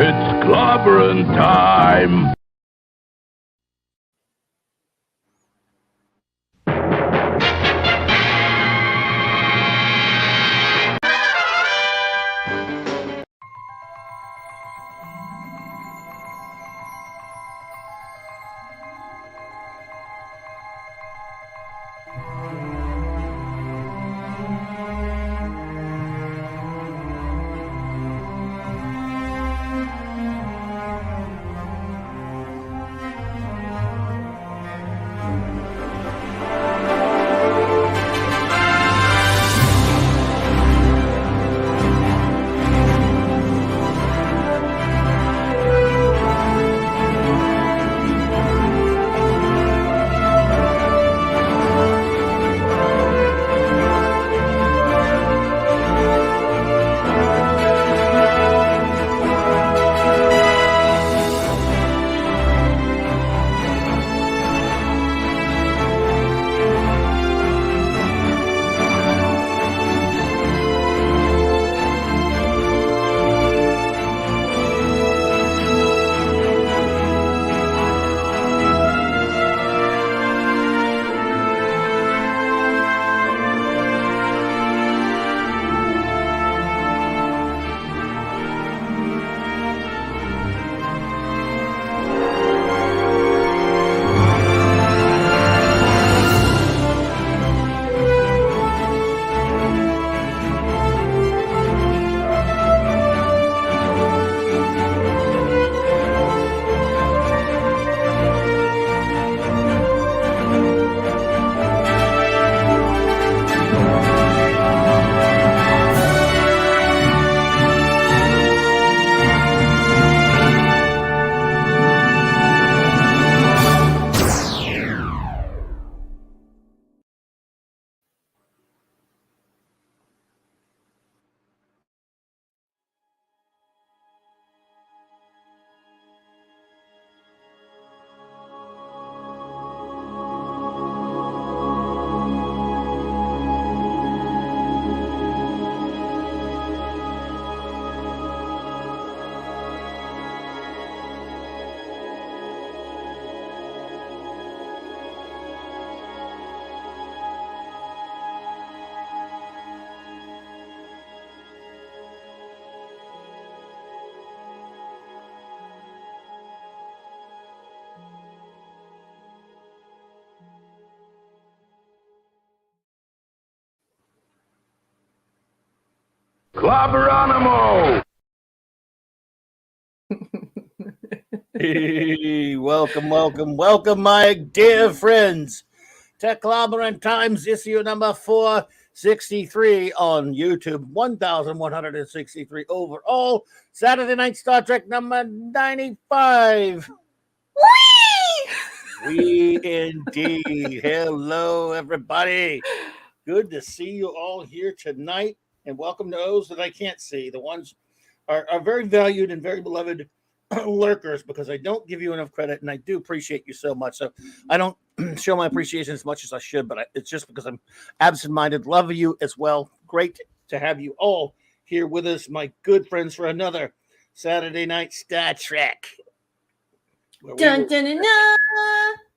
It's clobbering time! Clobberanimo! Hey, welcome, my dear friends, to Clobbering Times issue number 463 on YouTube, 1,163 overall, Saturday night Star Trek number 95. We indeed. Hello, everybody. Good to see you all here tonight, and welcome to those that I can't see. The ones are very valued and very beloved lurkers, because I don't give you enough credit, and I do appreciate you so much. So I don't show my appreciation as much as I should, but it's just because I'm absent-minded. Love you as well. Great to have you all here with us, my good friends, for another Saturday night Star Trek. Dun, dun, dun, dun.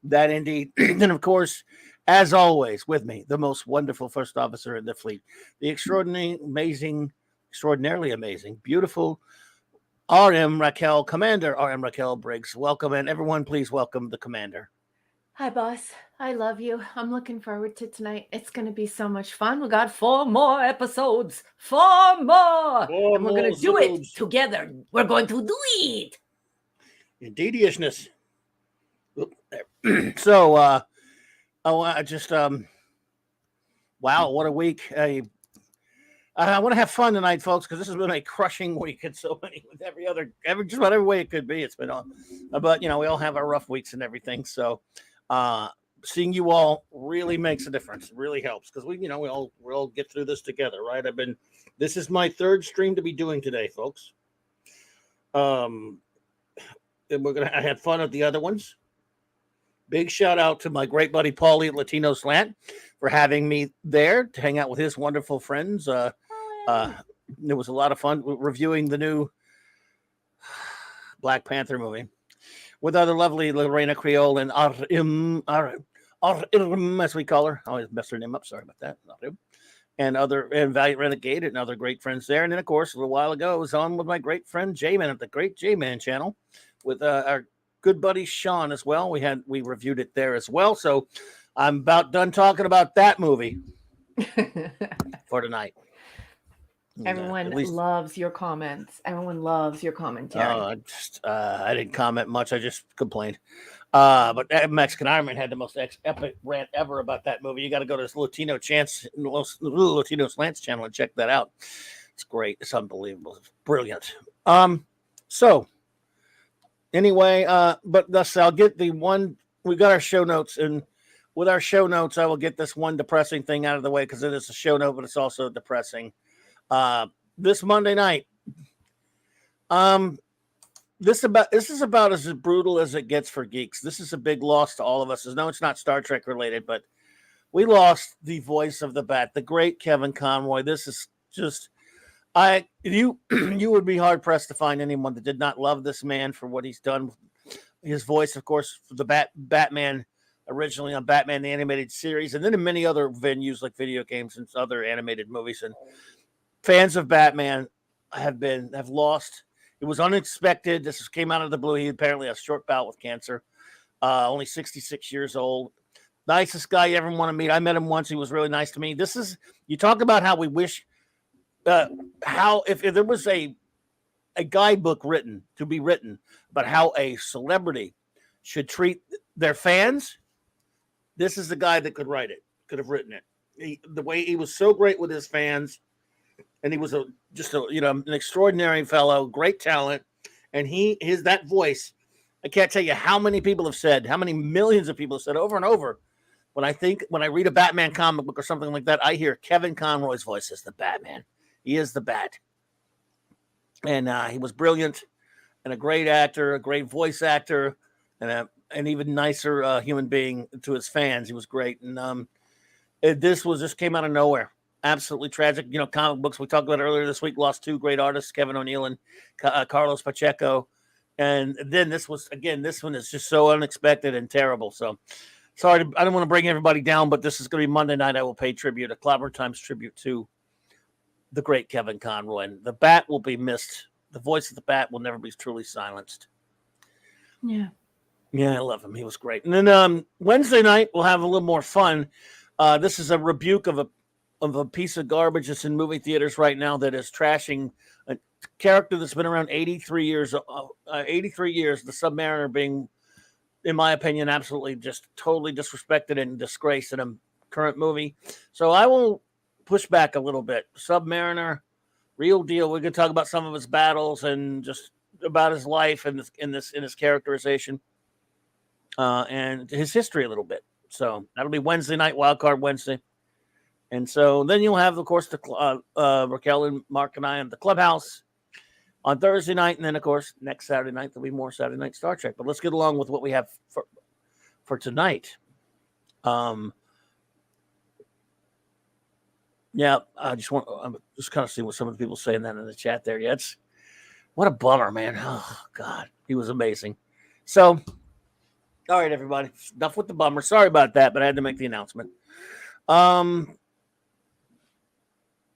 That indeed. And of course, as always, with me, the most wonderful first officer in the fleet, the extraordinarily amazing, beautiful RM RAQUEL, Commander RM RAQUEL Briggs. Welcome, and everyone, please welcome the Commander. Hi, boss. I love you. I'm looking forward to tonight. It's going to be so much fun. We got 4 more episodes. 4 more. And we're going to do it together. We're going to do it. Indeedishness. So, I just, wow, what a week. I want to have fun tonight, folks, because this has been a crushing week in so many, with just about every way it could be. It's been on, but we all have our rough weeks and everything. So, seeing you all really makes a difference. It really helps, because we all get through this together, right? This is my 3rd stream to be doing today, folks. And I had fun at the other ones. Big shout out to my great buddy Paulie at Latino Slant for having me there to hang out with his wonderful friends. It was a lot of fun reviewing the new Black Panther movie with other lovely Lorena Creole and Arim, as we call her. I always mess her name up. Sorry about that. Arim. And Valiant Renegade and other great friends there. And then, of course, a little while ago, I was on with my great friend J-Man at the Great J-Man channel with our good buddy Sean as well. We reviewed it there as well. So I'm about done talking about that movie for tonight. Everyone loves your comments. Everyone loves your commentary. I didn't comment much. I just complained. But that Mexican Iron Man had the most epic rant ever about that movie. You got to go to this Latino Slants channel and check that out. It's great. It's unbelievable. It's brilliant. So anyway, but thus I'll get the one. We got our show notes, and with our show notes, I will get this one depressing thing out of the way because it is a show note, but it's also depressing. This Monday night, this is about as brutal as it gets for geeks. This is a big loss to all of us. No, it's not Star Trek related, but we lost the voice of the Bat, the great Kevin Conroy. This is just, you would be hard pressed to find anyone that did not love this man for what he's done. His voice, of course, for the Batman originally on Batman the Animated Series, and then in many other venues like video games and other animated movies. And fans of Batman have lost. It was unexpected. This came out of the blue. He apparently has a short bout with cancer. Only 66 years old. Nicest guy you ever want to meet. I met him once. He was really nice to me. You talk about how we wish, if there was a guidebook written about how a celebrity should treat their fans, this is the guy that could write it, could have written it. The way he was so great with his fans. And he was an extraordinary fellow, great talent, and that voice. I can't tell you how many people have said, how many millions of people have said over and over. When I read a Batman comic book or something like that, I hear Kevin Conroy's voice as the Batman. He is the Bat, and he was brilliant and a great actor, a great voice actor, and an even nicer human being to his fans. He was great, and this just came out of nowhere. Absolutely tragic. Comic books we talked about earlier this week lost two great artists, Kevin O'Neill and Carlos Pacheco. And then this one is just so unexpected and terrible. So sorry, I don't want to bring everybody down, but this is going to be Monday night. I will pay tribute, a Clobbering Times tribute to the great Kevin Conroy. And the Bat will be missed. The voice of the Bat will never be truly silenced. Yeah. Yeah, I love him. He was great. And then Wednesday night, we'll have a little more fun. This is a rebuke of a piece of garbage that's in movie theaters right now that is trashing a character that's been around 83 years. 83 years, the Submariner being, in my opinion, absolutely just totally disrespected and disgraced in a current movie. So I will push back a little bit. Submariner, real deal. We're going to talk about some of his battles and just about his life and in his characterization and his history a little bit. So that'll be Wednesday night, Wildcard Wednesday. And so then you'll have, of course, Raquel and Mark and I in the clubhouse on Thursday night. And then, of course, next Saturday night, there'll be more Saturday Night Star Trek. But let's get along with what we have for tonight. I'm just kind of seeing what some of the people saying that in the chat there. Yeah, what a bummer, man. Oh, God. He was amazing. So, all right, everybody. Enough with the bummer. Sorry about that, but I had to make the announcement.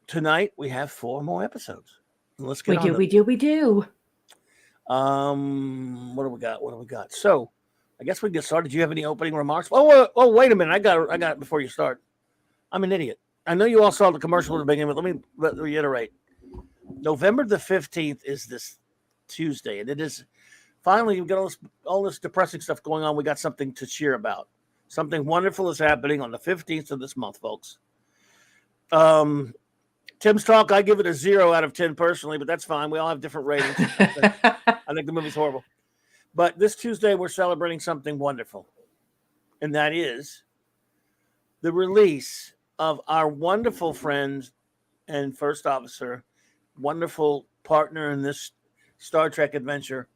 Tonight we have 4 more episodes. Let's get on. We do. What do we got? So, I guess we can get started. Do you have any opening remarks? Oh, wait a minute. I got it before you start. I'm an idiot. I know you all saw the commercial at the beginning, but let me reiterate. November the 15th is this Tuesday, and it is finally, we've got all this depressing stuff going on. We got something to cheer about. Something wonderful is happening on the 15th of this month, folks. Tim's Talk, I give it a 0 out of 10 personally, but that's fine. We all have different ratings. I think the movie's horrible. But this Tuesday, we're celebrating something wonderful, and that is the release of our wonderful friend and first officer, wonderful partner in this Star Trek adventure,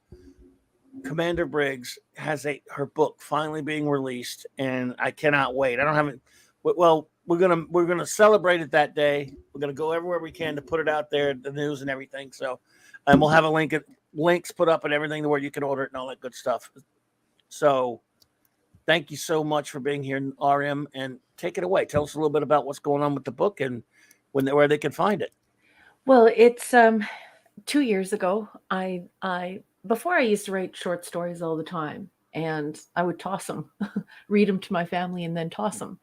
Commander Briggs, has her book finally being released, and I cannot wait. I don't have it. Well, we're gonna celebrate it that day. We're gonna go everywhere we can to put it out there, the news and everything. So, and we'll have a link links put up and everything where you can order it and all that good stuff. So thank you so much for being here, RM, and take it away. Tell us a little bit about what's going on with the book and where they can find it. Well, it's 2 years ago. I before I used to write short stories all the time, and I would toss them, read them to my family, and then toss them.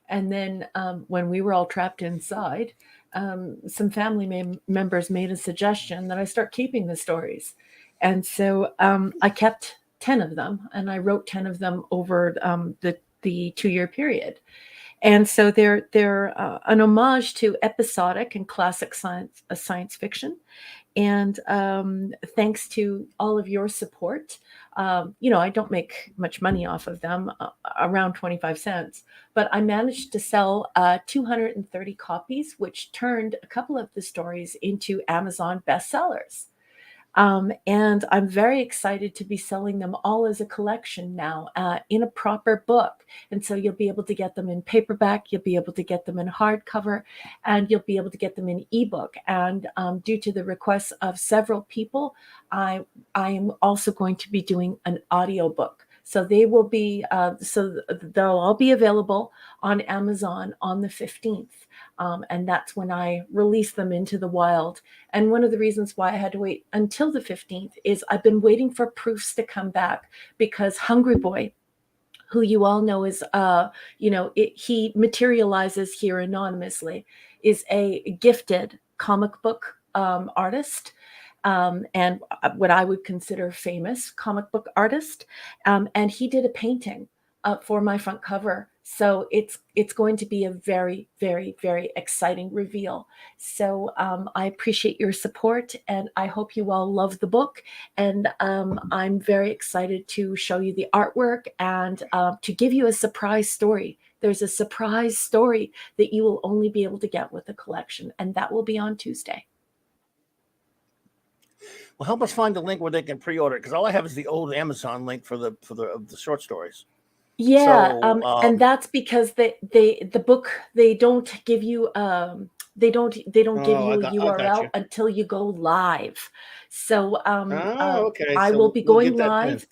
And then when we were all trapped inside, some family members made a suggestion that I start keeping the stories, and so I kept 10 of them, and I wrote 10 of them over the 2 year period. And so they're an homage to episodic and classic science fiction. And thanks to all of your support, I don't make much money off of them, around 25 cents, but I managed to sell 230 copies, which turned a couple of the stories into Amazon bestsellers. And I'm very excited to be selling them all as a collection now, in a proper book. And so you'll be able to get them in paperback, you'll be able to get them in hardcover, and you'll be able to get them in ebook. And due to the requests of several people, I am also going to be doing an audiobook. So they will be, they'll all be available on Amazon on the 15th. And that's when I release them into the wild. And one of the reasons why I had to wait until the 15th is I've been waiting for proofs to come back, because Hungry Boy, who you all know is, he materializes here anonymously, is a gifted comic book artist. And what I would consider famous comic book artist. And he did a painting for my front cover. So it's going to be a very, very, very exciting reveal. So I appreciate your support, and I hope you all love the book. And I'm very excited to show you the artwork and to give you a surprise story. There's a surprise story that you will only be able to get with the collection, and that will be on Tuesday. Well, help us find the link where they can pre-order it, because all I have is the old Amazon link for the short stories. Yeah, and that's because the book, they don't give you they don't give you a URL until you go live. So okay. I will be going live.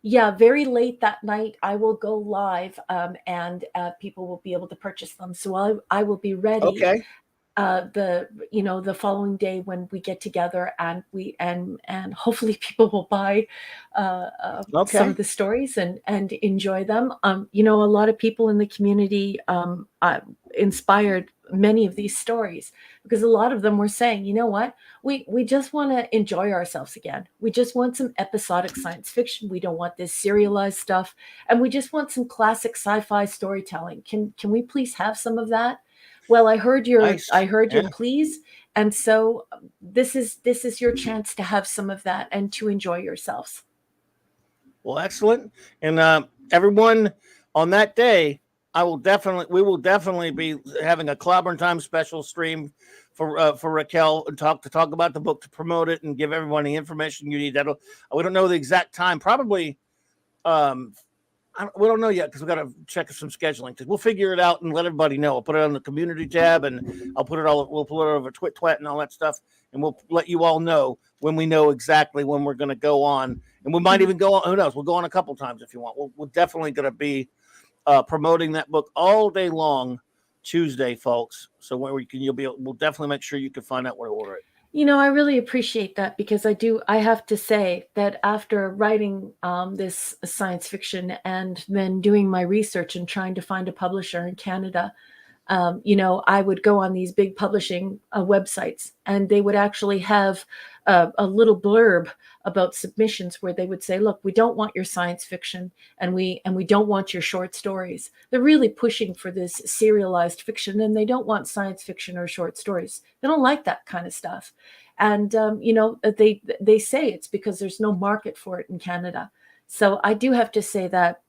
Yeah, very late that night I will go live, and people will be able to purchase them. So I will be ready. Okay. The following day when we get together, and hopefully people will buy some of the stories and enjoy them. A lot of people in the community inspired many of these stories, because a lot of them were saying, you know what, we just want to enjoy ourselves again. We just want some episodic science fiction. We don't want this serialized stuff, and we just want some classic sci-fi storytelling. Can we please have some of that? Well, I heard your pleas, and so this is your chance to have some of that and to enjoy yourselves. Well, excellent. And everyone, on that day, we will definitely be having a Clobbering Time special stream for Raquel, and talk about the book, to promote it and give everyone the information you need. We don't know the exact time. Probably. We don't know yet, because we've got to check some scheduling. We'll figure it out and let everybody know. I'll put it on the community tab, and we'll put it over Twit and all that stuff, and we'll let you all know when we know exactly when we're going to go on. And we might even go on. Who knows? We'll go on a couple times if you want. We're definitely going to be promoting that book all day long Tuesday, folks. So we'll definitely make sure you can find out where to order it. I really appreciate that, because I have to say that after writing this science fiction and then doing my research and trying to find a publisher in Canada, I would go on these big publishing websites, and they would actually have a little blurb about submissions where they would say, look, we don't want your science fiction, and we don't want your short stories. They're really pushing for this serialized fiction, and they don't want science fiction or short stories. They don't like that kind of stuff. And, they say it's because there's no market for it in Canada. So I do have to say that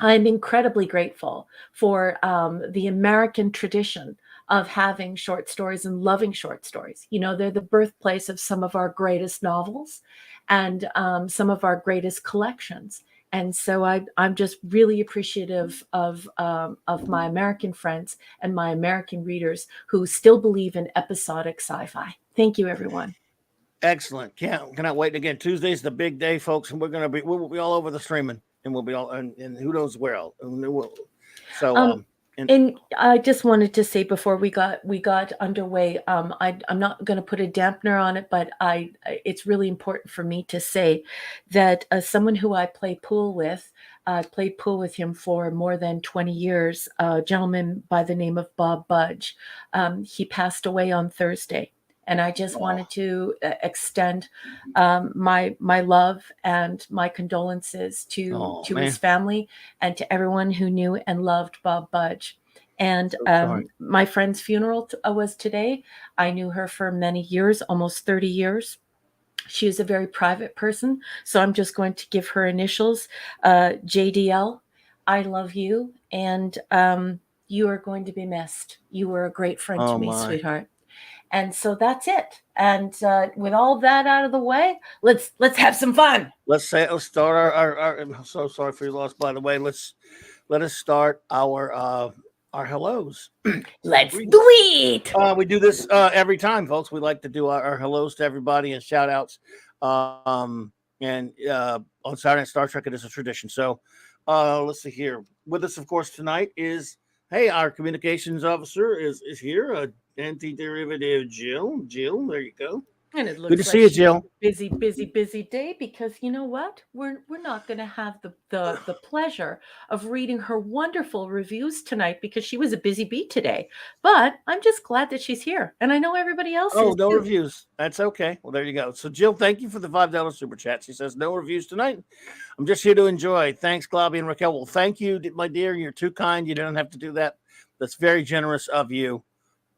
I'm incredibly grateful for the American tradition of having short stories and loving short stories. They're the birthplace of some of our greatest novels and some of our greatest collections. And so I'm just really appreciative of my American friends and my American readers who still believe in episodic sci-fi. Thank you, everyone. Excellent. Cannot wait. Again, Tuesday's the big day, folks, and we'll be all over the streaming, and we'll be all and who knows where else. So and I just wanted to say before we got underway, I'm not going to put a dampener on it, but it's really important for me to say that someone who I play pool with, played pool with him for more than 20 years, a gentleman by the name of Bob Budge. He passed away on Thursday. And I just wanted to extend my love and my condolences to his family and to everyone who knew and loved Bob Budge. And my friend's funeral was today. I knew her for many years, almost 30 years. She is a very private person, so I'm just going to give her initials, JDL. I love you, and you are going to be missed. You were a great friend to me, sweetheart. And so that's it. And with all that out of the way, let's have some fun. Let's start our I'm so sorry for your loss, by the way. Let us start our hellos. Let's do it. We do this every time, folks. We like to do our hellos to everybody and shout outs. On Saturday Night Star Trek, it is a tradition. So let's see here. With us, of course, tonight is our communications officer is here. Anti-derivative Jill. Jill, there you go. And it looks good to see you, Jill. Busy day, because you know what? We're not going to have the pleasure of reading her wonderful reviews tonight because she was a busy bee today. But I'm just glad that she's here, and I know everybody else. Oh, no reviews. That's okay. Well, there you go. So, Jill, thank you for the $5 super chat. She says no reviews tonight. I'm just here to enjoy. Thanks, Globby and Raquel. Well, thank you, my dear. You're too kind. You don't have to do that. That's very generous of you.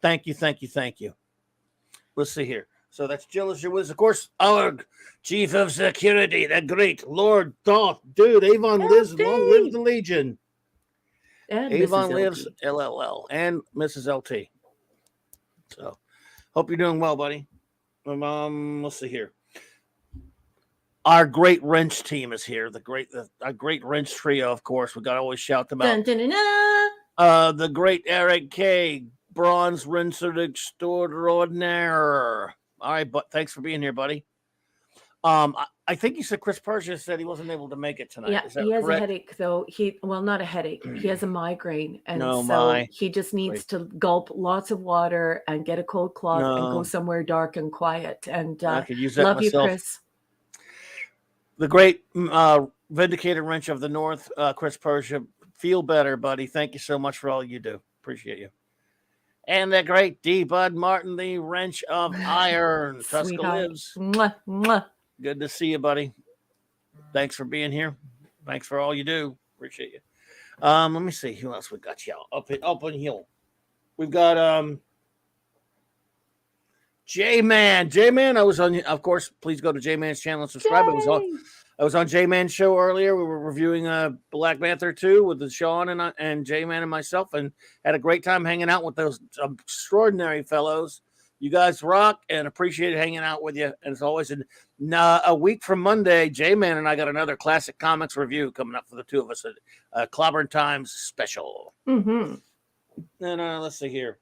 Thank you. Let's see here. So that's Jill as your was, of course, our chief of security, the great Lord Thoth. Dude, Avon lives, long live the Legion. And Avon lives, LLL, and Mrs. LT. So hope you're doing well, buddy. Let's see here. Our great wrench team is here. Our great wrench trio, of course. We got to always shout them out. The great Eric K. Bronze Rinser Extraordinaire. All right, but thanks for being here, buddy. I think you said Chris Persia said he wasn't able to make it tonight. Yeah, he has a headache, though. Not a headache. He has a migraine, and he just needs to gulp lots of water and get a cold cloth and go somewhere dark and quiet. And I could use that love myself. You, Chris. The great Vindicator Wrench of the North, Chris Persia. Feel better, buddy. Thank you so much for all you do. Appreciate you. And the great D. Bud Martin, the Wrench of Iron. Tuska lives. Mwah, mwah. Good to see you, buddy. Thanks for being here. Thanks for all you do. Appreciate you. Let me see who else we got. Y'all up on hill. We've got J-Man. J-Man, I was on. Of course, please go to J-Man's channel and subscribe. I was on J-Man's show earlier. We were reviewing Black Panther 2 with Sean and J-Man and myself, and had a great time hanging out with those extraordinary fellows. You guys rock, and appreciate hanging out with you. And as always, a week from Monday, J-Man and I got another Classic Comics review coming up for the two of us, a Clobberin Times special. Mm-hmm. And let's see here.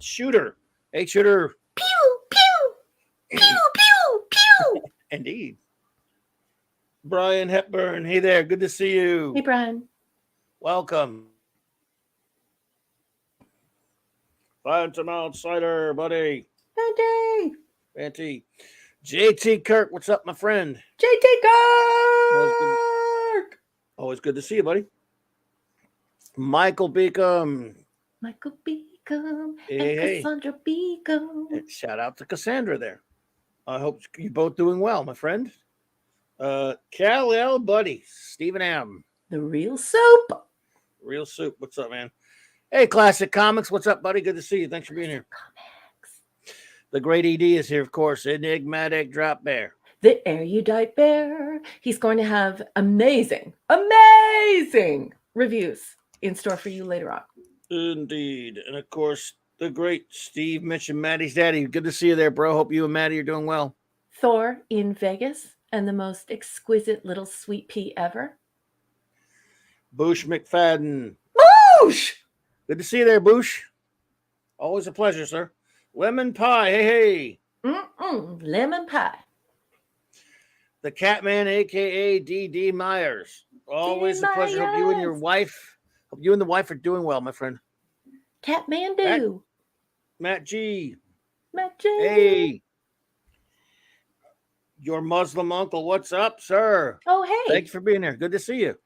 Shooter. Hey, Shooter. Pew, pew, pew, pew, pew. Indeed. Brian Hepburn. Hey there. Good to see you. Hey, Brian. Welcome. Phantom Outsider, buddy. Fanty. JT Kirk. What's up, my friend? JT Kirk. Always good to see you, buddy. Michael Beacom. Hey. Cassandra Beacom. Shout out to Cassandra there. I hope you're both doing well, my friend. Cal L, buddy. Stephen M. The Real Soup. Real Soup. What's up, man? Hey, Classic Comics. What's up, buddy? Good to see you. Thanks for being here. Comics. The great ED is here, of course. Enigmatic Drop Bear. The erudite bear. He's going to have amazing reviews in store for you later on. Indeed. And, of course, the great Steve mentioned Maddie's daddy. Good to see you there, bro. Hope you and Maddie are doing well. Thor in Vegas and the most exquisite little sweet pea ever. Boosh McFadden. Boosh! Good to see you there, Boosh. Always a pleasure, sir. Lemon Pie. Hey. Lemon pie. The Catman, aka D.D. Myers. Always a pleasure. Hope you and your wife, hope you and the wife are doing well, my friend. Catmandu. Matt G. Matt G. Hey. Your Muslim uncle, what's up, sir? Oh, hey. Thanks for being here. Good to see you.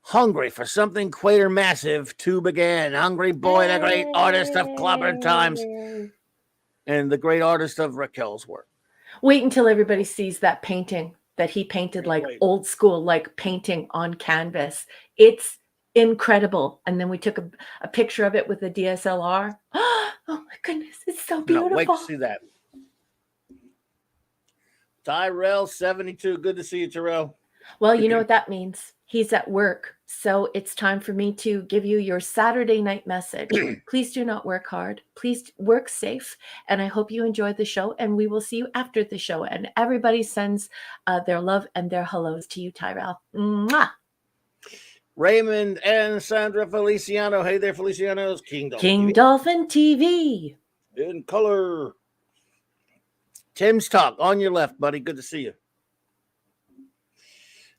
Hungry for something Quatermassive to begin. Hungry Boy, the great artist of Clobberin Times and the great artist of Raquel's work. Wait until everybody sees that painting that he painted, like old school, like painting on canvas. It's incredible. And then we took a picture of it with the DSLR. Oh my goodness, it's so beautiful. Wait to see that. Tyrell 72. Good to see you, Tyrell. Well, you know what that means. He's at work. So it's time for me to give you your Saturday night message. Please do not work hard. Please work safe. And I hope you enjoyed the show. And we will see you after the show. And everybody sends their love and their hellos to you, Tyrell. Mwah! Raymond and Sandra Feliciano. Hey there, Feliciano's King Dolphin TV. In color. Tim's Talk on your left, buddy. Good to see you.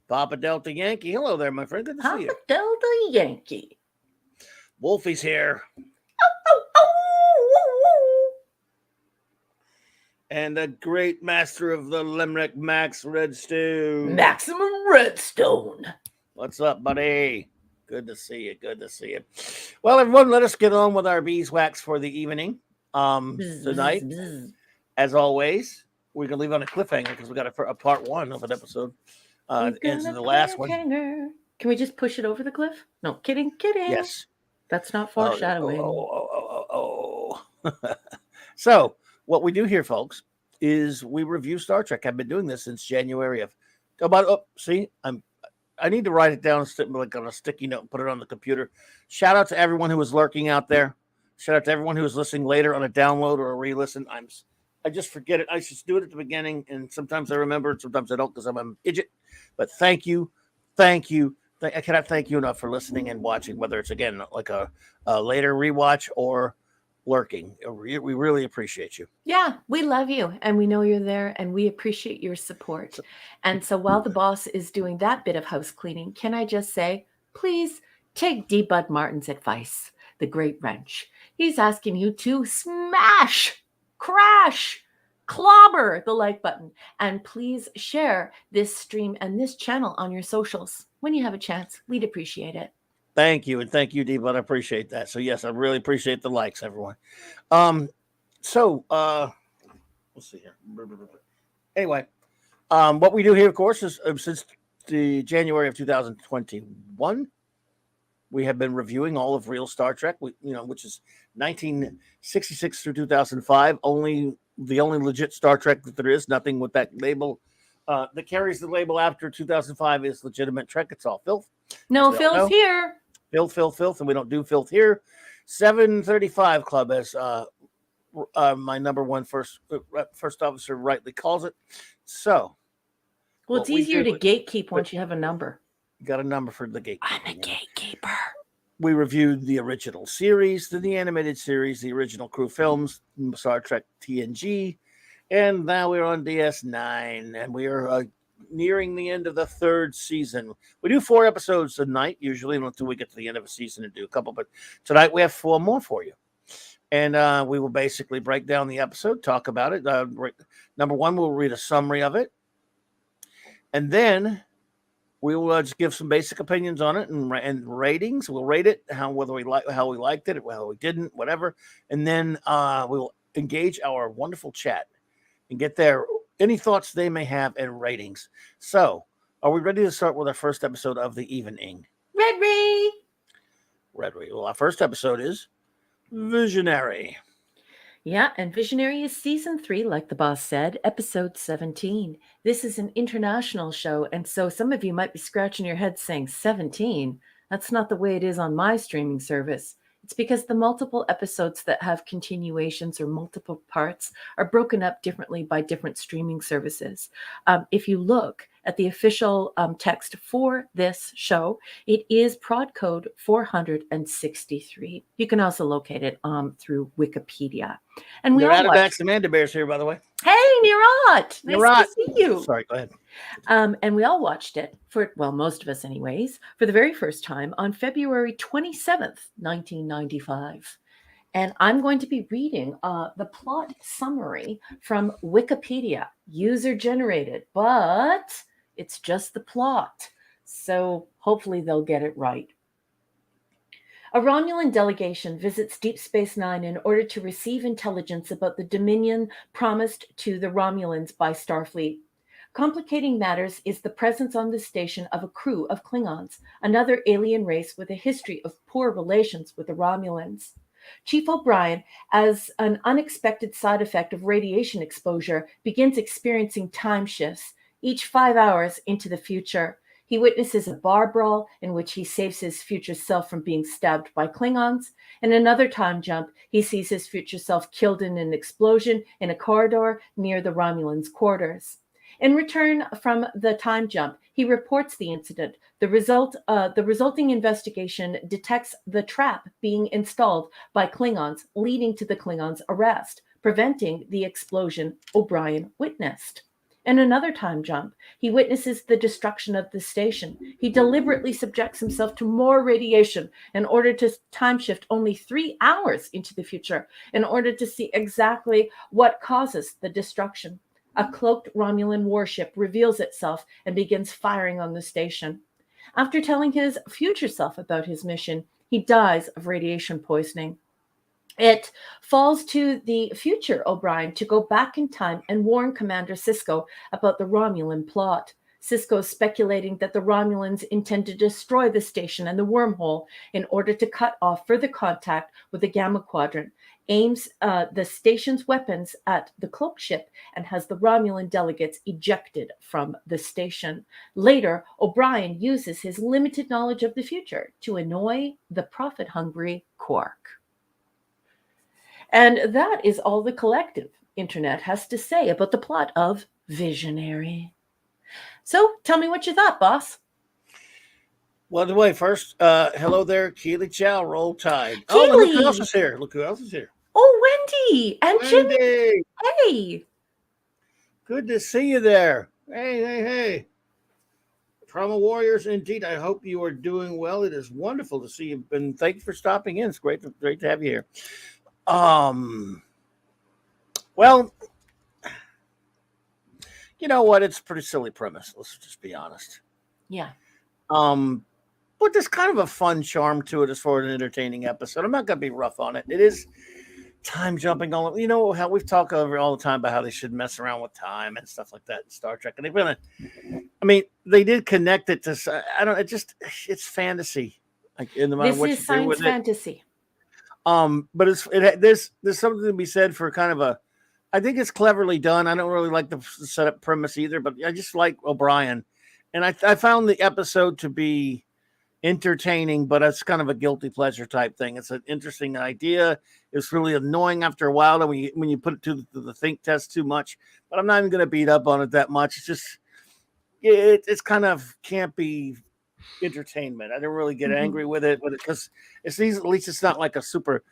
Papa Delta Yankee. Hello there, my friend. Good to see you. Papa Delta Yankee. Wolfie's here. And the great master of the Limerick, Max Redstone. Maximum Redstone. What's up, buddy? Good to see you. Good to see you. Well, everyone, let us get on with our beeswax for the evening. Tonight, as always, we're going to leave on a cliffhanger because we got a part one of an episode. Into the last one. Can we just push it over the cliff? No, kidding. Yes. That's not foreshadowing. So, what we do here, folks, is we review Star Trek. I've been doing this since January of I need to write it down like on a sticky note and put it on the computer. Shout out to everyone who was lurking out there. Shout out to everyone who was listening later on a download or a re-listen. I just forget it. I should do it at the beginning, and sometimes I remember it, sometimes I don't because I'm an idiot. But thank you. I cannot thank you enough for listening and watching, whether it's, again, like a later rewatch or lurking. We really appreciate you. Yeah, we love you, and we know you're there, and we appreciate your support. And so while the boss is doing that bit of house cleaning, can I just say, please take D. Bud Martin's advice, the great wrench. He's asking you to smash, crash, clobber the like button, and please share this stream and this channel on your socials when you have a chance. We'd appreciate it. Thank you, and thank you, D-Bud. I appreciate that. So yes, I really appreciate the likes, everyone. So let's see here. Anyway, what we do here, of course, is since the January of 2021, we have been reviewing all of real Star Trek, which is 1966 through 2005. The only legit Star Trek that there is. Nothing with that label that carries the label after 2005 is legitimate Trek. It's all filth. No filth here. Filth, and we don't do filth here. 735 Club, as my number one first officer rightly calls it. So, well, it's easier to gatekeep once you have a number. You got a number for the gatekeeper. I'm a gatekeeper. We reviewed the original series, the animated series, the original crew films, Star Trek TNG, and now we're on DS9, and we are nearing the end of the third season. We do 4 episodes a night, usually, until we get to the end of a season and do a couple, but tonight we have 4 more for you. And we will basically break down the episode, talk about it. Number 1, we'll read a summary of it, and then we will just give some basic opinions on it and ratings. We'll rate it, how we liked it, how we didn't, whatever. And then we will engage our wonderful chat and get any thoughts they may have and ratings. So, are we ready to start with our first episode of the evening? Ready. Well, our first episode is Visionary. Yeah, and Visionary is season 3, like the boss said, episode 17. This is an international show, and so some of you might be scratching your head saying 17. That's not the way it is on my streaming service. It's because the multiple episodes that have continuations or multiple parts are broken up differently by different streaming services. If you look at the official text for this show. It is prod code 463. You can also locate it through Wikipedia. And we all watched... Amanda Bear's here, by the way. Hey, Neerot! Nice to see you. Sorry, go ahead. And we all watched it for, well, most of us anyways, for the very first time on February 27th, 1995. And I'm going to be reading the plot summary from Wikipedia, user-generated, but it's just the plot. So hopefully they'll get it right. A Romulan delegation visits Deep Space Nine in order to receive intelligence about the dominion promised to the Romulans by Starfleet. Complicating matters is the presence on the station of a crew of Klingons, another alien race with a history of poor relations with the Romulans. Chief O'Brien, as an unexpected side effect of radiation exposure, begins experiencing time shifts, each 5 hours into the future. He witnesses a bar brawl in which he saves his future self from being stabbed by Klingons. In another time jump, he sees his future self killed in an explosion in a corridor near the Romulans' quarters. In return from the time jump, he reports the incident. The resulting investigation detects the trap being installed by Klingons, leading to the Klingons' arrest, preventing the explosion O'Brien witnessed. In another time jump, he witnesses the destruction of the station. He deliberately subjects himself to more radiation in order to time shift only 3 hours into the future, in order to see exactly what causes the destruction. A cloaked Romulan warship reveals itself and begins firing on the station. After telling his future self about his mission, he dies of radiation poisoning. It falls to the future O'Brien to go back in time and warn Commander Sisko about the Romulan plot. Sisko is speculating that the Romulans intend to destroy the station and the wormhole in order to cut off further contact with the Gamma Quadrant, aims the station's weapons at the cloak ship, and has the Romulan delegates ejected from the station. Later, O'Brien uses his limited knowledge of the future to annoy the profit-hungry Quark. And that is all the collective internet has to say about the plot of Visionary. So tell me what you thought, boss. Well, the way first, hello there, Keely Chow, Roll Tide. Keely. Oh, look who else is here. Look who else is here. Oh, Wendy and Jimmy. Hey. Good to see you there. Hey. Trauma Warriors, indeed. I hope you are doing well. It is wonderful to see you, and thank you for stopping in. It's great to have you here. Well, you know what? It's a pretty silly premise. Let's just be honest. Yeah. But there's kind of a fun charm to it as far as an entertaining episode. I'm not going to be rough on it. It is time jumping all. You know how we've talked over all the time about how they should mess around with time and stuff like that in Star Trek, and they're gonna. I mean, they did connect it to. I don't. It's fantasy. Like in the matter what you do science with fantasy. But there's something to be said for kind of a. I think it's cleverly done. I don't really like the setup premise either, but I just like O'Brien, and I found the episode to be entertaining, but it's kind of a guilty pleasure type thing. It's an interesting idea. It's really annoying after a while when you put it to the think test too much. But I'm not even going to beat up on it that much. It's just it's kind of campy entertainment. I don't really get angry with it because at least it's not like a super,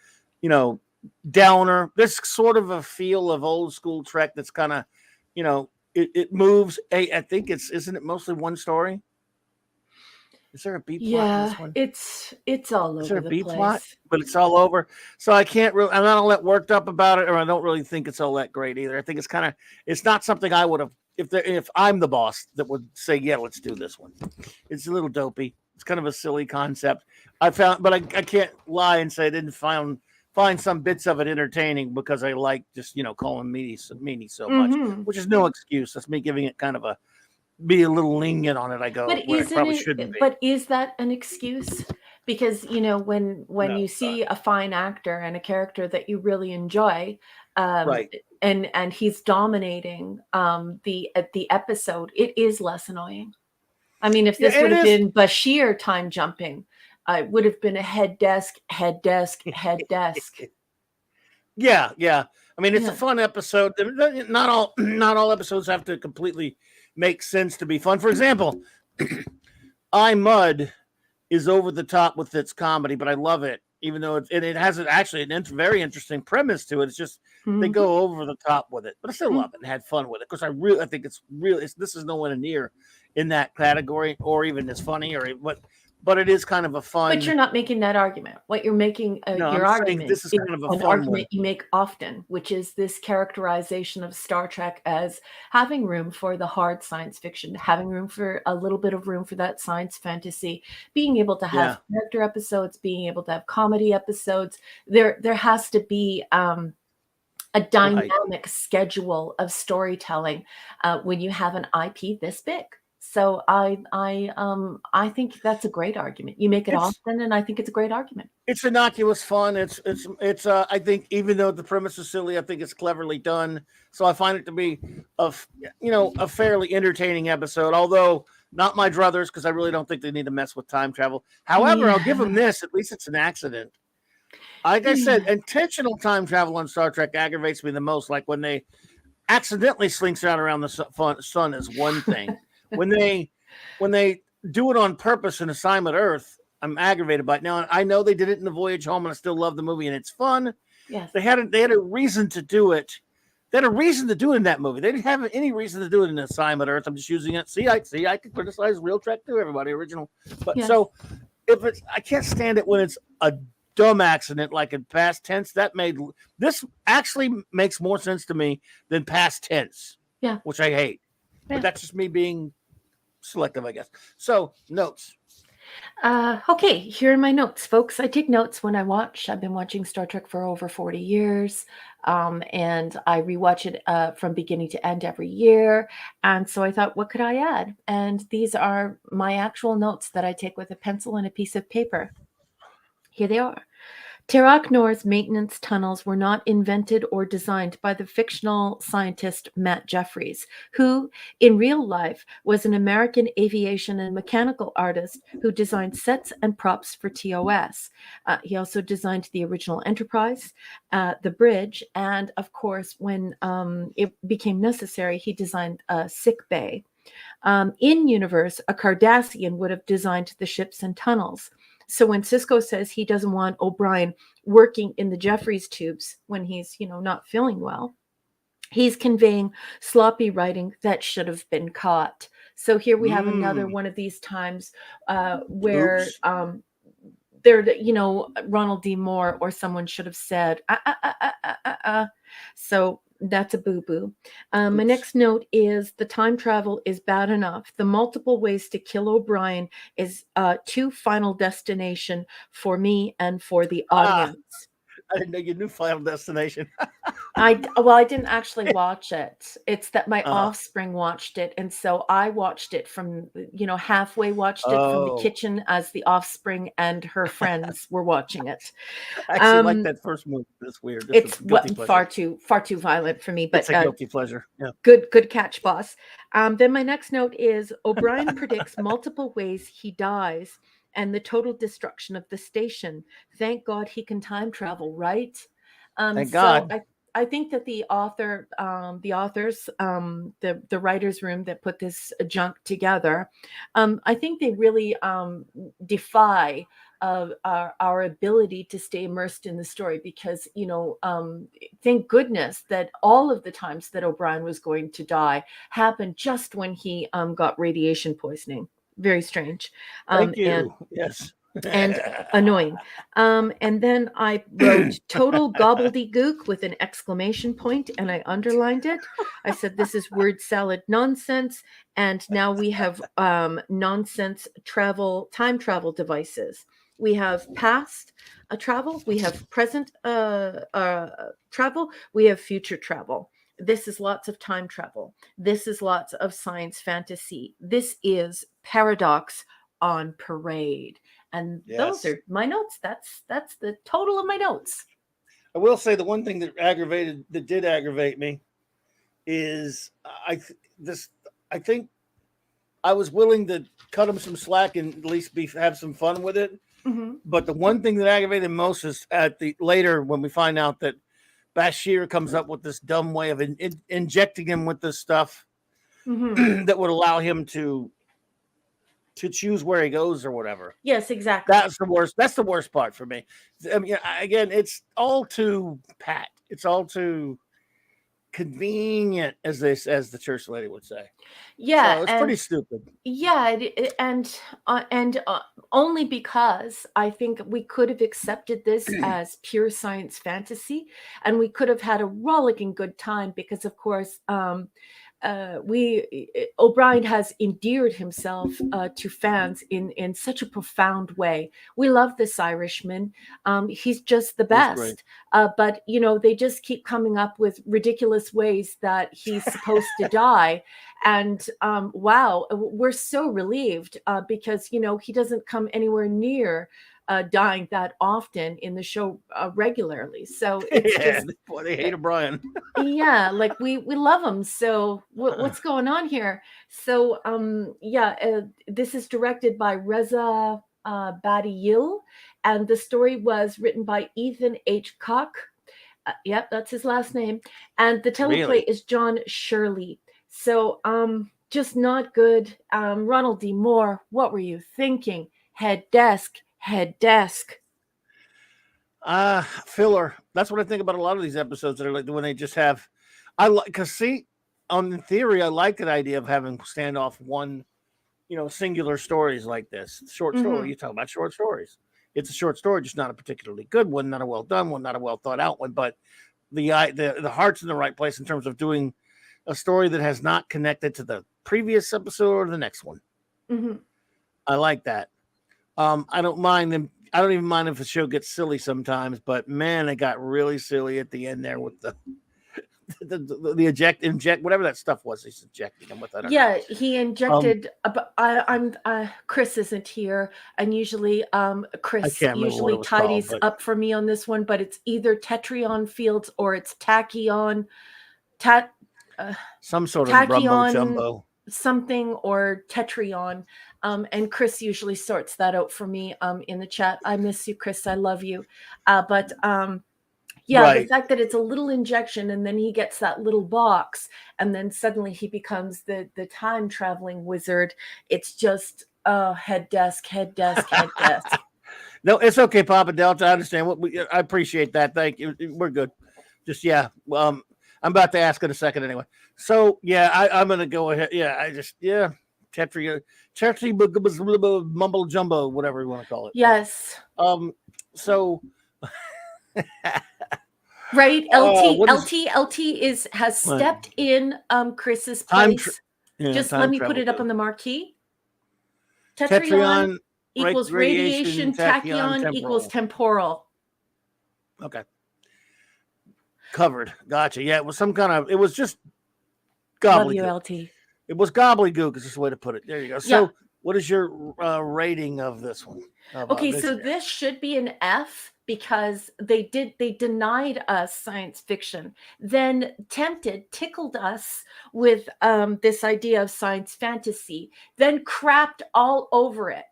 downer. There's sort of a feel of old school Trek that's kind of, it moves. I think isn't it mostly one story? Is there a B plot in this one? It's all over. Is there a B plot? But it's all over. So I'm not all that worked up about it, or I don't really think it's all that great either. I think it's not something I would have if I'm the boss that would say, yeah, let's do this one. It's a little dopey. It's kind of a silly concept. I can't lie and say I didn't find some bits of it entertaining because I like just calling meanie so much, which is no excuse. That's me giving it kind of be a little lenient on it. I go, but where I probably shouldn't be. But is that an excuse? Because when you see a fine actor and a character that you really enjoy, right, and he's dominating the episode, it is less annoying. I mean, if this would have been Bashir time jumping, it would have been a head desk. Yeah. I mean, it's a fun episode. Not all episodes have to completely makes sense to be fun. For example, I Mud is over the top with its comedy, but I love it, even though it has actually very interesting premise to it. It's just they go over the top with it, but I still love it and had fun with it because I think it's really this is nowhere near in that category or even as funny or but it is kind of a fun. But you're not making that argument. What you're making your argument this is kind of a an fun argument one. you make often, which is this characterization of Star Trek as having room for the hard science fiction, having room for a little bit of room for that science fantasy, being able to have character episodes, being able to have comedy episodes. There has to be a dynamic schedule of storytelling when you have an IP this big. So I think that's a great argument. You make it often, and I think it's a great argument. It's innocuous fun. It's I think even though the premise is silly, I think it's cleverly done. So I find it to be a fairly entertaining episode. Although not my druthers, because I really don't think they need to mess with time travel. However, I'll give them this. At least it's an accident. Like I said, intentional time travel on Star Trek aggravates me the most. Like when they accidentally slinks around the sun is one thing. When they do it on purpose in Assignment Earth, I'm aggravated by it. Now I know they did it in The Voyage Home, and I still love the movie, and it's fun. Yes, they had a reason to do it. They had a reason to do it in that movie. They didn't have any reason to do it in Assignment Earth. I'm just using it. See, I could criticize Real Trek too, everybody original. But so if it's, I can't stand it when it's a dumb accident like in past tense. This actually makes more sense to me than past tense. Yeah, which I hate. Yeah. But that's just me being selective, I guess. So notes. Okay, here are my notes, folks. I take notes when I watch. I've been watching Star Trek for over 40 years, and I rewatch it from beginning to end every year. And so I thought, what could I add? And these are my actual notes that I take with a pencil and a piece of paper. Here they are. Terok Nor's maintenance tunnels were not invented or designed by the fictional scientist Matt Jeffries, who, in real life, was an American aviation and mechanical artist who designed sets and props for TOS. He also designed the original Enterprise, the bridge, and, of course, when it became necessary, he designed a sick bay. In universe, a Cardassian would have designed the ships and tunnels. So when Sisko says he doesn't want O'Brien working in the Jeffries tubes when he's, not feeling well, he's conveying sloppy writing that should have been caught. So here we have another one of these times where there, Ronald D. Moore or someone should have said, So that's a boo-boo. My next note is the time travel is bad enough. The multiple ways to kill O'Brien is too Final Destination for me and for the audience. I didn't know you knew Final Destination. I didn't actually watch it. It's that my offspring watched it, and so I watched it from halfway watched it from the kitchen as the offspring and her friends were watching it. I actually like that first movie. That's weird. It's far too violent for me, but it's a guilty pleasure. Yeah. Good catch, boss. Then my next note is O'Brien predicts multiple ways he dies and the total destruction of the station. Thank God he can time travel, right? Thank God. I think that the authors, the writers' room that put this junk together, I think they really defy our ability to stay immersed in the story because, thank goodness that all of the times that O'Brien was going to die happened just when he got radiation poisoning. Very strange. Thank you. Yes. And annoying. And then I wrote total gobbledygook with an exclamation point, and I underlined it. I said, this is word salad nonsense. And now we have nonsense time travel devices. We have past travel. We have present travel. We have future travel. This is lots of time travel. This is lots of science fantasy. This is paradox on parade. And those are my notes. That's the total of my notes. I will say the one thing that did aggravate me is I think I was willing to cut him some slack and at least have some fun with it. Mm-hmm. But the one thing that aggravated most is later when we find out that Bashir comes up with this dumb way of injecting him with this stuff. that would allow him to choose where he goes or whatever. Yes, exactly. That's the worst. That's the worst part for me. I mean, again, it's all too pat. It's all too convenient, as the church lady would say. Yeah, So it's pretty stupid. Yeah, and only because I think we could have accepted this as pure science fantasy, and we could have had a rollicking good time because, of course, O'Brien has endeared himself to fans in such a profound way. We love this Irishman. He's just the best. But they just keep coming up with ridiculous ways that he's supposed to die. And wow, we're so relieved because he doesn't come anywhere near dying that often in the show regularly. So it's just, boy, they hate O'Brien. yeah, like we love him. So what's going on here? So this is directed by Reza Badiyil, and the story was written by Ethan H. Koch. Yep, that's his last name. And the teleplay is John Shirley. So just not good. Ronald D. Moore, what were you thinking? Head desk. Filler. That's what I think about a lot of these episodes that are like when they just have. Because in theory, I like the idea of having standoff one, singular stories like this. Short story. You talk about short stories. It's a short story, just not a particularly good one, not a well done one, not a well thought out one, but the heart's in the right place in terms of doing a story that has not connected to the previous episode or the next one. I like that. I don't mind them. I don't even mind if the show gets silly sometimes, but man, it got really silly at the end there with the inject whatever that stuff was. He's injecting him with that. Yeah, he injected. Chris isn't here, and usually Chris usually tidies up for me on this one, but it's either Tetrion Fields or it's Tachyon. Some sort of rumbo jumbo. Something or Tetrion. And Chris usually sorts that out for me in the chat. I miss you, Chris. I love you. But the fact that it's a little injection and then he gets that little box and then suddenly he becomes the time traveling wizard. It's just head desk. No, it's okay, Papa Delta. I understand. I appreciate that. Thank you. We're good. Just I'm about to ask in a second anyway. So I'm gonna go ahead. Tetri mumble jumbo, whatever you want to call it. Yes. So right, LT has stepped in Chris's place. Just let me put it up on the marquee. Tetrion equals radiation, tachyon equals temporal. Okay. Covered. Gotcha. Yeah, it was it was just gobbledygook. Love you, LT. It was gobbledygook is the way to put it. There you go. So what is your rating of this one? This should be an F because they denied us science fiction, then tickled us with this idea of science fantasy, then crapped all over it.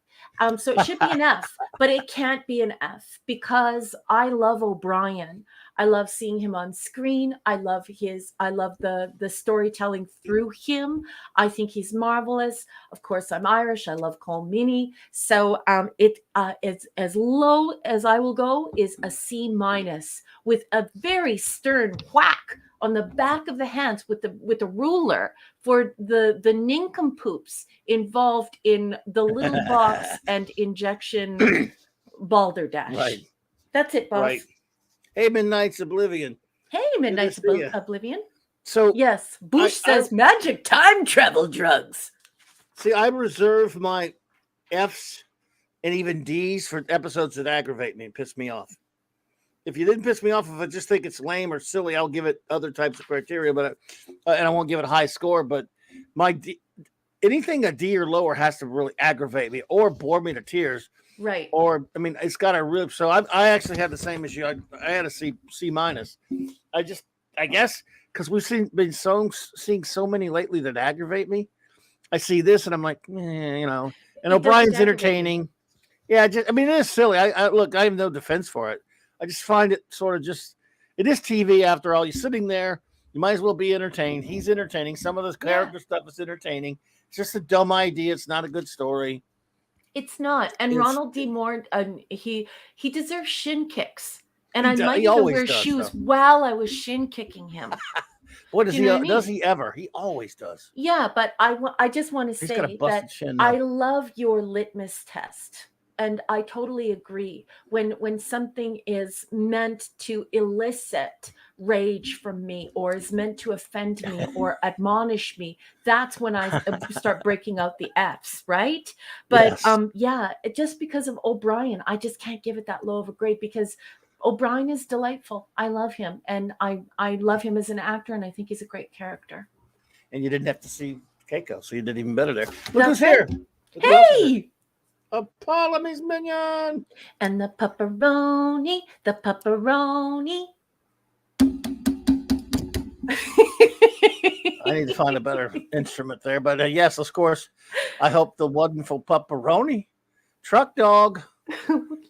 So it should be an F, but it can't be an F because I love O'Brien. I love seeing him on screen. I love the storytelling through him. I think he's marvelous. Of course, I'm Irish. I love Colmini. So it's as low as I will go is a C- with a very stern whack on the back of the hands with the ruler for the nincompoops involved in the little box and injection balderdash. Right. That's it, boss. Right. Hey, Midnight's Oblivion. Hey, Midnight's Oblivion. So yes, Bush says magic time travel drugs. See, I reserve my Fs and even Ds for episodes that aggravate me and piss me off. If you didn't piss me off, if I just think it's lame or silly, I'll give it other types of criteria, but and I won't give it a high score. But anything a D or lower has to really aggravate me or bore me to tears. Right. Or it's got a real. So I actually had the same issue. I had a C-. I guess because we've been seeing so many lately that aggravate me. I see this and I'm like, and O'Brien's entertaining. Yeah, it is silly. I look, I have no defense for it. I just find it sort of it is TV after all. You're sitting there, You might as well be entertained. He's entertaining. Some of the character stuff is entertaining. It's just a dumb idea. It's not a good story. It's not. And Ronald D. Moore, he deserves shin kicks. And I might he even always wear does, shoes though. while I was shin kicking him. What does You know he? what I mean? Does he ever? He always does. Yeah, but I just want to He's got a say busted that shin, I though. love your litmus test. And I totally agree. When something is meant to elicit rage from me, or is meant to offend me or admonish me, that's when I start breaking out the F's, right? But Yes. just because of O'Brien, I just can't give it that low of a grade, because O'Brien is delightful. I love him, and I love him as an actor, and I think he's a great character. And you didn't have to see Keiko, so you did even better there. Look That's who's here. Look hey! A Palamy's minion. And the pepperoni. I need to find a better instrument there. But yes, of course, I hope the wonderful pepperoni truck dog.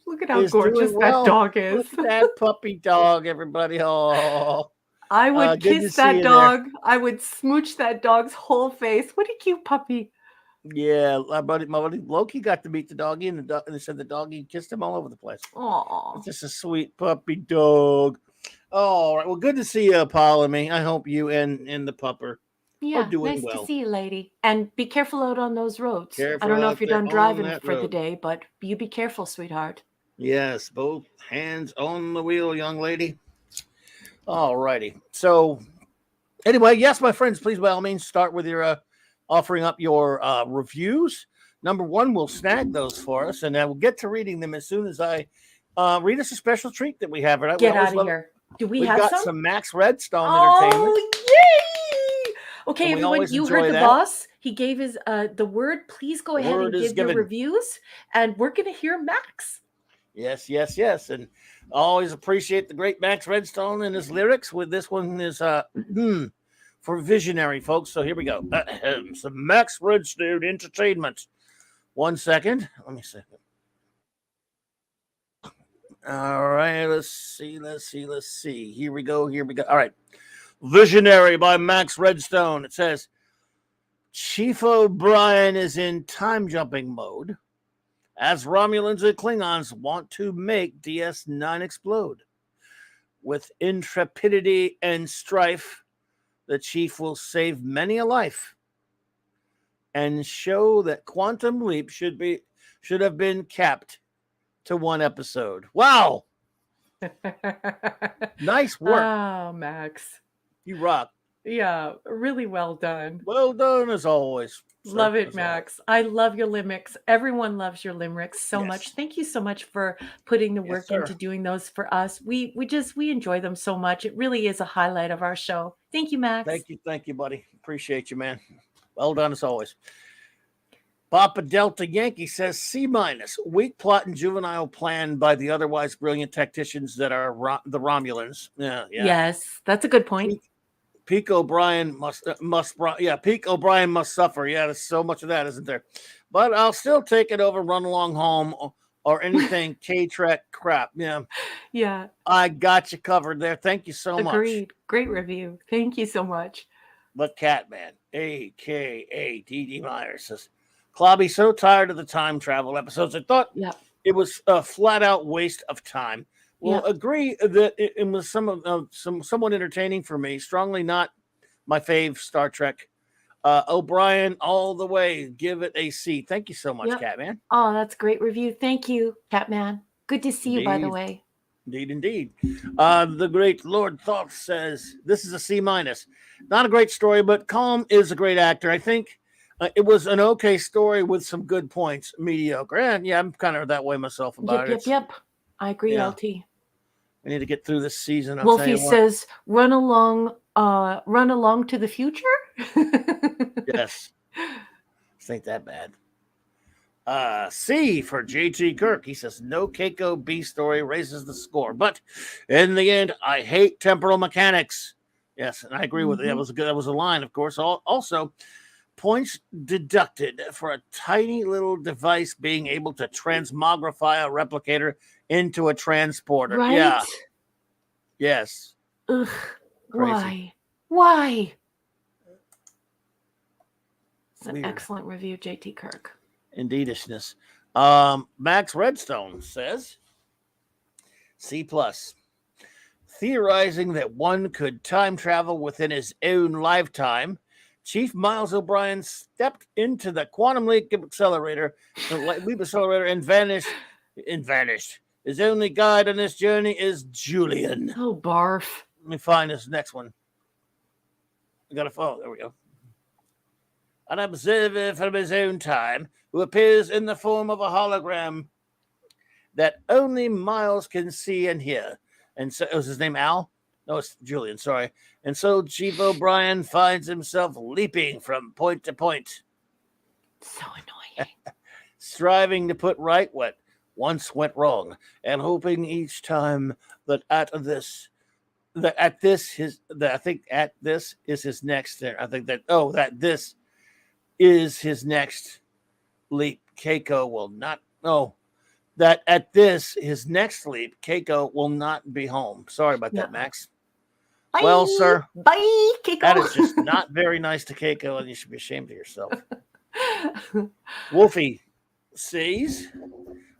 Look at how gorgeous that dog is. Look at that puppy dog, everybody. Oh, I would kiss that dog. I would smooch that dog's whole face. What a cute puppy. Yeah, my buddy Loki got to meet the doggy, and they said the doggy kissed him all over the place. Aww. It's just a sweet puppy dog. All right. Well, good to see you, Palamy. I hope you and the pupper are doing nice well. To see you, lady. And be careful out on those roads. Careful I don't know if you're done driving for road. the day, but you be careful, sweetheart. Yes, both hands on the wheel, young lady. All righty. So, anyway, yes, my friends, please, by all means, start with your offering up your reviews. Number one, we'll snag those for us, and we'll get to reading them as soon as I read us a special treat that we have. Right? Get out of here. Do we have got some Max Redstone entertainment. Oh, yay! Okay, everyone, you heard the boss. He gave his the word. Please go ahead and give your reviews, and we're going to hear Max. Yes. And always appreciate the great Max Redstone and his lyrics. With this one is for visionary folks. So here we go. Some Max Redstone entertainment. 1 second. Let me see. All right, let's see. Here we go. All right. Visionary by Max Redstone. It says, Chief O'Brien is in time jumping mode as Romulans and Klingons want to make DS9 explode. With intrepidity and strife, the Chief will save many a life and show that Quantum Leap should have been capped to one episode. Wow. Nice work. Oh, Max. You rock. Yeah, really well done. Well done as always. Love it, Max. I love your limericks. Everyone loves your limericks so much. Thank you so much for putting the work into doing those for us. We enjoy them so much. It really is a highlight of our show. Thank you, Max. Thank you, buddy. Appreciate you, man. Well done as always. Papa Delta Yankee says C-. Weak plot and juvenile plan by the otherwise brilliant tacticians that are the Romulans. Yeah. Yes, that's a good point. Peak O'Brien must suffer. Yeah, there's so much of that, isn't there? But I'll still take it over Run Along Home or anything K-Trek crap. Yeah. I got you covered there. Thank you so much. Agreed. Great review. Thank you so much. But Catman, a.k.a. D.D. Myers, says, Clobby, so tired of the time travel episodes. I thought it was a flat-out waste of time. Well, agree that it was somewhat entertaining for me. Strongly not my fave Star Trek. O'Brien all the way. Give it a C. Thank you so much, Catman. Oh, that's a great review. Thank you, Catman. Good to see you, by the way. Indeed. The great Lord Thoth says, this is a C-. Not a great story, but Calm is a great actor. I think it was an okay story with some good points. Mediocre. And I'm kind of that way myself about it. Yep. I agree, LT. We need to get through this season. Wolfie says, run along to the future? Yes. This ain't that bad. C for JT Kirk. He says, no Keiko B story raises the score. But in the end, I hate temporal mechanics. Yes, and I agree with it. That was good. That was a line, of course. Also, points deducted for a tiny little device being able to transmogrify a replicator into a transporter. Right? Yeah. Yes. Ugh. Why? Why? It's an Weird. excellent review, JT Kirk. Indeedishness. Max Redstone says C+. Theorizing that one could time travel within his own lifetime, Chief Miles O'Brien stepped into the quantum leap accelerator, and vanished. His only guide on this journey is Julian. Oh, barf. Let me find this next one. I got a phone. There we go. An observer from his own time who appears in the form of a hologram that only Miles can see and hear. And so, was his name Al? No, it's Julian, sorry. And so Chief O'Brien finds himself leaping from point to point. So annoying. Striving to put right what once went wrong, and hoping each time that this is his next leap. Keiko will not. Oh, that at this his next leap, Keiko will not be home. Sorry about that, Max. Bye. Well, sir, bye, Keiko. That is just not very nice to Keiko, and you should be ashamed of yourself. Wolfie says,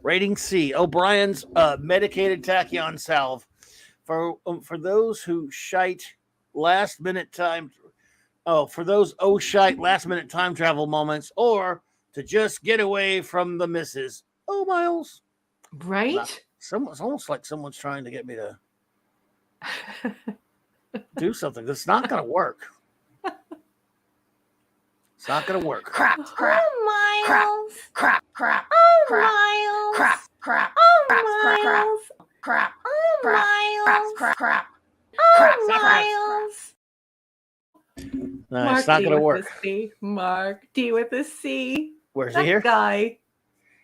rating C. O'Brien's medicated tachyon salve for those who shite last minute time. Oh, for those shite last minute time travel moments, or to just get away from the misses. Oh, Miles. Right? It's almost like someone's trying to get me to do something that's not going to work. It's not going to work. Crap. Oh, Miles. Crap. Oh, Miles. Crap. Oh, Miles. Crap. Oh, Miles. Crap. Oh, Miles. No, it's not going to work. Mark D with a C. Where's he here? Guy.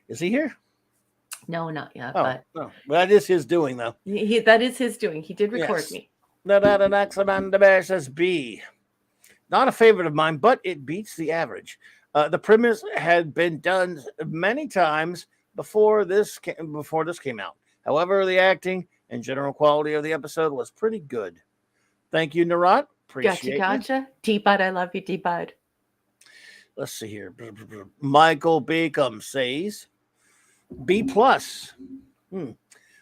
Is he here? No, not yet. Oh, But no. That is his doing, though. that is his doing. He did record Yes. me. The Bear says B. Not a favorite of mine, but it beats the average. The premise had been done many times before this came out. However, the acting and general quality of the episode was pretty good. Thank you, Narat. Appreciate Gotcha. T-Bud, I love you, T-Bud. Let's see here. Michael Beacom says B+.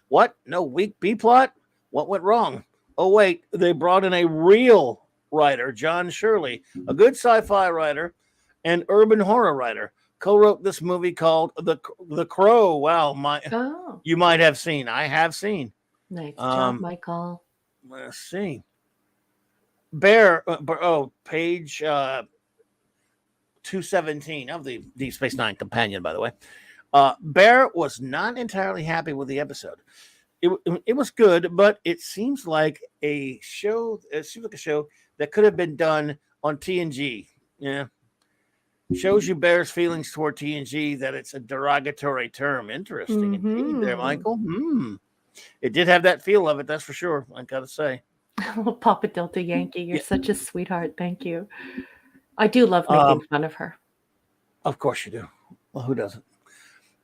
What? No weak B plot? What went wrong? Oh, wait. They brought in a real writer, John Shirley, a good sci-fi writer and urban horror writer. Co-wrote this movie called The Crow. Wow. You might have seen. I have seen. Nice job, Michael. Let's see. Bear. Page 217 of the Deep Space Nine companion, by the way. Bear was not entirely happy with the episode. It was good, but it seems like a show. It seems like a show that could have been done on TNG. Yeah, shows you Bear's feelings toward TNG, that it's a derogatory term. Interesting indeed, there, Michael. It did have that feel of it, that's for sure. I gotta say. Papa Delta Yankee, you're such a sweetheart. Thank you. I do love making fun of her. Of course you do. Well, who doesn't?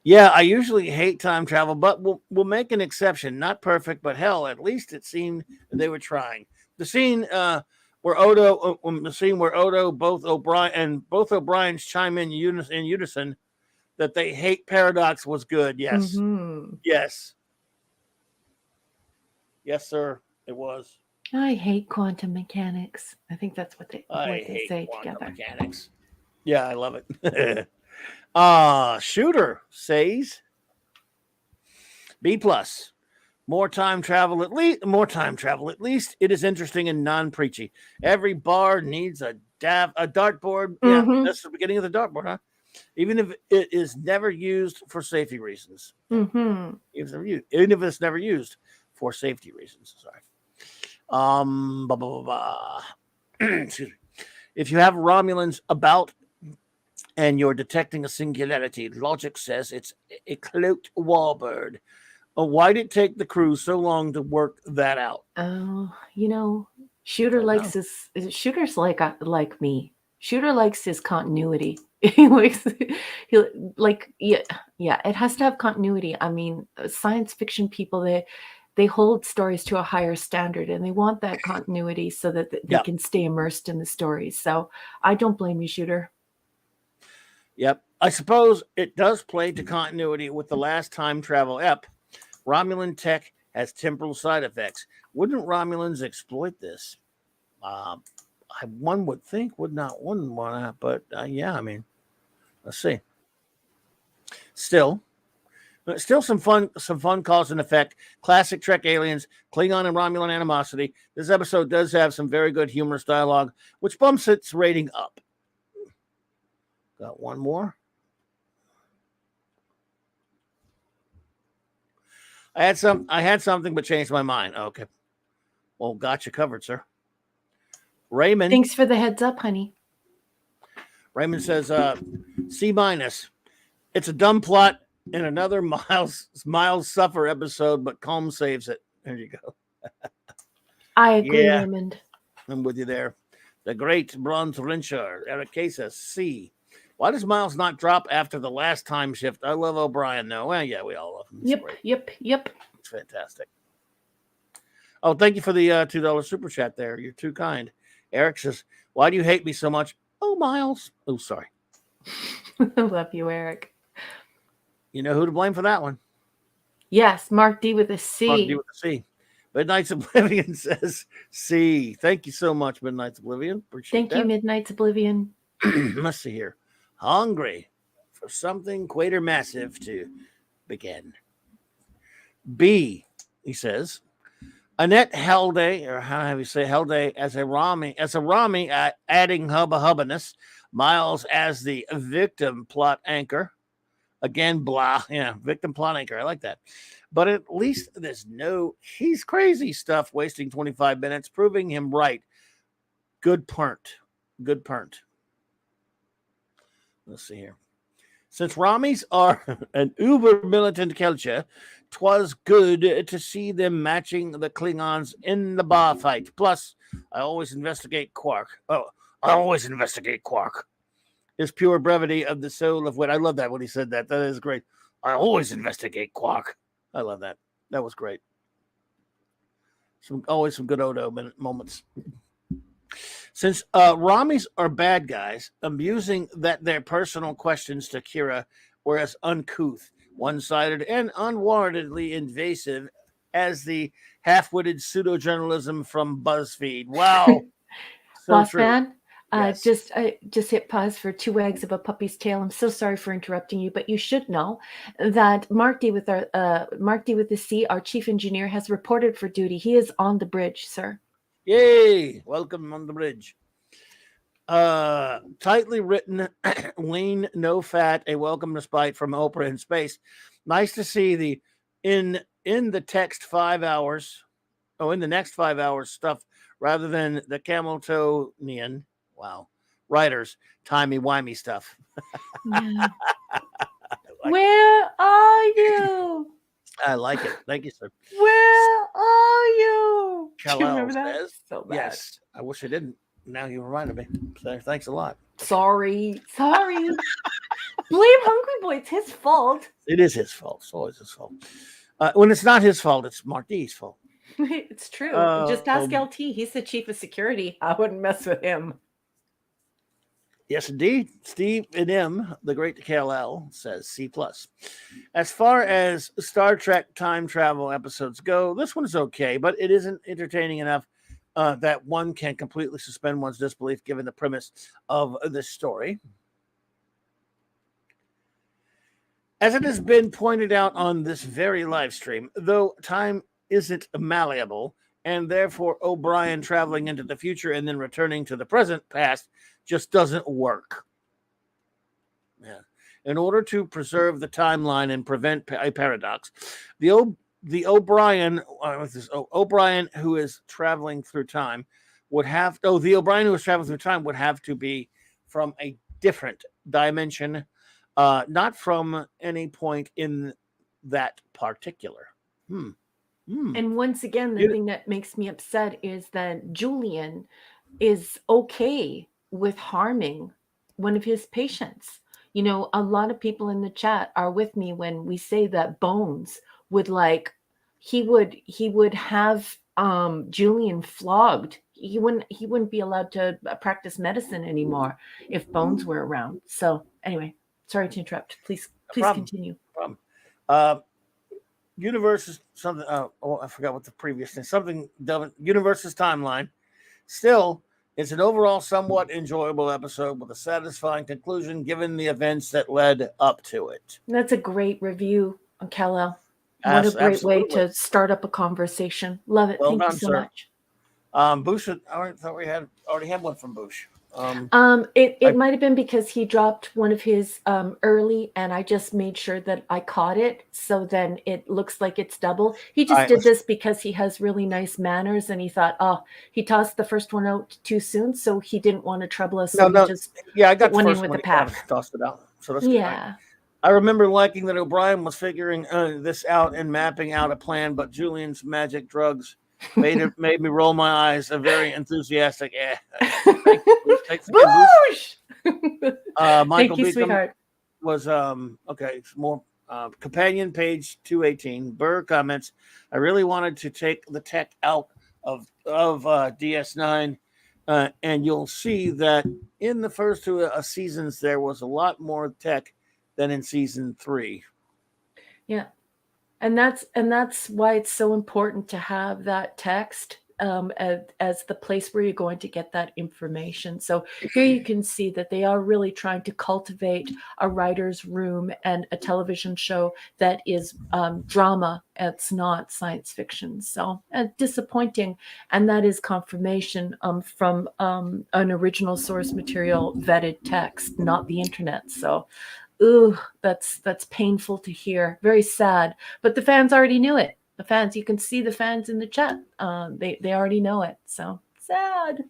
Yeah, I usually hate time travel, but we'll make an exception. Not perfect, but hell, at least it seemed they were trying. The scene where Odo, both O'Briens chime in unison that they hate paradox was good. Yes, yes, sir, it was. I hate quantum mechanics. I think that's what they say together. Mechanics. Yeah, I love it. Shooter says B+. More time travel at least. It is interesting and non-preachy. Every bar needs a dartboard. Yeah, that's the beginning of the dartboard, huh? Even if it is never used for safety reasons. Even if it's never used for safety reasons. Sorry. Excuse me. If you have Romulans about and you're detecting a singularity, logic says it's a cloaked warbird. Why did it take the crew so long to work that out? Oh, Shooter likes his. Shooter's like me. Shooter likes his continuity. It has to have continuity. I mean, science fiction people, they hold stories to a higher standard, and they want that continuity so that they can stay immersed in the stories. So I don't blame you, Shooter. Yep. I suppose it does play to continuity with the last time travel ep. Romulan tech has temporal side effects. Wouldn't Romulans exploit this? One would think, wouldn't want to, but yeah, I mean, let's see. Still some fun cause and effect. Classic Trek aliens, Klingon and Romulan animosity. This episode does have some very good humorous dialogue, which bumps its rating up. Got one more. I had something, but changed my mind. Okay. Well, got you covered, sir. Raymond. Thanks for the heads up, honey. Raymond says, C-. It's a dumb plot in another Miles Suffer episode, but Calm saves it. There you go. I agree, Raymond. I'm with you there. The great Bronze Wrencher, Eric Casas, C. Why does Miles not drop after the last time shift? I love O'Brien, though. Well, yeah, we all love him. Yep. It's fantastic. Oh, thank you for the $2 super chat there. You're too kind. Eric says, why do you hate me so much? Oh, Miles. Oh, sorry. I love you, Eric. You know who to blame for that one? Yes, Mark D with a C. Mark D with a C. Midnight's Oblivion says C. Thank you so much, Midnight's Oblivion. Appreciate that. Thank you, Midnight's Oblivion. Let's see here. Hungry for something quatermassive to begin. B, he says. Annette Helday, or how have you say Helday, as a Rami, adding hubbiness. Miles as the victim plot anchor. Again, blah. Yeah, victim plot anchor. I like that. But at least there's no he's crazy stuff wasting 25 minutes, proving him right. Good part. Let's see here. Since Ramis are an uber militant culture, 'twas good to see them matching the Klingons in the bar fight. Plus, I always investigate Quark. His pure brevity of the soul of wit. I love that when he said that. That is great. I always investigate Quark. I love that. That was great. Always some good Odo moments. Since Ramis are bad guys, amusing that their personal questions to Kira were as uncouth, one-sided, and unwarrantedly invasive as the half-witted pseudo-journalism from BuzzFeed. Wow. Boss man, yes. just hit pause for 2 eggs of a puppy's tail. I'm so sorry for interrupting you, but you should know that Mark D with the C, our chief engineer, has reported for duty. He is on the bridge, sir. Yay! Welcome on the bridge. Tightly written, lean, no fat, a welcome respite from Oprah in space. Nice to see the in the next 5 hours stuff rather than the Cameltonian. Wow. Writers, timey-wimey stuff. Yeah. Where are you? I like it. Thank you, sir. Where are you? Do you remember that? Says, so bad. Yes. I wish I didn't. Now you reminded me. So thanks a lot. Sorry. Blame Hungry Boy. It's his fault. It is his fault. It's always his fault. When it's not his fault, it's Mark D's fault. It's true. Just ask LT. He's the chief of security. I wouldn't mess with him. Yes, indeed. Steve and M, the great KLL, says C+. As far as Star Trek time travel episodes go, this one is okay, but it isn't entertaining enough that one can completely suspend one's disbelief given the premise of this story. As it has been pointed out on this very live stream, though time isn't malleable, and therefore O'Brien traveling into the future and then returning to the present past just doesn't work. Yeah. In order to preserve the timeline and prevent a paradox, the O'Brien who is traveling through time would have to be from a different dimension, not from any point in that particular. And once again, the thing that makes me upset is that Julian is okay with harming one of his patients. You know, a lot of people in the chat are with me when we say that Bones would like he would have Julian flogged. He wouldn't be allowed to practice medicine anymore if Bones were around. So anyway, sorry to interrupt. Please problem. continue. Universe is something. I forgot what the previous thing. Something. Universe's timeline. Still, it's an overall somewhat enjoyable episode with a satisfying conclusion given the events that led up to it. That's a great review, Kal-El. What a great way to start up a conversation. Love it. Well Thank done, you so sir. much. Bush, I thought we already had one from Bush. It might have been because he dropped one of his early, and I just made sure that I caught it, so then it looks like it's double. He just did this because he has really nice manners, and he thought, oh, he tossed the first one out too soon, so he didn't want to trouble us. So I got one the in first with one. the pack. Tossed it out. So that's yeah. I remember liking that O'Brien was figuring this out and mapping out a plan, but Julian's magic drugs made me roll my eyes. A very enthusiastic. Boosh! Michael Thank you, Beacom sweetheart. was okay. It's more companion page 218. Burr comments. I really wanted to take the tech out of DS9, and you'll see that in the first two seasons there was a lot more tech than in season 3. Yeah. And that's why it's so important to have that text as the place where you're going to get that information. So here you can see that they are really trying to cultivate a writer's room and a television show that is drama. It's not science fiction. So disappointing. And that is confirmation from an original source material vetted text, not the internet. So ooh, that's painful to hear. Very sad. But the fans already knew it. The fans, you can see the fans in the chat. They already know it. So sad.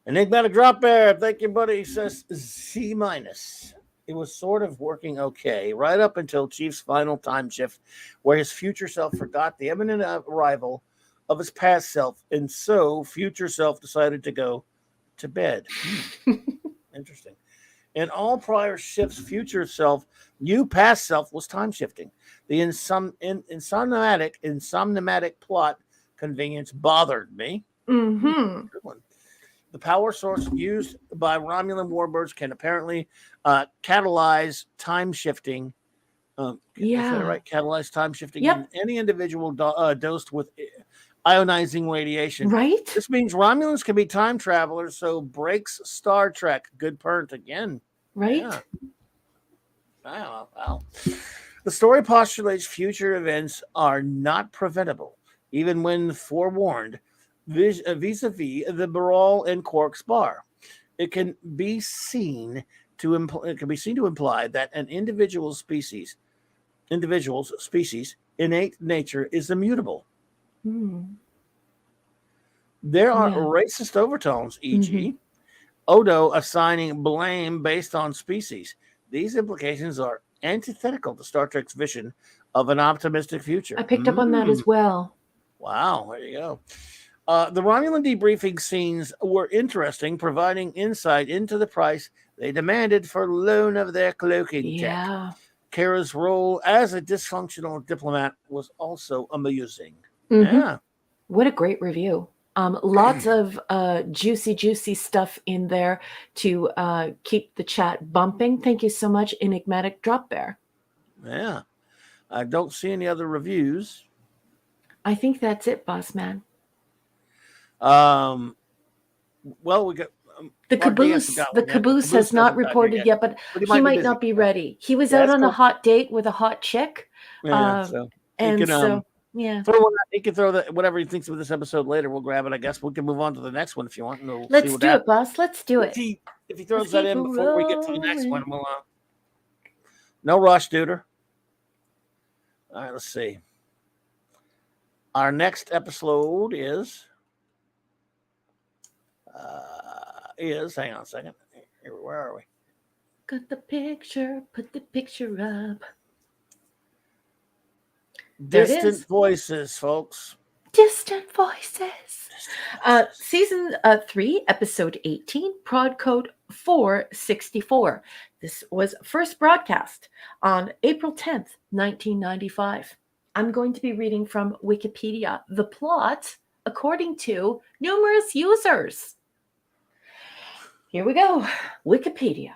Enigmatic Drop Bear. Thank you, buddy. He says C-. It was sort of working okay, right up until Chief's final time shift, where his future self forgot the imminent arrival of his past self, and so future self decided to go to bed. Interesting. In all prior shifts, future self knew past self was time shifting. The insomniatic plot convenience bothered me. Mm-hmm. Good one. The power source used by Romulan warbirds can apparently catalyze time shifting. Catalyze time shifting in any individual dosed with ionizing radiation. Right. This means Romulans can be time travelers. So breaks Star Trek. Good parent again. Right. Yeah. Wow. The story postulates future events are not preventable, even when forewarned. Vis-a-vis the Baral and Quark spar, it can be seen to imply that an individual's species innate nature is immutable. There are racist overtones, e.g., Odo assigning blame based on species. These implications are antithetical to Star Trek's vision of an optimistic future. I picked up on that as well. Wow, there you go. The Romulan debriefing scenes were interesting, providing insight into the price they demanded for loan of their cloaking tech. Kara's role as a dysfunctional diplomat was also amusing. Yeah. What a great review. Lots of juicy stuff in there to keep the chat bumping. Thank you so much, Enigmatic Drop Bear. Yeah. I don't see any other reviews. I think that's it, boss man. Well, we got the caboose. The caboose has not reported yet, but he might not be ready. He was out on a hot date with a hot chick. Yeah, yeah. He can throw that whatever he thinks of this episode later. We'll grab it. I guess we can move on to the next one if you want. Let's do it, boss. Let's do it. If he throws that in before we get to the next one, we'll. No rush, duder. All right, let's see. Our next episode is. Hang on a second. Where are we? Got the picture. Put the picture up. Distant Voices, folks. Distant Voices. Season 3, episode 18, prod code 464. This was first broadcast on April 10th, 1995. I'm going to be reading from Wikipedia. The plot, according to numerous users. Here we go. Wikipedia.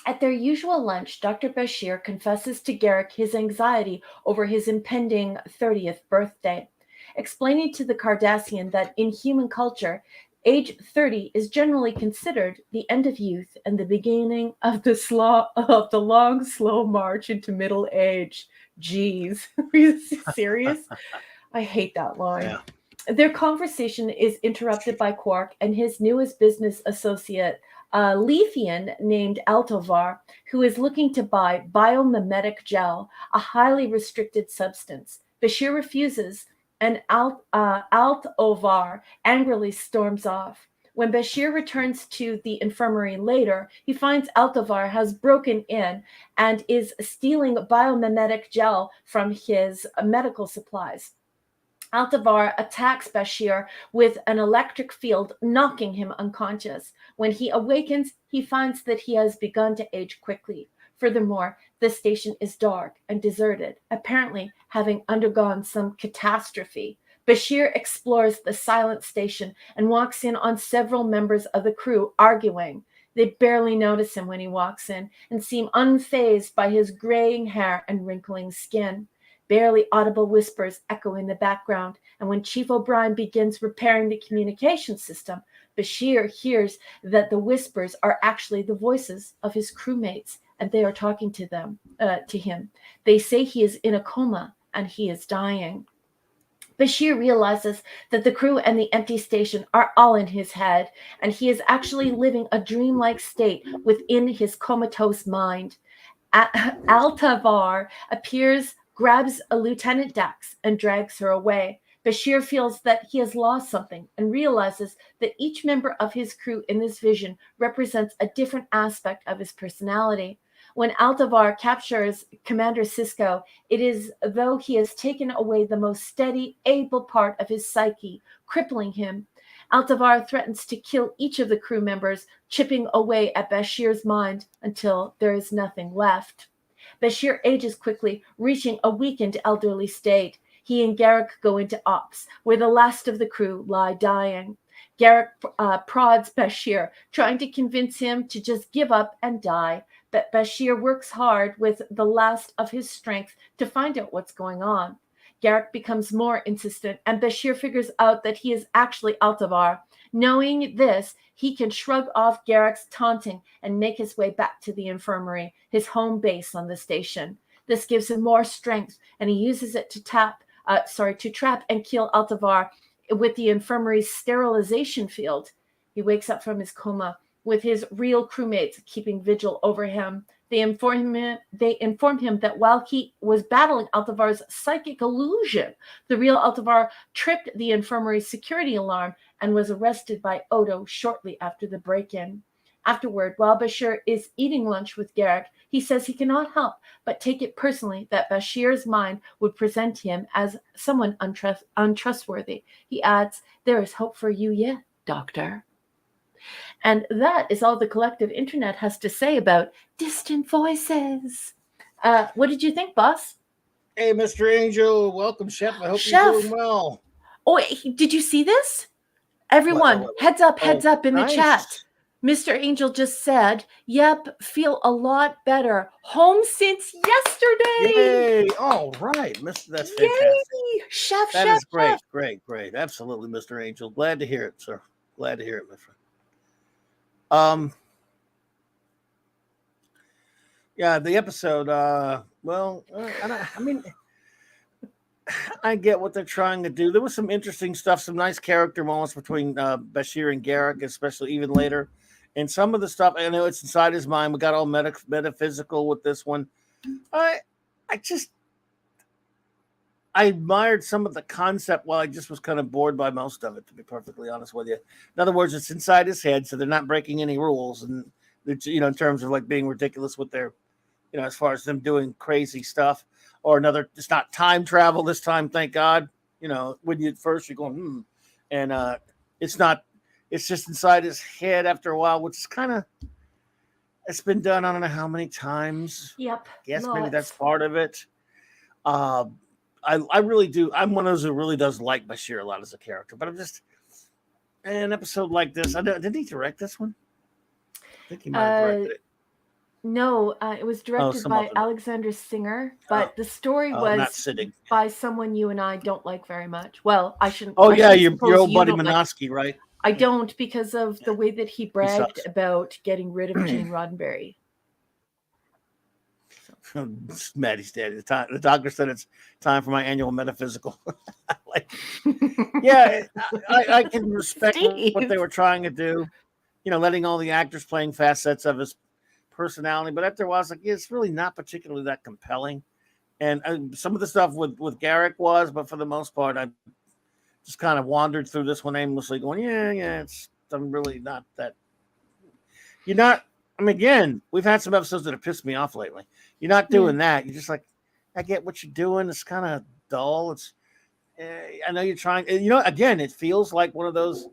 At their usual lunch, Dr. Bashir confesses to Garrick his anxiety over his impending 30th birthday, explaining to the Cardassian that in human culture, age 30 is generally considered the end of youth and the beginning of the long, slow march into middle age. Jeez, are you serious? I hate that line. Yeah. Their conversation is interrupted by Quark and his newest business associate, a Lethian named Altovar, who is looking to buy biomimetic gel, a highly restricted substance. Bashir refuses, and Altovar angrily storms off. When Bashir returns to the infirmary later, he finds Altovar has broken in and is stealing biomimetic gel from his medical supplies. Altovar attacks Bashir with an electric field, knocking him unconscious. When he awakens, he finds that he has begun to age quickly. Furthermore, the station is dark and deserted, apparently having undergone some catastrophe. Bashir explores the silent station and walks in on several members of the crew arguing. They barely notice him when he walks in and seem unfazed by his graying hair and wrinkling skin. Barely audible whispers echo in the background, and when Chief O'Brien begins repairing the communication system, Bashir hears that the whispers are actually the voices of his crewmates, and they are talking to him. They say he is in a coma and he is dying. Bashir realizes that the crew and the empty station are all in his head, and he is actually living a dreamlike state within his comatose mind. Altavar appears, grabs a Lieutenant Dax, and drags her away. Bashir feels that he has lost something and realizes that each member of his crew in this vision represents a different aspect of his personality. When Altavar captures Commander Sisko, it is as though he has taken away the most steady, able part of his psyche, crippling him. Altavar threatens to kill each of the crew members, chipping away at Bashir's mind until there is nothing left. Bashir ages quickly, reaching a weakened elderly state. He and Garrick go into ops, where the last of the crew lie dying. Garrick prods Bashir, trying to convince him to just give up and die. But Bashir works hard with the last of his strength to find out what's going on. Garrick becomes more insistent, and Bashir figures out that he is actually Altavar. Knowing this, he can shrug off Garrick's taunting and make his way back to the infirmary, his home base on the station. This gives him more strength, and he uses it to trap and kill Altavar with the infirmary's sterilization field. He wakes up from his coma with his real crewmates keeping vigil over him. They inform him that while he was battling Altavar's psychic illusion, the real Altavar tripped the infirmary's security alarm and was arrested by Odo shortly after the break-in. Afterward, while Bashir is eating lunch with Garrick, he says he cannot help but take it personally that Bashir's mind would present him as someone untrustworthy. He adds, "There is hope for you yet, Doctor." And that is all the collective internet has to say about Distant Voices. What did you think, boss? Hey, Mr. Angel. Welcome, Chef. I hope Chef. you're doing well. Oh, did you see this? Everyone, What? heads up in Nice. the chat. Mr. Angel just said, "Yep, feel a lot better. Home since yesterday." Yay! All right, That's fantastic. Yay! Chef, That chef, is great, chef. great. Absolutely, Mr. Angel. Glad to hear it, sir. Glad to hear it, my friend. Yeah, the episode. I get what they're trying to do. There was some interesting stuff, some nice character moments between Bashir and Garrick, especially even later. And some of the stuff, I know it's inside his mind. We got all metaphysical with this one. I admired some of the concept while I just was kind of bored by most of it, to be perfectly honest with you. In other words, it's inside his head, so they're not breaking any rules. And, in terms of like being ridiculous with their, as far as them doing crazy stuff. Or another, it's not time travel this time, thank God. When you at first you're going, and it's not, it's just inside his head after a while, which is kind of, it's been done I don't know how many times. Yep. Yes, lots. maybe that's part of it. I really do. I'm one of those who really does like Bashir a lot as a character, but I'm just an episode like this. Did he direct this one? I think he might have directed it. No, it was directed by other- Alexander Singer, but the story not was Siddig. by someone you and I don't like very much. Well, I shouldn't. Oh I yeah, shouldn't your suppose old you buddy don't like- Minosky, right? I don't, because of the way that he bragged sucks. about getting rid of Gene Roddenberry. Maddie's dead. The doctor said it's time for my annual metaphysical. Yeah, I can respect what they were trying to do. You know, letting all the actors playing facets of his personality, but after a while, I was like, it's really not particularly that compelling. And some of the stuff with Garrick was, but for the most part, I just kind of wandered through this one aimlessly, going, yeah, I'm really not that. You're not. I mean, again, we've had some episodes that have pissed me off lately. You're not doing that. You're just like, I get what you're doing. It's kind of dull. It's. I know you're trying. You know, again, it feels like one of those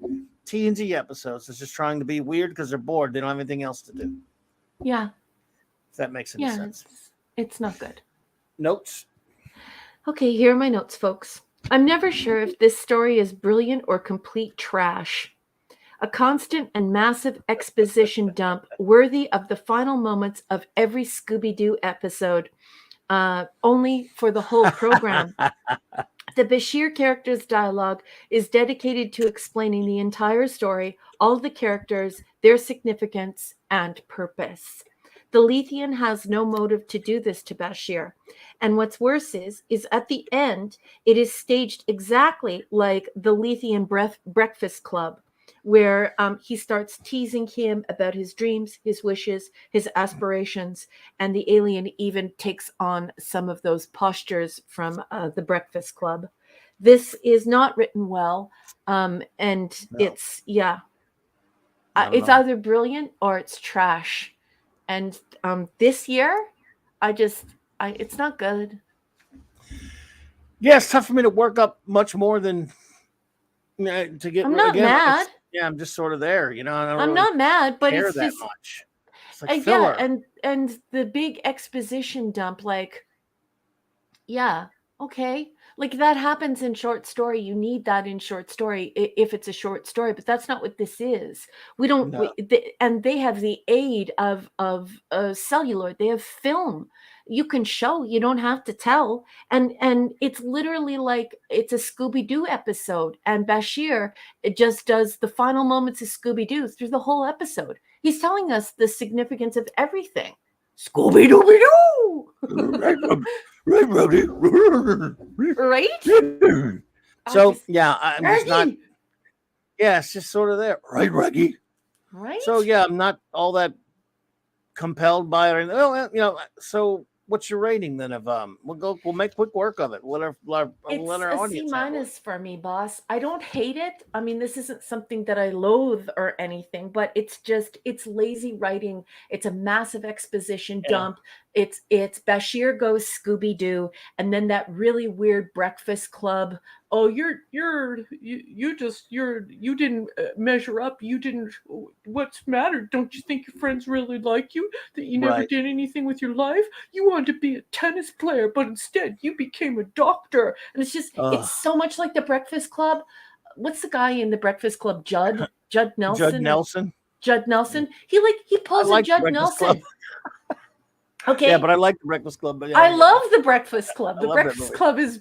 TNG episodes that's just trying to be weird because they're bored. They don't have anything else to do. Yeah. If that makes any sense. It's not good. Notes. Okay, here are my notes, folks. I'm never sure if this story is brilliant or complete trash. A constant and massive exposition dump worthy of the final moments of every Scooby-Doo episode, only for the whole program. The Bashir character's dialogue is dedicated to explaining the entire story, all the characters, their significance, and purpose. The Lethian has no motive to do this to Bashir. And what's worse is at the end, it is staged exactly like the Lethian Breakfast Club, where he starts teasing him about his dreams, his wishes, his aspirations, and the alien even takes on some of those postures from the Breakfast Club. This is not written well, it's it's either brilliant or it's trash. And this year, it's not good. Yeah, it's tough for me to work up much more than to get. I'm not mad. Yeah, I'm just sort of there, you know. I'm not mad, but it's that just much. It's like filler. and the big exposition dump, like, yeah, okay, like that happens in short story. You need that in short story if it's a short story, but that's not what this is. We don't, and they have the aid of celluloid. They have film. You can show. You don't have to tell. And it's literally like it's a Scooby-Doo episode, and Bashir just does the final moments of Scooby-Doo through the whole episode. He's telling us the significance of everything. Scooby-Dooby-Doo! Right, Brody. Right? So, I'm just not. Yeah, it's just sort of there. Right, Reggie? Right? So, yeah, I'm not all that compelled by it. Well, you know, so what's your rating then of we'll make quick work of it. Let our it's a C- for me, boss. I don't hate it. I mean, this isn't something that I loathe or anything, but it's lazy writing. It's a massive exposition dump. It's Bashir goes Scooby-Doo, and then that really weird Breakfast Club. Oh, you didn't measure up. You didn't. What's the matter? Don't you think your friends really like you? That you never did anything with your life? You wanted to be a tennis player, but instead you became a doctor. And it's just, it's so much like the Breakfast Club. What's the guy in the Breakfast Club? Judd Nelson. Judd Nelson. He pulls a Judd Nelson. Okay. Yeah, but I like the Breakfast Club. But I love the Breakfast Club. The Breakfast Club is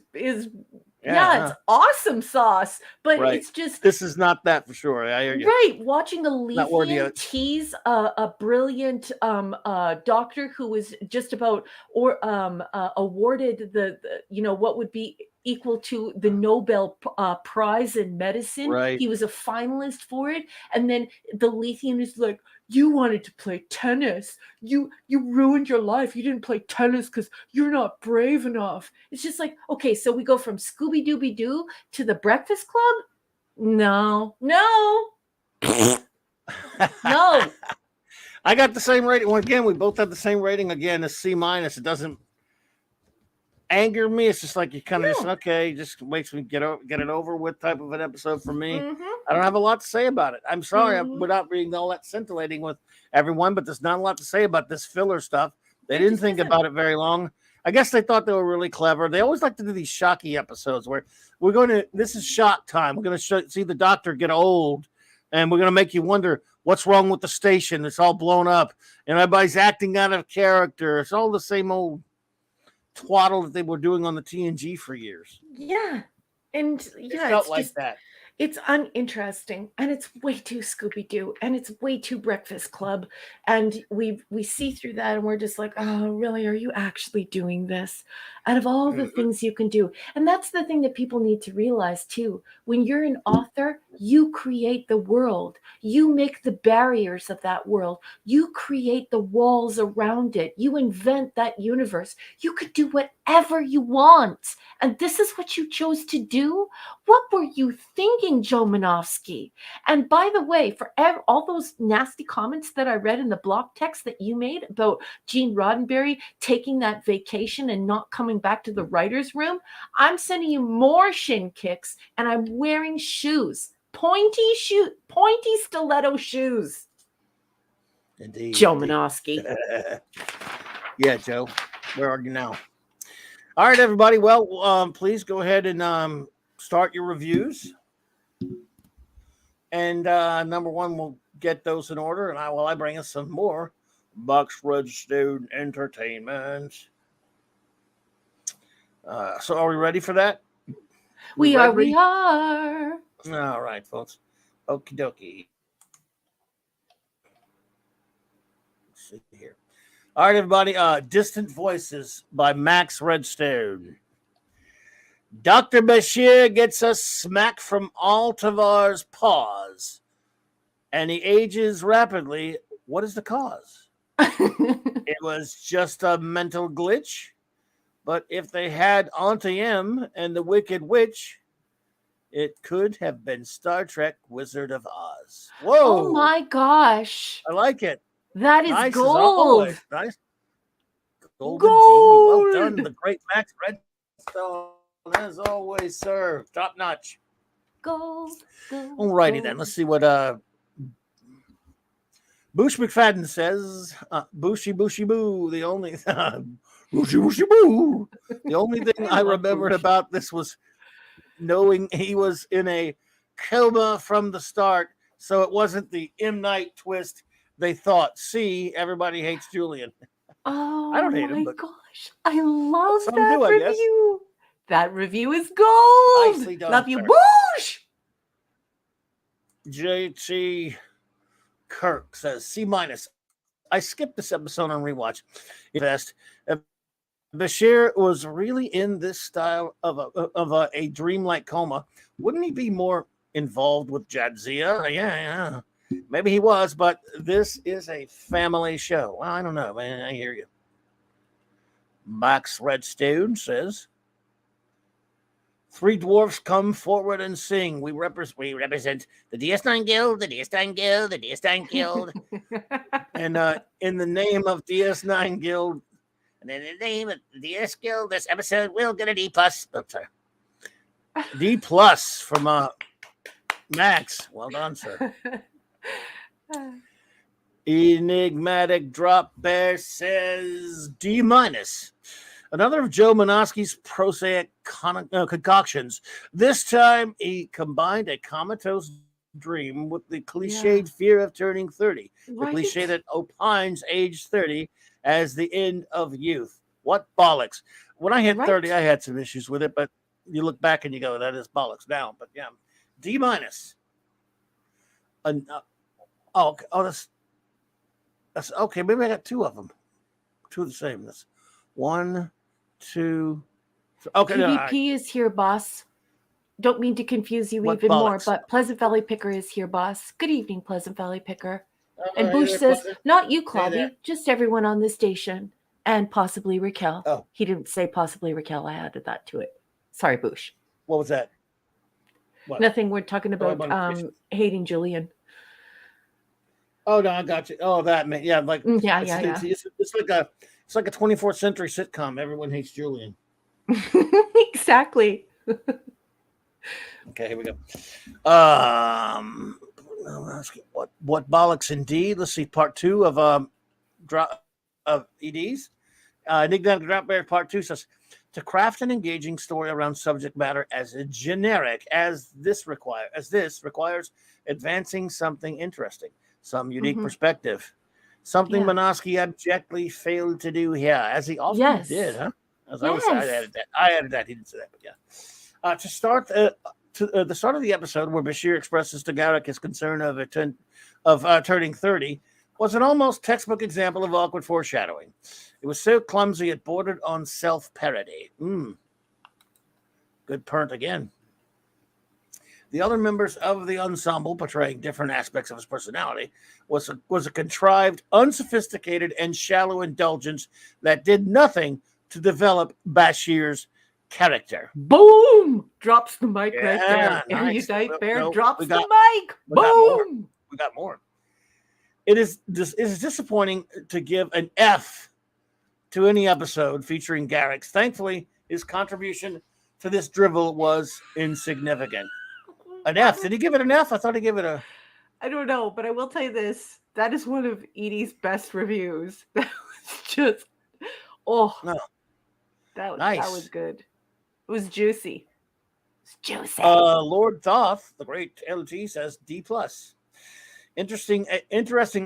it's awesome sauce, but it's just this is not that for sure. I hear you. Right, watching a Lethian tease a brilliant doctor who was just about awarded the what would be equal to the Nobel Prize in medicine. Right. He was a finalist for it, and then the Lethian is like, you wanted to play tennis. You ruined your life. You didn't play tennis because you're not brave enough. It's just like, okay, so we go from Scooby-Dooby-Doo to the Breakfast Club? No. No. I got the same rating. Well, again, we both have the same rating. Again, a C-. It doesn't anger me. It's just like you kind of just makes me get it over with type of an episode for me. I don't have a lot to say about it. I'm sorry without being all that scintillating with everyone, but there's not a lot to say about this filler stuff. They didn't think about it very long. I guess they thought they were really clever. They always like to do these shocky episodes where this is shock time. We're going to see the doctor get old, and we're going to make you wonder what's wrong with the station. It's all blown up, and everybody's acting out of character. It's all the same old twaddle that they were doing on the TNG for years. Yeah. And It yeah, felt it's like just, that. it's uninteresting, and it's way too Scooby-Doo, and it's way too Breakfast Club, and we see through that, and we're just like, oh, really? Are you actually doing this? Out of all the things you can do, and that's the thing that people need to realize too. When you're an author, you create the world. You make the barriers of that world. You create the walls around it. You invent that universe. You could do whatever you want, and this is what you chose to do. What were you thinking, Joe Manofsky? And by the way, for all those nasty comments that I read in the block text that you made about Gene Roddenberry taking that vacation and not coming back to the writer's room, I'm sending you more shin kicks, and I'm wearing shoes. Pointy stiletto shoes. Indeed. Joe Manofsky. Yeah, Joe. Where are you now? All right, everybody. Well, please go ahead and start your reviews. And number one, we'll get those in order. And I bring us some more Box Red Student Entertainment. So are we ready for that? We ready? are. All right, folks. Okie dokie. Let's see here. All right, everybody. Distant Voices by Max Redstone. Dr. Bashir gets a smack from Altavar's paws, and he ages rapidly. What is the cause? It was just a mental glitch, but if they had Auntie M and the Wicked Witch, it could have been Star Trek Wizard of Oz. Whoa! Oh my gosh. I like it. That is Nice gold. as always. Nice. Gold. Gold. Well done. The great Max Redstone, as always, sir. Top notch. Gold. All righty then. Let's see what Boosh McFadden says. Booshy Booshy Boo. The only Booshy Booshy Boo. The only thing I remembered about this was knowing he was in a coma from the start, so it wasn't the M. Night twist they thought. See, everybody hates Julian. Oh, I don't hate him, but gosh. I love some that do, I guess. review. That review is gold. Nicely done, Love you, sir. Boosh. JT Kirk says C-. I skipped this episode on rewatch. Best. Bashir was really in this style of a dreamlike coma. Wouldn't he be more involved with Jadzia? Yeah. Maybe he was, but this is a family show. Well, I don't know, man. I hear you. Max Redstone says, "Three dwarfs come forward and sing. We represent the DS9 Guild, the DS9 Guild, the DS9 Guild." And in the name of DS9 Guild, and in the name of the DS Guild, this episode will get a D+. Oh, sorry. D+ from Max. Well done, sir. Enigmatic Drop Bear says D-. Another of Joe Manofsky's prosaic concoctions. This time, he combined a comatose dream with the cliched fear of turning 30. The cliche that opines age 30 as the end of youth. What bollocks. When I hit 30, I had some issues with it, but you look back and you go, that is bollocks now. But yeah, D-. That's okay. Maybe I got two of them. Two of the same. That's 1, 2. Okay. PvP is here, boss. Don't mean to confuse you What even more, bollocks? but Pleasant Valley Picker is here, boss. Good evening, Pleasant Valley Picker. And Hey Bush there, says, Pleasant. not you, Hey Clobby, there. just everyone on the station, and possibly Raquel. Oh. He didn't say possibly Raquel. I added that to it. Sorry, Bush. What was that? What? Nothing. We're talking about about hating Julian. Oh no, I got you. Oh, that man. Yeah, like Yeah. it's like a 24th century sitcom. Everyone hates Julian. Exactly. Okay, here we go. What bollocks indeed? Let's see, part 2 of EDs. Enigmatic Drop Bear Part 2 says, to craft an engaging story around subject matter as generic as this requires advancing something interesting, some unique perspective, something Minosky abjectly failed to do here, as he often did, huh? As I would say, I added that. He didn't say that, but yeah. To start the start of the episode, where Bashir expresses to Garak his concern of turning 30, was an almost textbook example of awkward foreshadowing. It was so clumsy it bordered on self-parody. Good pernt again. The other members of the ensemble, portraying different aspects of his personality, was a contrived, unsophisticated, and shallow indulgence that did nothing to develop Bashir's character. Boom! Drops the mic right there. Nice. Erudite Bear No, drops the mic. Boom! We got more. It is disappointing to give an F to any episode featuring Garrick. Thankfully, his contribution to this drivel was insignificant. An F. Did he give it an F? I thought he gave it a... I don't know, but I will tell you this. That is one of Edie's best reviews. That was just... Oh. No. That was good. It was juicy. It's juicy. Lord Thoth, the great LG, says D+. Interesting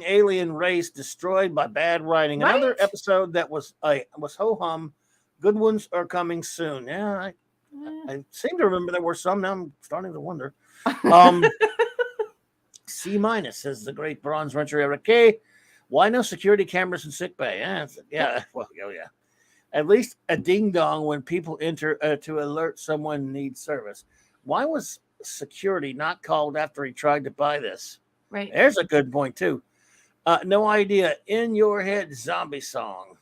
alien race destroyed by bad writing. Right? Another episode that was ho-hum. Good ones are coming soon. Yeah, I seem to remember there were some. Now I'm starting to wonder. C- says the great Bronze Rancher Eric K. Why no security cameras in sickbay? Yeah. Well, yeah. At least a ding-dong when people enter to alert someone needs service. Why was security not called after he tried to buy this? Right. There's a good point, too. No idea. In your head, zombie song.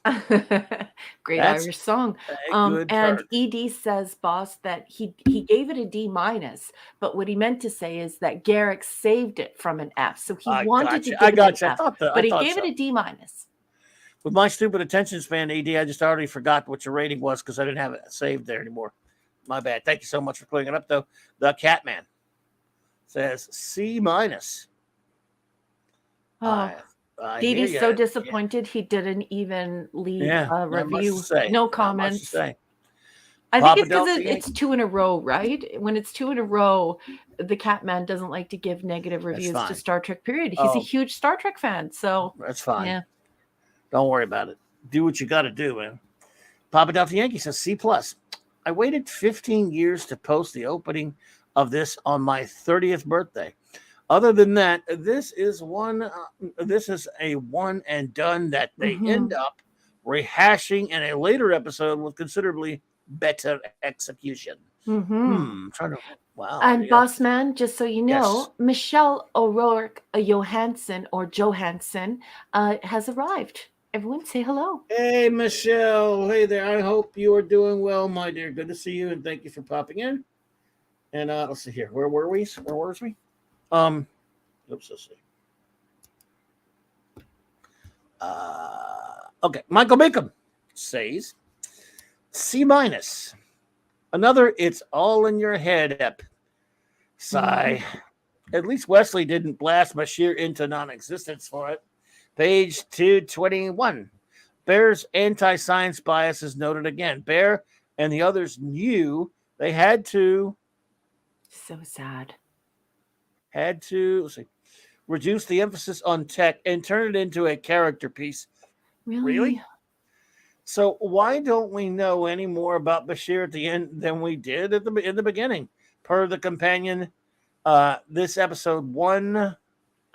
Great Irish song. And ED says, boss, that he gave it a D-, but what he meant to say is that Garrick saved it from an F. So he wanted to give it an F, but he gave it a D-. With my stupid attention span, ED, I just already forgot what your rating was because I didn't have it saved there anymore. My bad. Thank you so much for clearing it up, though. The Catman says C-. Dee so disappointed he didn't even leave a review. No comments. I think it's because it's 2 in a row, right? When it's 2 in a row, the Catman doesn't like to give negative reviews to Star Trek, period. He's a huge Star Trek fan, so... That's fine. Yeah. Don't worry about it. Do what you got to do, man. Papa Delta Yankee says C+. I waited 15 years to post the opening of this on my 30th birthday. Other than that, this is a one and done that they end up rehashing in a later episode with considerably better execution. Wow. And Boss Man, just so you know, Michelle O'Rourke Johansson has arrived. Everyone say hello. Hey, Michelle. Hey there. I hope you are doing well, my dear. Good to see you, and thank you for popping in. And let's see here. Where were we? Let's see. Okay. Michael Bacon says C-. Another it's all in your head ep. Sigh. At least Wesley didn't blast Bashir into non-existence for it. Page 221. Bear's anti-science bias is noted again. Bear and the others knew they had to. So sad. Had to reduce the emphasis on tech and turn it into a character piece. Really? So why don't we know any more about Bashir at the end than we did in the beginning? Per the companion, this episode 1.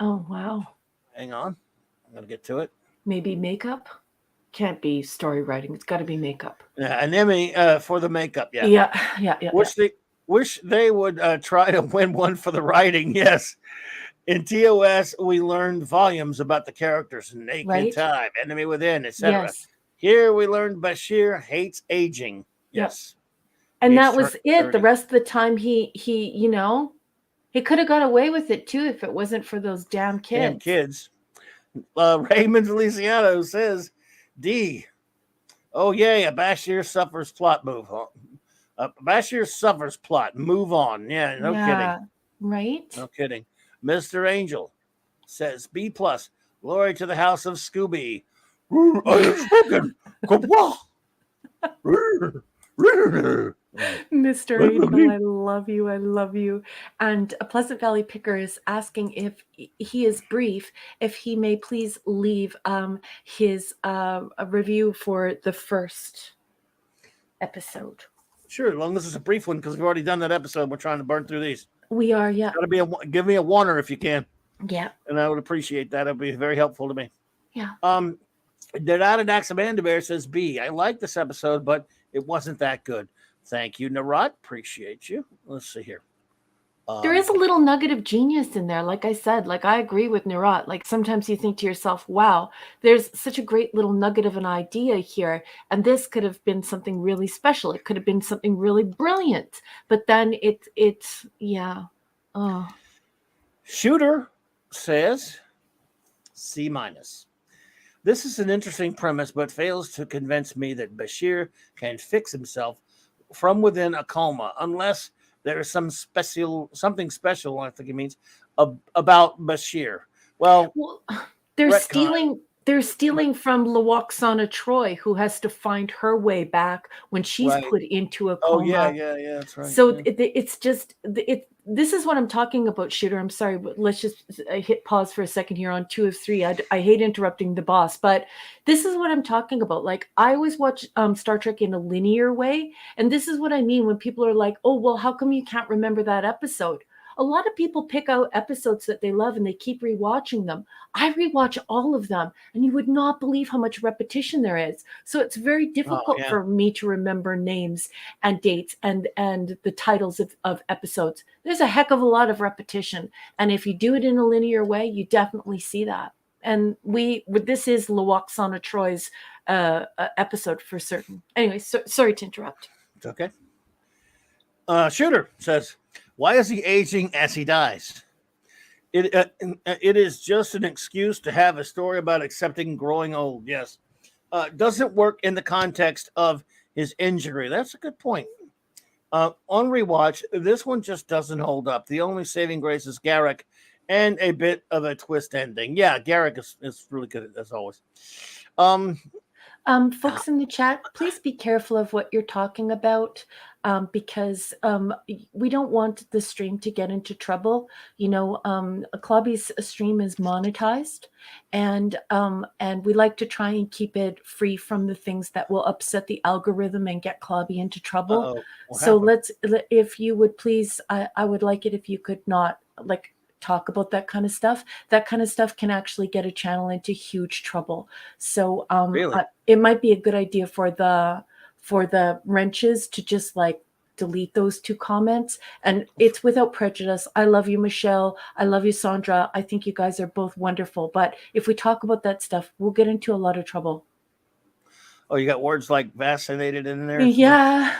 Oh, wow. Hang on. I'm going to get to it. Maybe makeup? Can't be story writing. It's got to be makeup. Yeah, an Emmy for the makeup. Yeah. Wish they would try to win one for the writing. Yes. In TOS, we learned volumes about the characters: Naked Time, Enemy Within, etc. Yes. Here we learned Bashir hates aging. Yes. And that was it. 30. The rest of the time, he could have got away with it too if it wasn't for those damn kids. Raymond Feliciano says, D. Oh, yeah, Bashir suffers plot move. Bashir suffers plot. Move on. Yeah, no kidding. Right? No kidding. Mr. Angel says B+. Glory to the house of Scooby. I have spoken. Kabah. Mr. Angel, I love you. I love you. And a Pleasant Valley Picker is asking if he is brief, if he may please leave his a review for the first episode. Sure, as long as it's a brief one, because we've already done that episode. We're trying to burn through these. We are, yeah. Gotta be give me a oneer if you can. Yeah. And I would appreciate that. It'd be very helpful to me. Yeah. Dax Amanda Bear says B. I like this episode, but it wasn't that good. Thank you, Narat. Appreciate you. Let's see here. There is a little nugget of genius in there. Like I said, like I agree with Narat. Like sometimes you think to yourself, wow, there's such a great little nugget of an idea here. And this could have been something really special. It could have been something really brilliant. But then it's yeah. Oh. Shooter says C-. This is an interesting premise, but fails to convince me that Bashir can fix himself from within a coma, unless there is something special, I think it means, about Bashir. Well, they're stealing from Lawaksana Troy, who has to find her way back when she's put into a coma. Oh yeah, that's right. So it's just this is what I'm talking about, Shooter. I'm sorry, but let's just hit pause for a second here on 2 of 3. I hate interrupting the boss, but this is what I'm talking about. Like I always watch Star Trek in a linear way, and this is what I mean when people are like, "Oh, well, how come you can't remember that episode?" A lot of people pick out episodes that they love and they keep rewatching them. I rewatch all of them, and you would not believe how much repetition there is. So it's very difficult for me to remember names and dates and the titles of episodes. There's a heck of a lot of repetition. And if you do it in a linear way, you definitely see that. And this is Lawaksana Troy's episode for certain. Anyway, sorry to interrupt. It's okay. Shooter says, why is he aging as he dies? It is just an excuse to have a story about accepting growing old. Yes. Doesn't work in the context of his injury. That's a good point. On rewatch, this one just doesn't hold up. The only saving grace is Garak and a bit of a twist ending. Yeah, Garak is really good as always. Folks in the chat, please be careful of what you're talking about, because we don't want the stream to get into trouble. You know, Clobby's stream is monetized, and we like to try and keep it free from the things that will upset the algorithm and get Clobby into trouble. So if you would please, I would like it if you could not talk about that kind of stuff. That kind of stuff can actually get a channel into huge trouble. So really? It might be a good idea for the wrenches to just delete those 2 comments. And it's without prejudice. I love you, Michelle. I love you, Sandra. I think you guys are both wonderful. But if we talk about that stuff, we'll get into a lot of trouble. Oh, you got words like vaccinated in there? Yeah.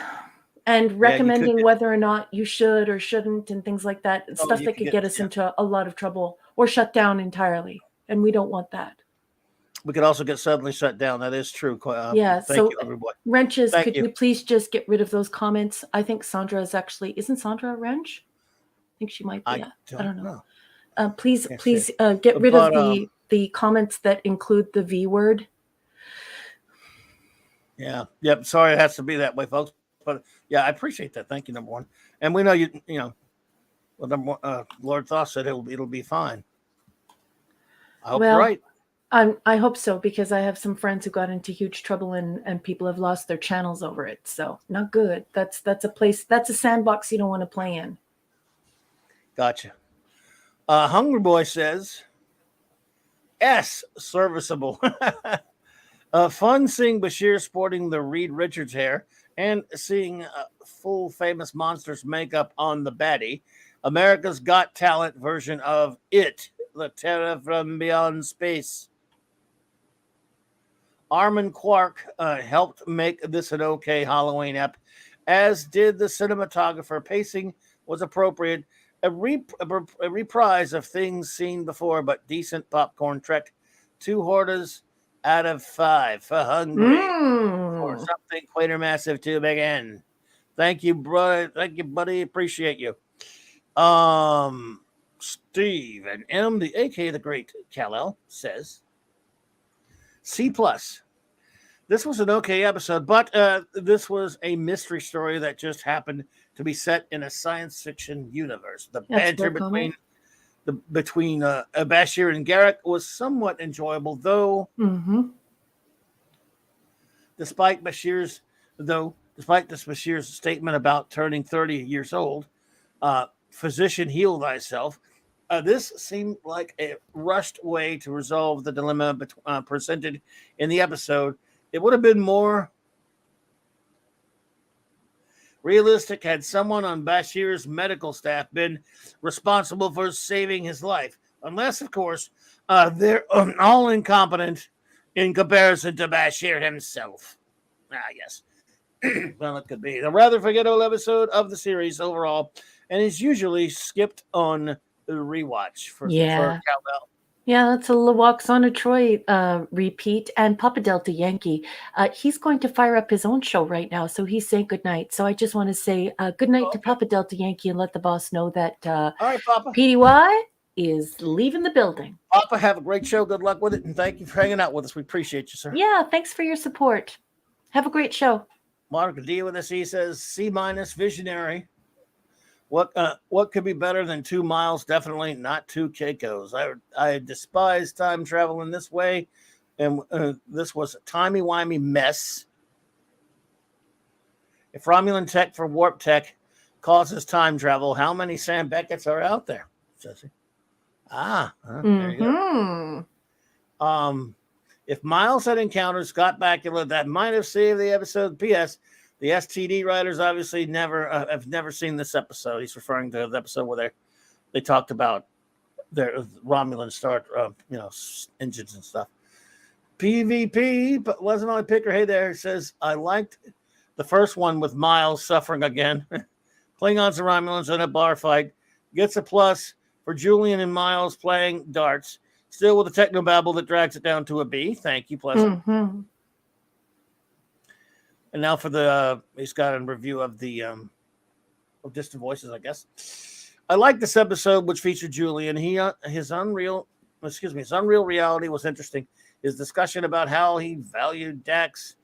And recommending whether or not you should or shouldn't and things like that. Stuff that could get us into a lot of trouble or shut down entirely. And we don't want that. We could also get suddenly shut down. That is true. Thank you, everybody. Wrenches, could you please just get rid of those comments? I think Sandra isn't Sandra a wrench? I think she might be. I don't know. Please get rid of the comments that include the V word. Yeah. Yep. Sorry, it has to be that way, folks. But yeah, I appreciate that. Thank you, number one. And we know you know, well, Lord Thoth said it'll be fine. I hope you're right. I hope so, because I have some friends who got into huge trouble and people have lost their channels over it. So not good. That's a sandbox you don't want to play in. Gotcha. Hungry Boy says, S, serviceable. Fun seeing Bashir sporting the Reed Richards hair and seeing full famous monsters makeup on the baddie. America's Got Talent version of It, the Terror from Beyond Space. Armin Quark helped make this an okay Halloween ep, as did the cinematographer. Pacing was appropriate. A reprise of things seen before, but decent popcorn trek. 2 Hordas out of 5 for Hungry. Or something Quatermassive to begin. Thank you, brother. Thank you, buddy. Appreciate you. Steve and M, the aka the Great Kal-El, says, C plus. This was an okay episode, but this was a mystery story that just happened to be set in a science fiction universe. The banter between Bashir and Garrick was somewhat enjoyable, though. Mm-hmm. Despite Bashir's statement about turning 30 years old, physician, heal thyself. This seemed like a rushed way to resolve the dilemma presented in the episode. It would have been more realistic had someone on Bashir's medical staff been responsible for saving his life. Unless, of course, they're all incompetent in comparison to Bashir himself. Yes. Well, it could be. A rather forgettable episode of the series overall, and is usually skipped on the rewatch for Cowbell. Yeah, that's a Lawaxana Troy repeat. And Papa Delta Yankee, he's going to fire up his own show right now, so he's saying good night. So I just want to say good night to Papa Delta Yankee and let the boss know that all right, Papa. PDY is leaving the building. Papa, have a great show. Good luck with it, and thank you for hanging out with us. We appreciate you, sir. Yeah, thanks for your support. Have a great show. Mark D with us. He says C- visionary. What could be better than 2 miles? Definitely not 2 Keikos. I despise time travel in this way, and this was a timey-wimey mess. If Romulan tech for warp tech causes time travel, how many Sam Beckett's are out there? Says he. There you go. If Miles had encountered Scott Bakula, that might have saved the episode. P.S. The STD writers obviously have never seen this episode. He's referring to the episode where they talked about their Romulan start, engines and stuff. PvP, but wasn't my picker. Hey there, says I liked the first one with Miles suffering again. Klingons and Romulans in a bar fight. Gets a plus for Julian and Miles playing darts. Still with a technobabble that drags it down to a B. Thank you, Pleasant. Mm-hmm. And now for he's got a review of the Distant Voices, I guess. I like this episode, which featured Julian. His unreal reality was interesting. His discussion about how he valued Dax,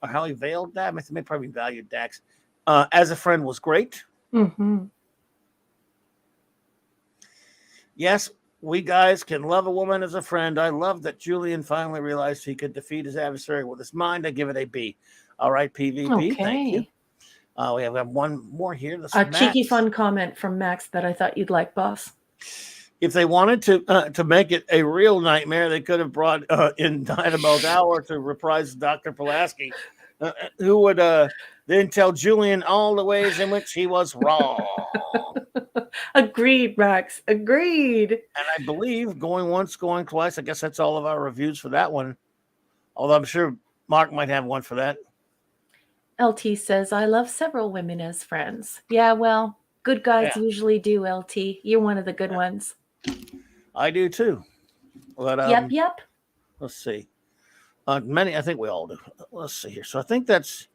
or how he veiled Dax, maybe probably valued Dax, as a friend was great. Mm-hmm. Yes, we guys can love a woman as a friend. I love that Julian finally realized he could defeat his adversary with his mind. I give it a B. All right, PvP. Okay. Thank you. We have one more here. A cheeky, fun comment from Max that I thought you'd like, boss. If they wanted to make it a real nightmare, they could have brought in Dynamo Dower to reprise Dr. Pulaski, who would then tell Julian all the ways in which he was wrong. Agreed, Max. Agreed. And I believe going once, going twice. I guess that's all of our reviews for that one. Although I'm sure Mark might have one for that. LT says, I love several women as friends. Yeah, well, good guys usually do, LT. You're one of the good ones. I do too. But, yep. Let's see. I think we all do. Let's see here. So I think that's,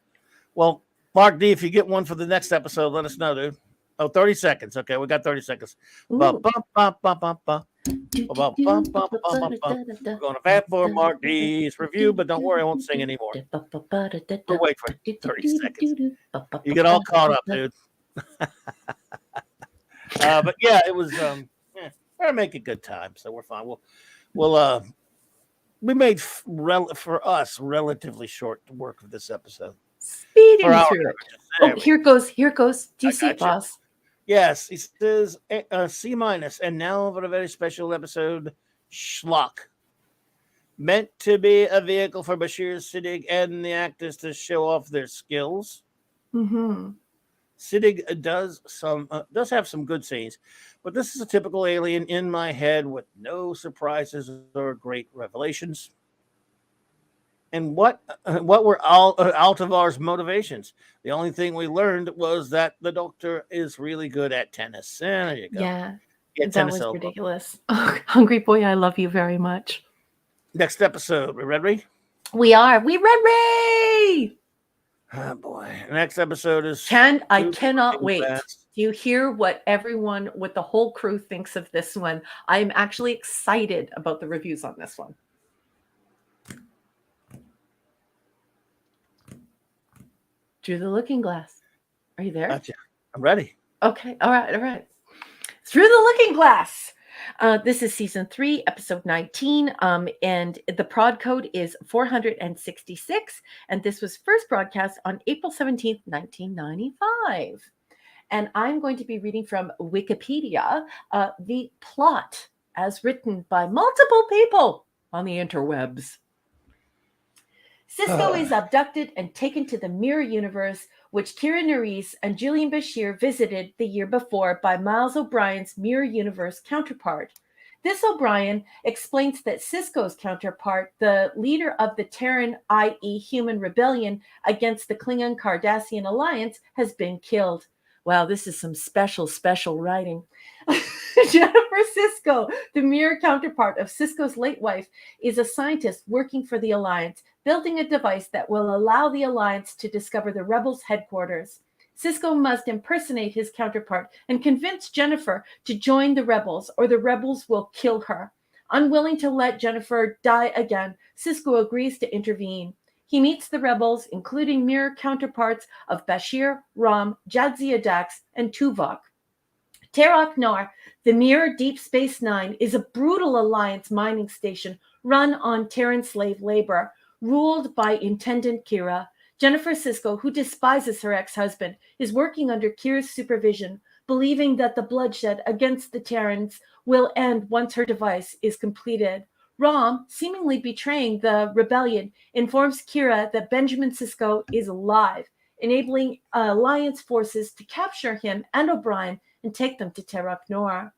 well, Mark D, if you get one for the next episode, let us know, dude. Oh, 30 seconds. Okay, we got 30 seconds. We're going to fast forward Mark D's review, but don't worry, I won't sing anymore. We'll wait for 30 seconds. You get all caught up, dude. But yeah, it was we're making good time, so we're fine. We made for us relatively short work of this episode. Speeding through it. Oh, here goes. Do you see it, boss? Yes, he says C-, and now for a very special episode, Schlock. Meant to be a vehicle for Bashir, Siddig, and the actors to show off their skills. Mm-hmm. Siddig does have some good scenes, but this is a typical alien in my head with no surprises or great revelations. And what were Altavar's motivations? The only thing we learned was that the Doctor is really good at tennis. There you go. Yeah, that was ridiculous. Oh, Hungry Boy, I love you very much. Next episode, we ready? We are. We ready. Oh boy! Next episode is. I cannot wait. Do you hear what the whole crew thinks of this one? I am actually excited about the reviews on this one. Through the Looking Glass. Are you there? Gotcha. I'm ready. Okay. All right. Through the Looking Glass. This is season 3, episode 19, and the prod code is 466, and this was first broadcast on April 17th, 1995. And I'm going to be reading from Wikipedia, the plot as written by multiple people on the interwebs. Cisco is abducted and taken to the mirror universe, which Kira Nerys and Julian Bashir visited the year before by Miles O'Brien's mirror universe counterpart. This O'Brien explains that Cisco's counterpart, the leader of the Terran, i.e. human rebellion against the Klingon-Cardassian alliance, has been killed. Wow, this is some special writing. Jennifer Cisco, the mirror counterpart of Cisco's late wife, is a scientist working for the Alliance, building a device that will allow the Alliance to discover the rebels' headquarters. Cisco must impersonate his counterpart and convince Jennifer to join the rebels, or the rebels will kill her. Unwilling to let Jennifer die again, Cisco agrees to intervene. He meets the rebels, including mirror counterparts of Bashir, Rom, Jadzia Dax, and Tuvok. Terok Nor, the mirror Deep Space Nine, is a brutal Alliance mining station run on Terran slave labor, ruled by Intendant Kira. Jennifer Cisco, who despises her ex-husband, is working under Kira's supervision, believing that the bloodshed against the Terrans will end once her device is completed. Rom, seemingly betraying the rebellion, informs Kira that Benjamin Cisco is alive, enabling Alliance forces to capture him and O'Brien and take them to Terok Nor.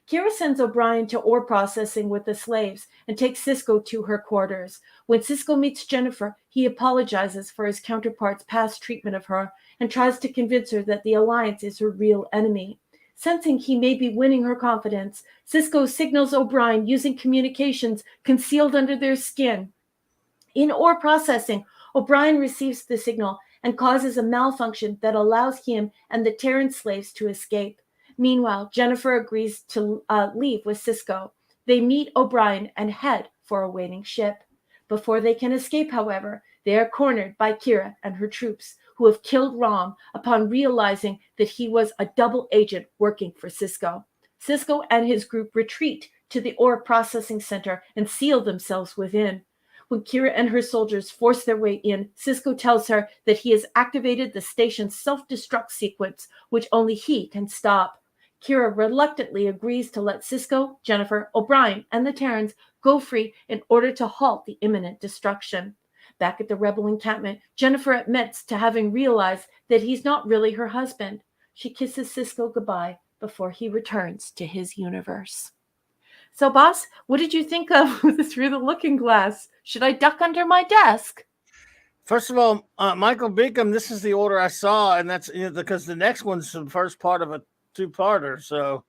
Kira sends O'Brien to ore processing with the slaves and takes Cisco to her quarters. When Cisco meets Jennifer, he apologizes for his counterpart's past treatment of her and tries to convince her that the Alliance is her real enemy. Sensing he may be winning her confidence, Cisco signals O'Brien using communications concealed under their skin. In ore processing, O'Brien receives the signal and causes a malfunction that allows him and the Terran slaves to escape. Meanwhile, Jennifer agrees to leave with Cisco. They meet O'Brien and head for a waiting ship. Before they can escape, however, they are cornered by Kira and her troops, who have killed Rom upon realizing that he was a double agent working for Cisco. Cisco and his group retreat to the ore processing center and seal themselves within. When Kira and her soldiers force their way in, Cisco tells her that he has activated the station's self-destruct sequence, which only he can stop. Kira reluctantly agrees to let Cisco, Jennifer, O'Brien, and the Terrans go free in order to halt the imminent destruction. Back at the rebel encampment, Jennifer admits to having realized that he's not really her husband. She kisses Cisco goodbye before he returns to his universe. So, boss, what did you think of Through the Looking Glass? Should I duck under my desk? First of all, Michael Beacom, this is the order I saw, and that's because the next one's the first part of a two-parter. So,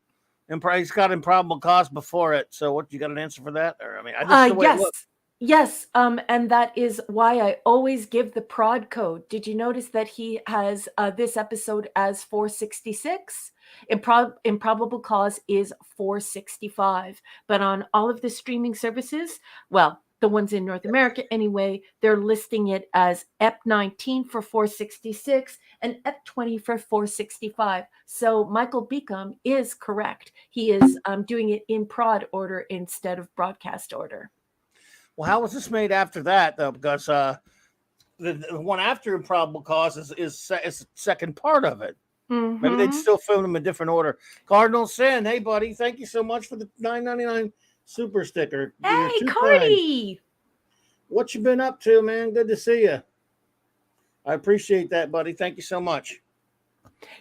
he's got Improbable Cause before it. So, what, you got an answer for that? Or I just the way it looks. Yes, and that is why I always give the prod code. Did you notice that he has this episode as 466? Improbable Cause is 465. But on all of the streaming services, well, the ones in North America anyway, they're listing it as EP19 for 466 and EP20 for 465. So Michael Beacom is correct. He is doing it in prod order instead of broadcast order. Well, how was this made after that, though? Because the one after Improbable Cause is the second part of it. Mm-hmm. Maybe they'd still film them in different order. Cardinal Sin, hey, buddy, thank you so much for the $9.99 super sticker. Hey, Cardi! What you been up to, man? Good to see you. I appreciate that, buddy. Thank you so much.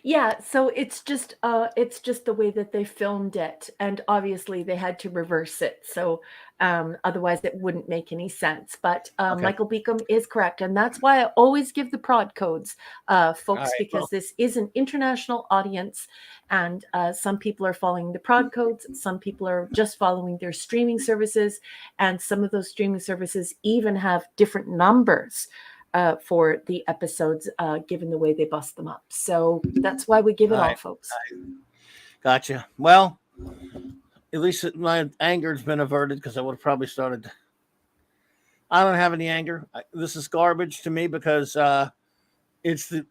Yeah, so it's just the way that they filmed it, and obviously they had to reverse it, so otherwise it wouldn't make any sense. But okay. Michael Beacom is correct, and that's why I always give the prod codes, folks, because this is an international audience, and some people are following the prod codes, some people are just following their streaming services, and some of those streaming services even have different numbers for the episodes, given the way they bust them up. So that's why we give it all, folks. Gotcha. Well, at least my anger's been averted, because I would have probably started. I don't have any anger. This is garbage to me, because it's the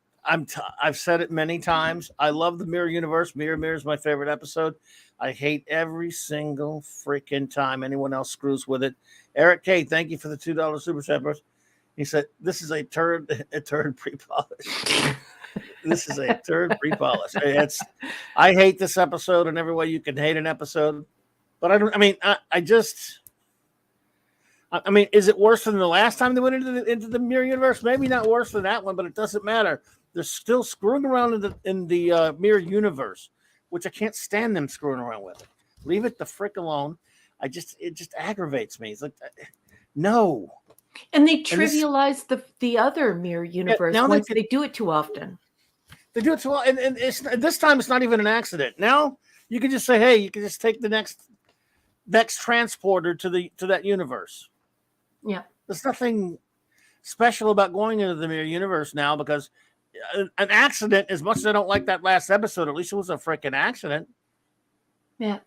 I've said it many times. I love the Mirror Universe. Mirror is my favorite episode. I hate every single freaking time anyone else screws with it. Eric K, thank you for the $2 super chat, bros. He said, "This is a turd pre-polish." This is a turd pre-polish. I hate this episode in every way you can hate an episode, but I don't. I mean, I mean, is it worse than the last time they went into the Mirror Universe? Maybe not worse than that one, but it doesn't matter. They're still screwing around in the Mirror Universe, which I can't stand them screwing around with it. Leave it the frick alone. It just aggravates me. It's like, no. And they trivialize the other Mirror Universe once they do it too often. They do it too often, and this time it's not even an accident. Now you can just say, hey, you can just take the next transporter to that universe. Yeah. There's nothing special about going into the Mirror Universe now, because an accident, as much as I don't like that last episode, at least it was a freaking accident. Yeah.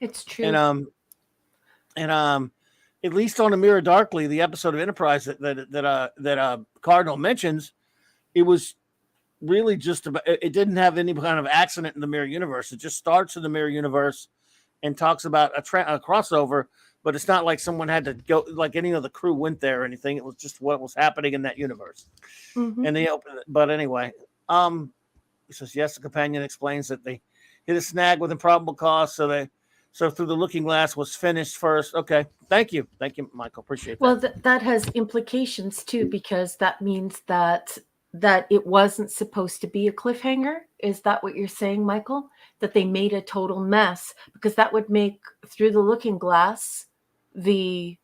It's true. And at least on the Mirror Darkly, the episode of Enterprise that Cardinal mentions, it was really just about, it didn't have any kind of accident in the Mirror Universe. It just starts in the Mirror Universe and talks about a crossover, but it's not like someone had to go, like any of the crew went there or anything. It was just what was happening in that universe. Mm-hmm. And they opened it. But anyway, he says, yes, the companion explains that they hit a snag with improbable cause, so through the looking glass was finished first. Okay. Thank you, Michael. Appreciate that. Well, that has implications too, because that means that it wasn't supposed to be a cliffhanger. Is that what you're saying, Michael? That they made a total mess, because that would make Through the Looking Glass never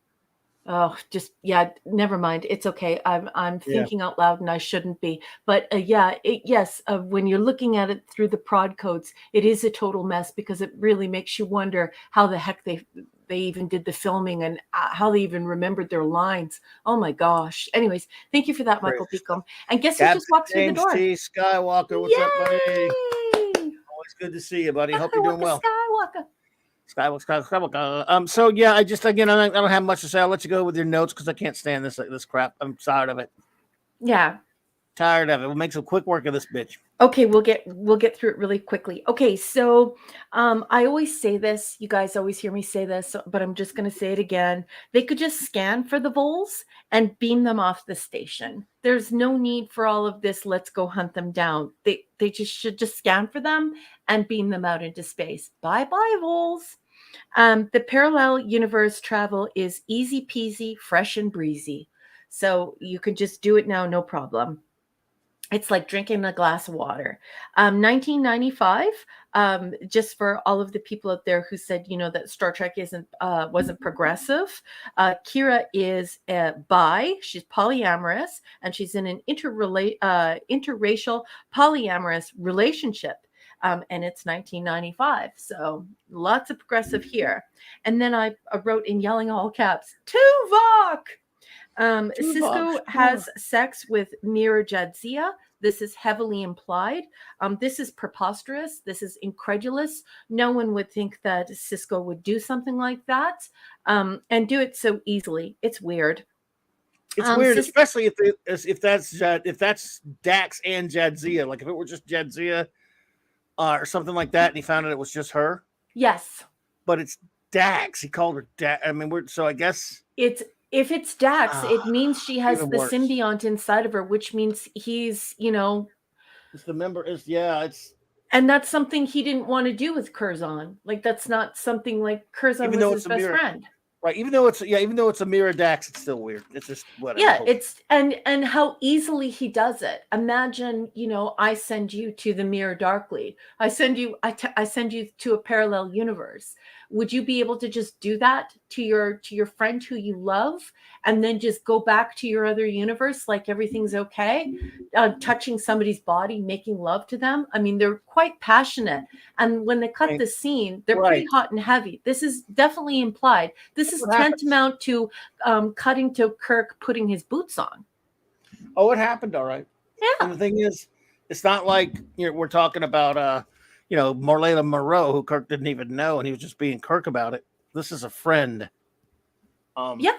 mind. It's okay. I'm thinking out loud and I shouldn't be. But when you're looking at it through the prod codes, it is a total mess, because it really makes you wonder how the heck they even did the filming and how they even remembered their lines. Oh my gosh. Anyways, thank you for that, Michael Beacom. And guess who just walked through the door? T. Skywalker, what's up, buddy? Always good to see you, buddy. Hope you're doing well. Skywalker. So yeah, I don't have much to say. I'll let you go with your notes, because I can't stand this crap. I'm tired of it. Yeah. Tired of it. We'll make some quick work of this bitch. Okay, we'll get through it really quickly. Okay, so I always say this. You guys always hear me say this, but I'm just going to say it again. They could just scan for the voles and beam them off the station. There's no need for all of this. Let's go hunt them down. They should just scan for them and beam them out into space. Bye-bye, voles. The parallel universe travel is easy peasy, fresh and breezy. So you can just do it now, no problem. It's like drinking a glass of water. 1995, just for all of the people out there who said, that Star Trek wasn't progressive. Kira is bi. She's polyamorous, and she's in an interracial polyamorous relationship. And it's 1995. So lots of progressive here. And then I wrote in yelling all caps, Tuvok! Sisko has sex with Mirror Jadzia. This is heavily implied. This is preposterous. This is incredulous. No one would think that Sisko would do something like that, and do it so easily. It's weird. It's weird, especially if that's Dax and Jadzia. Like if it were just Jadzia or something like that, and he found out it was just her. Yes, but it's Dax. He called her Dax. I mean, I guess if it's Dax, it means she has the symbiont inside of her, which means he's, it's the member and that's something he didn't want to do with Curzon. Like that's not something like Curzon was his best friend. Right. Even though it's a mirror Dax, it's still weird. It's just whatever. Yeah, it's and how easily he does it. Imagine, I send you to the Mirror Darkly. I send you to a parallel universe. Would you be able to just do that to your friend who you love, and then just go back to your other universe like everything's okay? Touching somebody's body, making love to them. I mean, they're quite passionate, and when they cut the scene, they're pretty hot and heavy. This is definitely implied. This is tantamount to cutting to Kirk putting his boots on. Oh, it happened, all right. Yeah. And the thing is, it's not like we're talking about Marlena Moreau, who Kirk didn't even know, and he was just being Kirk about it. This is a friend. Yeah.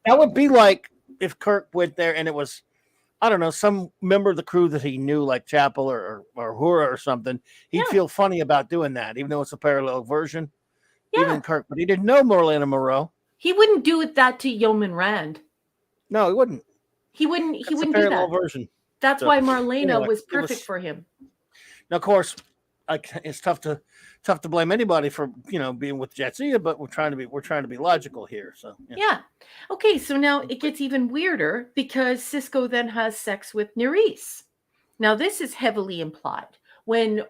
That would be like if Kirk went there and it was I don't know, some member of the crew that he knew, like Chapel or Hura or something, he'd Yeah. feel funny about doing that, even though it's a parallel version. Yeah. Even Kirk, but he didn't know Marlena Moreau. He wouldn't do it that to Yeoman Rand. No, he wouldn't. He wouldn't That's do a parallel that. version. That's So, why Marlena anyway, was it perfect for him. Now, of course, it's tough to blame anybody for being with Jadzia, but we're trying to be logical here. So yeah. Okay, so now it gets even weirder because Cisco then has sex with Nerys. Now this is heavily implied when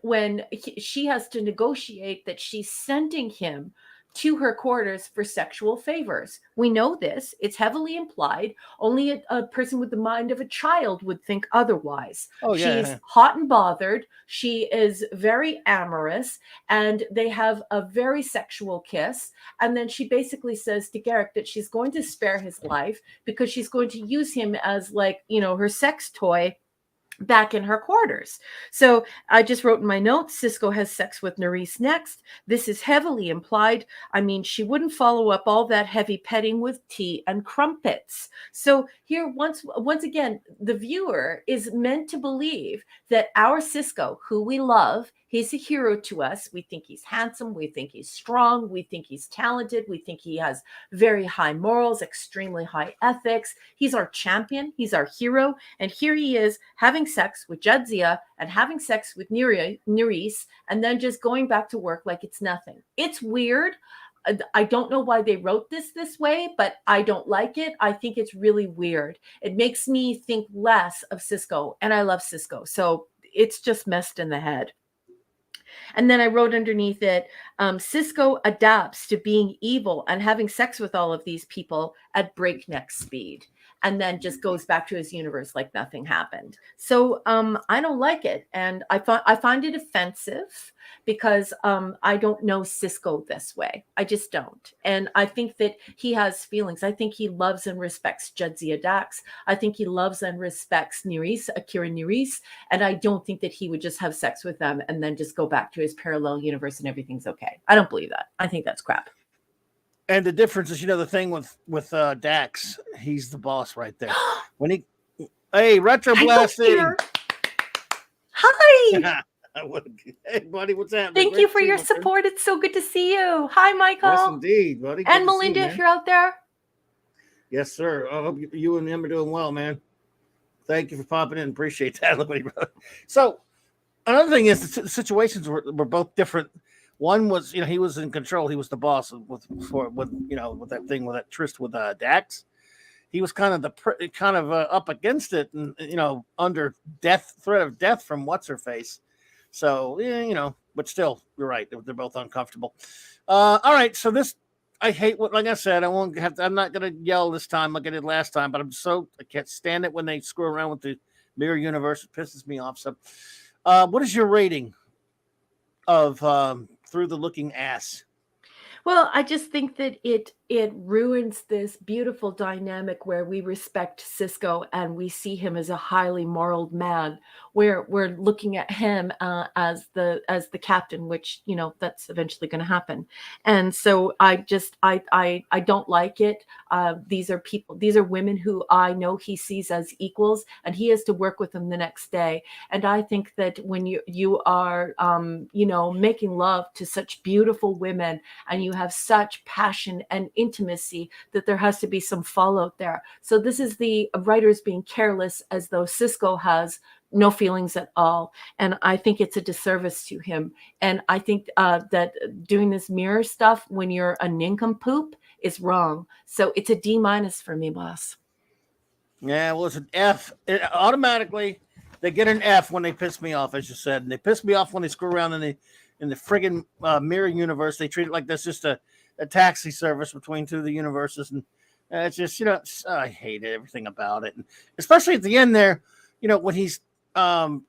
she has to negotiate that she's sending him to her quarters for sexual favors. We know this. It's heavily implied. Only a person with the mind of a child would think otherwise. Oh, yeah. She's hot and bothered. She is very amorous, and they have a very sexual kiss. And then she basically says to Garrick that she's going to spare his life because she's going to use him as, like, her sex toy back in her quarters. So I just wrote in my notes, Cisco has sex with Nerys next. This is heavily implied. I mean, she wouldn't follow up all that heavy petting with tea and crumpets. So here, once again, the viewer is meant to believe that our Cisco, who we love, he's a hero to us. We think he's handsome. We think he's strong. We think he's talented. We think he has very high morals, extremely high ethics. He's our champion. He's our hero. And here he is having sex with Jadzia and having sex with Nerys, and then just going back to work like it's nothing. It's weird. I don't know why they wrote this way, but I don't like it. I think it's really weird. It makes me think less of Cisco, and I love Cisco. So it's just messed in the head. And then I wrote underneath it, Cisco adapts to being evil and having sex with all of these people at breakneck speed, and then just goes back to his universe like nothing happened. So I don't like it. And I find it offensive because I don't know Cisco this way. I just don't. And I think that he has feelings. I think he loves and respects Jadzia Dax. I think he loves and respects Akira Nerys. And I don't think that he would just have sex with them and then just go back to his parallel universe and everything's okay. I don't believe that. I think that's crap. And the difference is, the thing with Dax, he's the boss right there. Hey, Retro Blasting. Hi. Hey, buddy, what's happening? Thank you for your support. It's so good to see you. Hi, Michael. Yes, indeed, buddy. And Melinda, if you're out there. Yes, sir. I hope you and him are doing well, man. Thank you for popping in. Appreciate that. Look what he wrote. So another thing is the situations were both different. One was, he was in control. He was the boss with that thing with that tryst with Dax. He was kind of up against it, and under threat of death from what's her face. So but still, you're right. They're both uncomfortable. All right, so this I hate what, like I said, I'm not gonna yell this time like I did last time, but I can't stand it when they screw around with the mirror universe. It pisses me off. So, what is your rating of Through the Looking Ass? Well, I just think that it ruins this beautiful dynamic where we respect Cisco and we see him as a highly moral man. Where we're looking at him as the captain, which that's eventually going to happen. And so I don't like it. These are women who I know he sees as equals, and he has to work with them the next day. And I think that when you are making love to such beautiful women and you have such passion and intimacy, that there has to be some fallout there. So this is the writers being careless, as though Cisco has no feelings at all. And I think it's a disservice to him. And I think that doing this mirror stuff when you're a nincompoop is wrong. So it's a D- for me, boss. Yeah, well, it's an F. Automatically, they get an F when they piss me off, as you said. And they piss me off when they screw around in the friggin' mirror universe. They treat it like that's just a taxi service between two of the universes. And it's just, I hate everything about it. And especially at the end there, when he's the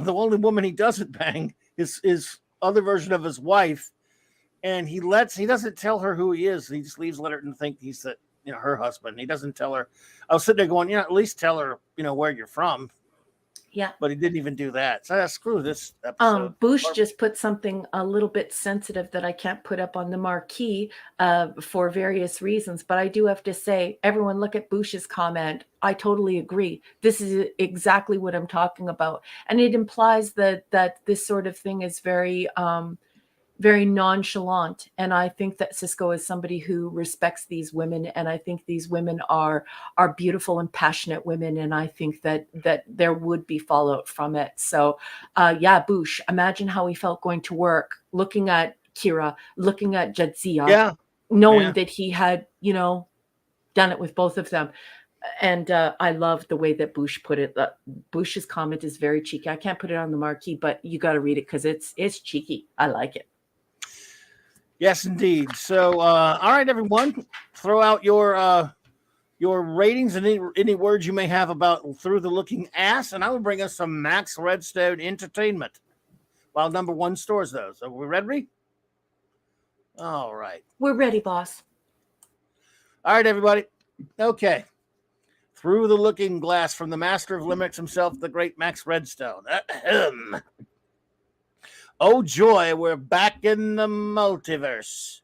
only woman he doesn't bang is his other version of his wife, and he doesn't tell her who he is. He just let her think he's her husband. He doesn't tell her. I was sitting there going, at least tell her, where you're from. Yeah. But he didn't even do that. So screw this episode. Boosh just put something a little bit sensitive that I can't put up on the marquee for various reasons. But I do have to say, everyone look at Boosh's comment. I totally agree. This is exactly what I'm talking about. And it implies that this sort of thing is very very nonchalant. And I think that Cisco is somebody who respects these women. And I think these women are beautiful and passionate women. And I think that there would be fallout from it. So yeah, Boosh, imagine how he felt going to work, looking at Kira, looking at Jadzia, knowing that he had, done it with both of them. And I love the way that Boosh put it. Boosh's comment is very cheeky. I can't put it on the marquee, but you got to read it because it's cheeky. I like it. Yes, indeed. So, all right, everyone, throw out your ratings and any words you may have about Through the Looking Ass, and I will bring us some Max Redstone entertainment while number one stores those. So, we ready? All right. We're ready, boss. All right, everybody. Okay. Through the Looking Glass from the master of limericks himself, the great Max Redstone. Oh joy, we're back in the multiverse,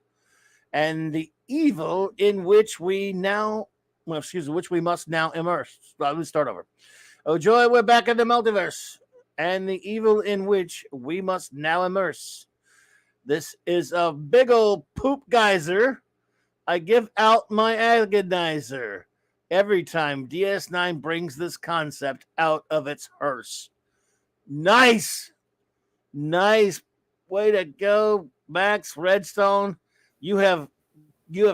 and the evil in which we must now immerse. Well, let's start over. Oh joy, we're back in the multiverse, and the evil in which we must now immerse. This is a big old poop geyser. I give out my agonizer every time DS9 brings this concept out of its hearse. Nice way to go, Max Redstone. You have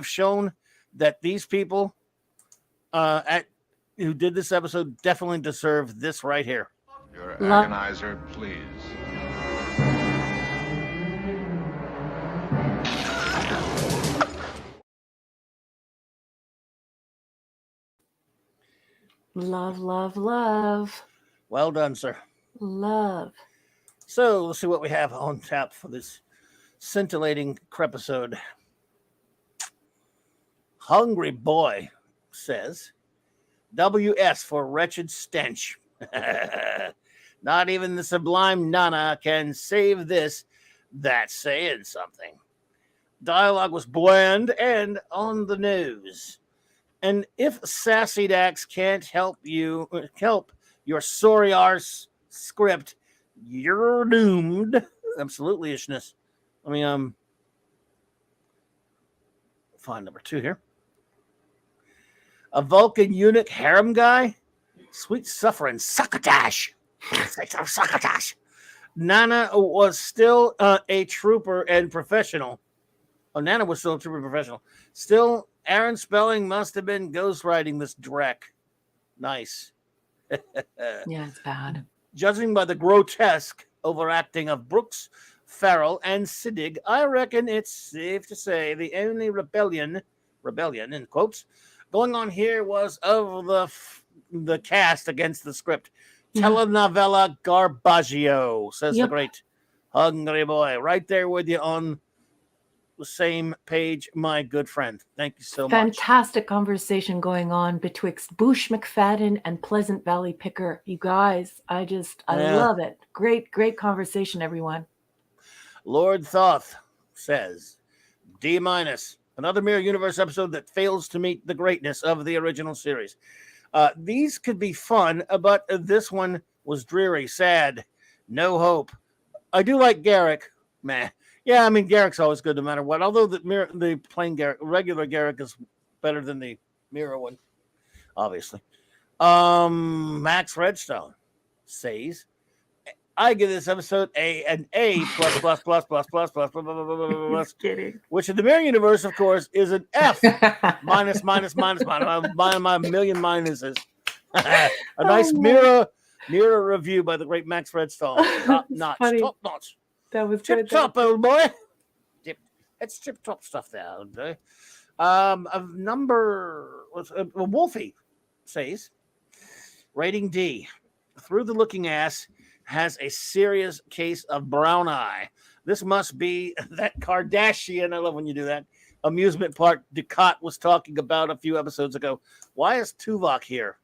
shown that these people who did this episode definitely deserve this right here. Your agonizer, please. Love, love, love. Well done, sir. Love. So let's see what we have on tap for this scintillating crepisode. Hungry Boy says, WS for wretched stench. Not even the sublime Nana can save this. That's saying something. Dialogue was bland and on the nose. And if Sassy Dax can't help your sorry arse script, you're doomed. Absolutely ishness. Let me find number 2 here. A Vulcan eunuch harem guy? Sweet suffering succotash. Succotash. Nana was still a trooper and professional. Oh, Nana was still a trooper and professional. Still, Aaron Spelling must have been ghostwriting this dreck. Nice. Yeah, it's bad. Judging by the grotesque overacting of Brooks, Farrell, and Siddig, I reckon it's safe to say the only rebellion in quotes, going on here was of the cast against the script. Yeah. Telenovela Garbaggio, says the great Hungry Boy. Right there with you on the same page, my good friend. Thank you so much. Fantastic conversation going on betwixt Boosh McFadden and Pleasant Valley Picker. You guys, I love it. Great conversation, everyone. Lord Thoth says, D-. Another Mirror Universe episode that fails to meet the greatness of the original series. These could be fun, but this one was dreary, sad, no hope. I do like Garrick. Meh. Yeah, I mean, Garrick's always good no matter what. Although the plain Garrick, regular Garrick is better than the mirror one, obviously. Max Redstone says, I give this episode an A plus, kidding. Which in the Mirror Universe, of course, is an F minus my million minuses. A nice mirror review by the great Max Redstone. Top notch. That was tip top, old boy. It's tip top stuff there, old boy. Wolfie says, rating D. Through the Looking Ass has a serious case of brown eye. This must be that Kardashian, I love when you do that, amusement park Ducat was talking about a few episodes ago. Why is Tuvok here?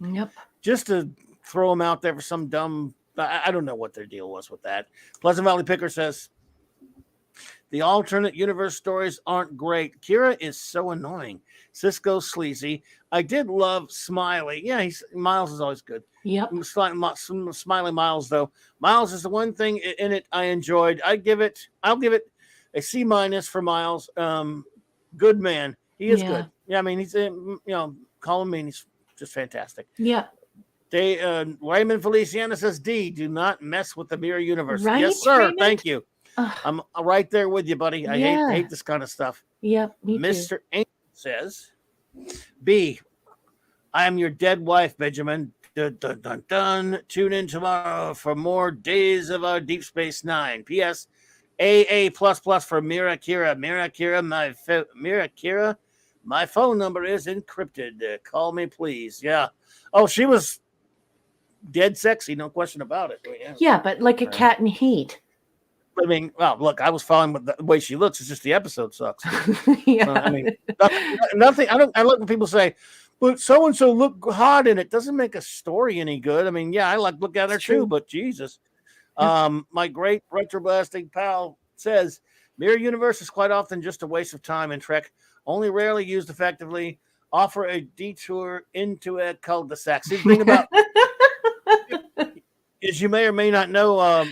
Yep. Just to throw them out there for some dumb. I don't know what their deal was with that. Pleasant Valley Picker says the alternate universe stories aren't great. Kira is so annoying. Cisco's sleazy. I did love Smiley. Yeah, Miles is always good. Yep. Smiley Miles, though. Miles is the one thing in it I enjoyed. I'll give it a C- for Miles. Good man. He is good. Yeah, I mean, he's call him mean. He's just fantastic. Yeah. Raymond Feliciano says D. Do not mess with the mirror universe. Right, yes, sir. Raymond? Thank you. I'm right there with you, buddy. I hate this kind of stuff. Yep. Mr. Angel says B. I am your dead wife, Benjamin. Dun, dun, dun, dun. Tune in tomorrow for more days of our Deep Space Nine. P.S. AA++ for Mira Kira. Mira Kira, my phone number is encrypted. Call me, please. Yeah. Oh, she was dead sexy, no question about it. Yeah, but like a cat in heat. I mean, well, look, I was following with the way she looks. It's just the episode sucks. Yeah. So, I mean, nothing. I look when people say, but so and so look hot in it. Doesn't make a story any good. I mean, yeah, I look at her too, but Jesus. My great retroblasting pal says Mirror Universe is quite often just a waste of time in Trek, only rarely used effectively. Offer a detour into a cul-de-sac. See, the thing about is you may or may not know,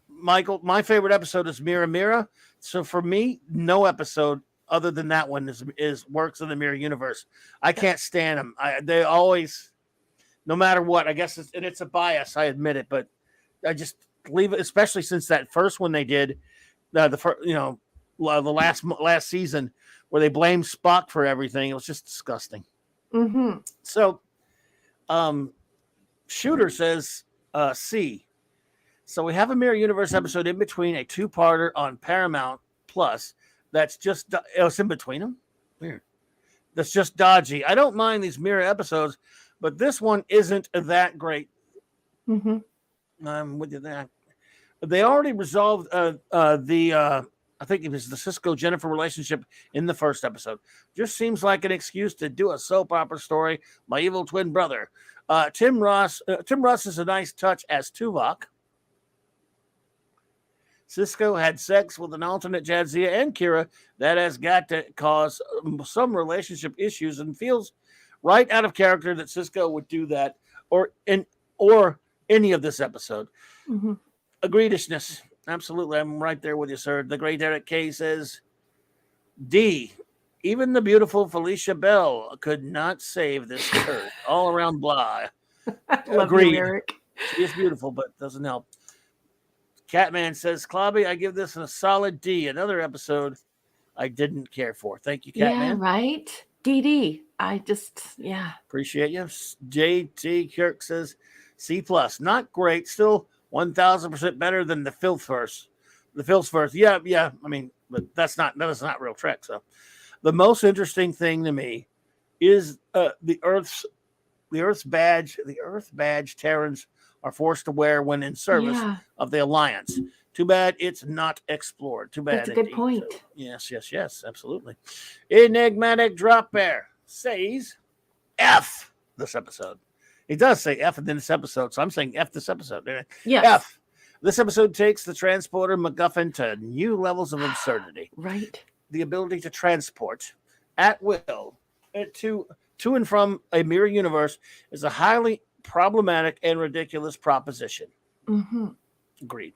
Michael, my favorite episode is Mira Mira. So for me, no episode other than that one is works in the Mirror Universe. I can't stand them. They always, no matter what, I guess it's a bias. I admit it, but I just leave it, especially since that first one they did, the last season where they blamed Spock for everything. It was just disgusting. Mm-hmm. So, Shooter says C. So we have a Mirror Universe episode in between a two-parter on Paramount Plus. That's just it's in between them. Weird. That's just dodgy. I don't mind these Mirror episodes, but this one isn't that great. Mm-hmm. I'm with you there. They already resolved I think it was the Cisco Jennifer relationship in the first episode. Just seems like an excuse to do a soap opera story. My evil twin brother, Tim Ross. Tim Ross is a nice touch as Tuvok. Cisco had sex with an alternate Jadzia and Kira. That has got to cause some relationship issues and feels right out of character that Cisco would do that or any of this episode. Mm-hmm. Agreedishness. Absolutely. I'm right there with you, sir. The great Eric K says D. Even the beautiful Felicia Bell could not save this earth. All around blah. Agreed. You, Eric. She is beautiful, but doesn't help. Catman says, Clobby, I give this a solid D. Another episode I didn't care for. Thank you, Catman. Yeah, right? DD. Appreciate you. JT Kirk says C+. Not great. Still 1,000% better than the Filthverse. The Filthverse. Yeah. I mean, but that is not real Trek. So the most interesting thing to me is the Earth's badge. The Earth badge Terrans are forced to wear when in service of the Alliance. Too bad it's not explored. Too bad. That's a good point. So, yes, absolutely. Enigmatic Drop Bear says F this episode. He does say F in this episode, so I'm saying F this episode. Yes. F. This episode takes the transporter MacGuffin to new levels of absurdity. Right. The ability to transport at will to and from a mirror universe is a highly problematic and ridiculous proposition. Mm-hmm. Agreed.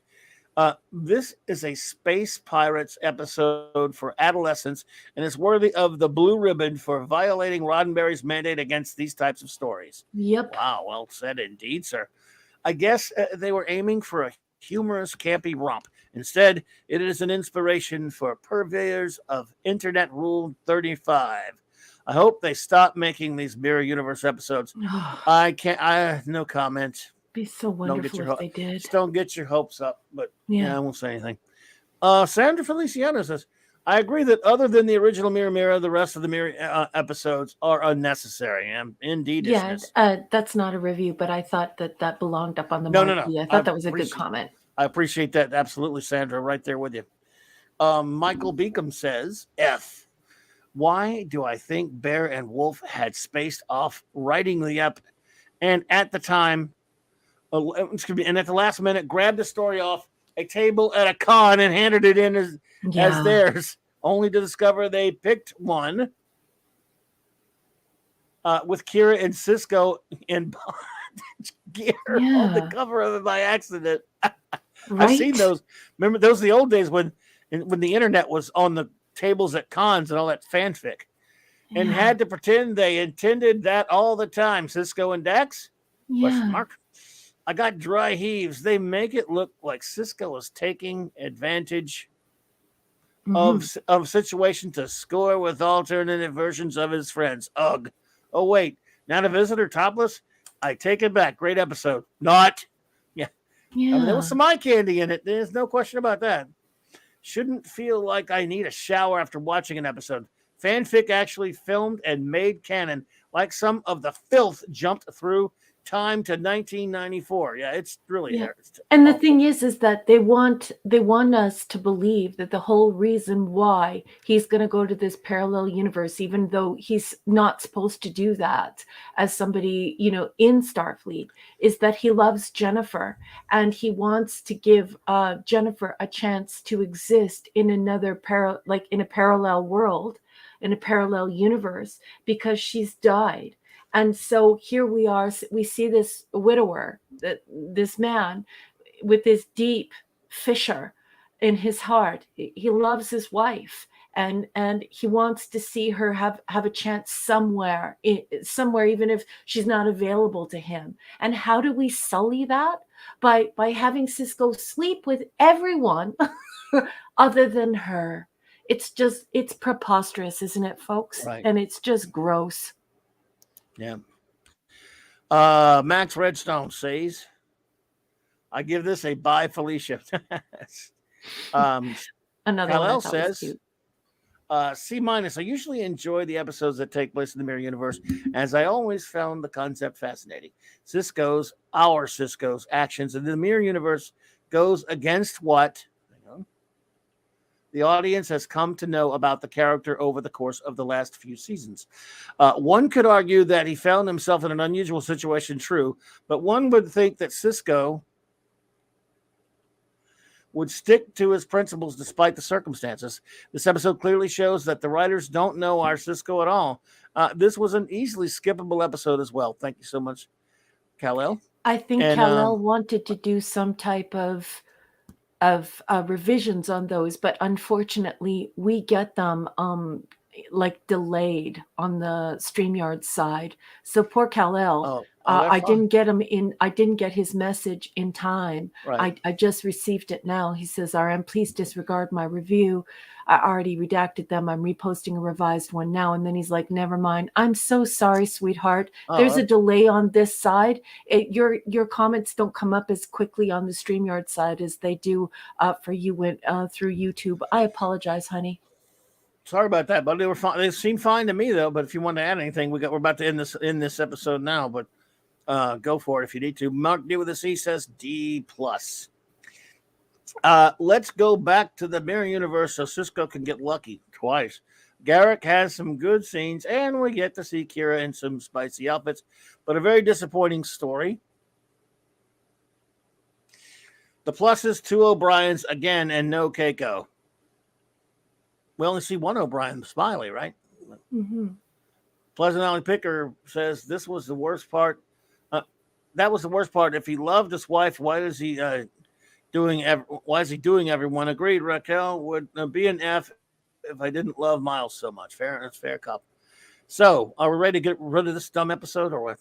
This is a space pirates episode for adolescents and is worthy of the blue ribbon for violating Roddenberry's mandate against these types of stories. Yep. Wow, well said indeed, sir. I guess they were aiming for a humorous, campy romp. Instead, it is an inspiration for purveyors of Internet Rule 35. I hope they stop making these Mirror Universe episodes. No comment. Be so wonderful if they did. Just don't get your hopes up, but I won't say anything. Sandra Feliciano says, I agree that other than the original Mirror, the rest of the Mirror episodes are unnecessary. Indeed. Yeah, that's not a review, but I thought that belonged up on the marquee. I thought that was a good comment. I appreciate that. Absolutely, Sandra. Right there with you. Michael Beacom says, F. Why do I think Bear and Wolf had spaced off writing the and at the time, and at the last minute, grabbed the story off a table at a con and handed it in as theirs, only to discover they picked one with Kira and Cisco in gear on the cover of it by accident. I've seen those. Remember, those are the old days when the internet was on the tables at cons and all that fanfic, and had to pretend they intended that all the time. Cisco and Dax? Question mark. I got dry heaves. They make it look like Cisco is taking advantage of situation to score with alternative versions of his friends. Ugh. Oh, wait. Not a visitor topless? I take it back. Great episode. Not. Yeah. I mean, there was some eye candy in it. There's no question about that. Shouldn't feel like I need a shower after watching an episode. Fanfic actually filmed and made canon, like some of the filth jumped through time to 1994. Yeah, it's really and the thing is that they want us to believe that the whole reason why he's going to go to this parallel universe, even though he's not supposed to do that as somebody, you know, in Starfleet, is that he loves Jennifer and he wants to give Jennifer a chance to exist in another in a parallel world, in a parallel universe, because she's died. And so here we are, we see this widower, this man with this deep fissure in his heart. He loves his wife and he wants to see her have a chance somewhere, even if she's not available to him. And how do we sully that? By having Cisco sleep with everyone other than her. It's preposterous, isn't it, folks? Right. And it's just gross. Yeah. Max Redstone says, I give this a bye, Felicia. Another Kal-El one says, C-. I usually enjoy the episodes that take place in the Mirror Universe, as I always found the concept fascinating. Our Cisco's actions in the Mirror Universe goes against what the audience has come to know about the character over the course of the last few seasons. One could argue that he found himself in an unusual situation, true, but one would think that Cisco would stick to his principles despite the circumstances. This episode clearly shows that the writers don't know our Cisco at all. This was an easily skippable episode as well. Thank you so much, Kal-El. I think Kal-El wanted to do some type of revisions on those, but unfortunately we get them like delayed on the StreamYard side. So poor Kal-El, I didn't get him in. I didn't get his message in time. Right. I just received it now. He says, RM, please disregard my review. I already redacted them. I'm reposting a revised one now. And then he's like, never mind. I'm so sorry, sweetheart. There's a delay on this side. Your comments don't come up as quickly on the StreamYard side as they do for you through YouTube. I apologize, honey. Sorry about that, but they were fine. They seemed fine to me, though. But if you want to add anything, we're about to end this episode now. But go for it if you need to. Mark D with a C says D+. Let's go back to the Mirror Universe so Cisco can get lucky twice. Garrick has some good scenes, and we get to see Kira in some spicy outfits, but a very disappointing story. The pluses, 2 O'Briens again, and no Keiko. We only see one O'Brien, Smiley, right? Mm-hmm. Pleasant Alley Picker says this was the worst part. That was the worst part. If he loved his wife, why is he doing everyone? Agreed. Raquel would be an F if I didn't love Miles so much. Fair cop. So, are we ready to get rid of this dumb episode or what?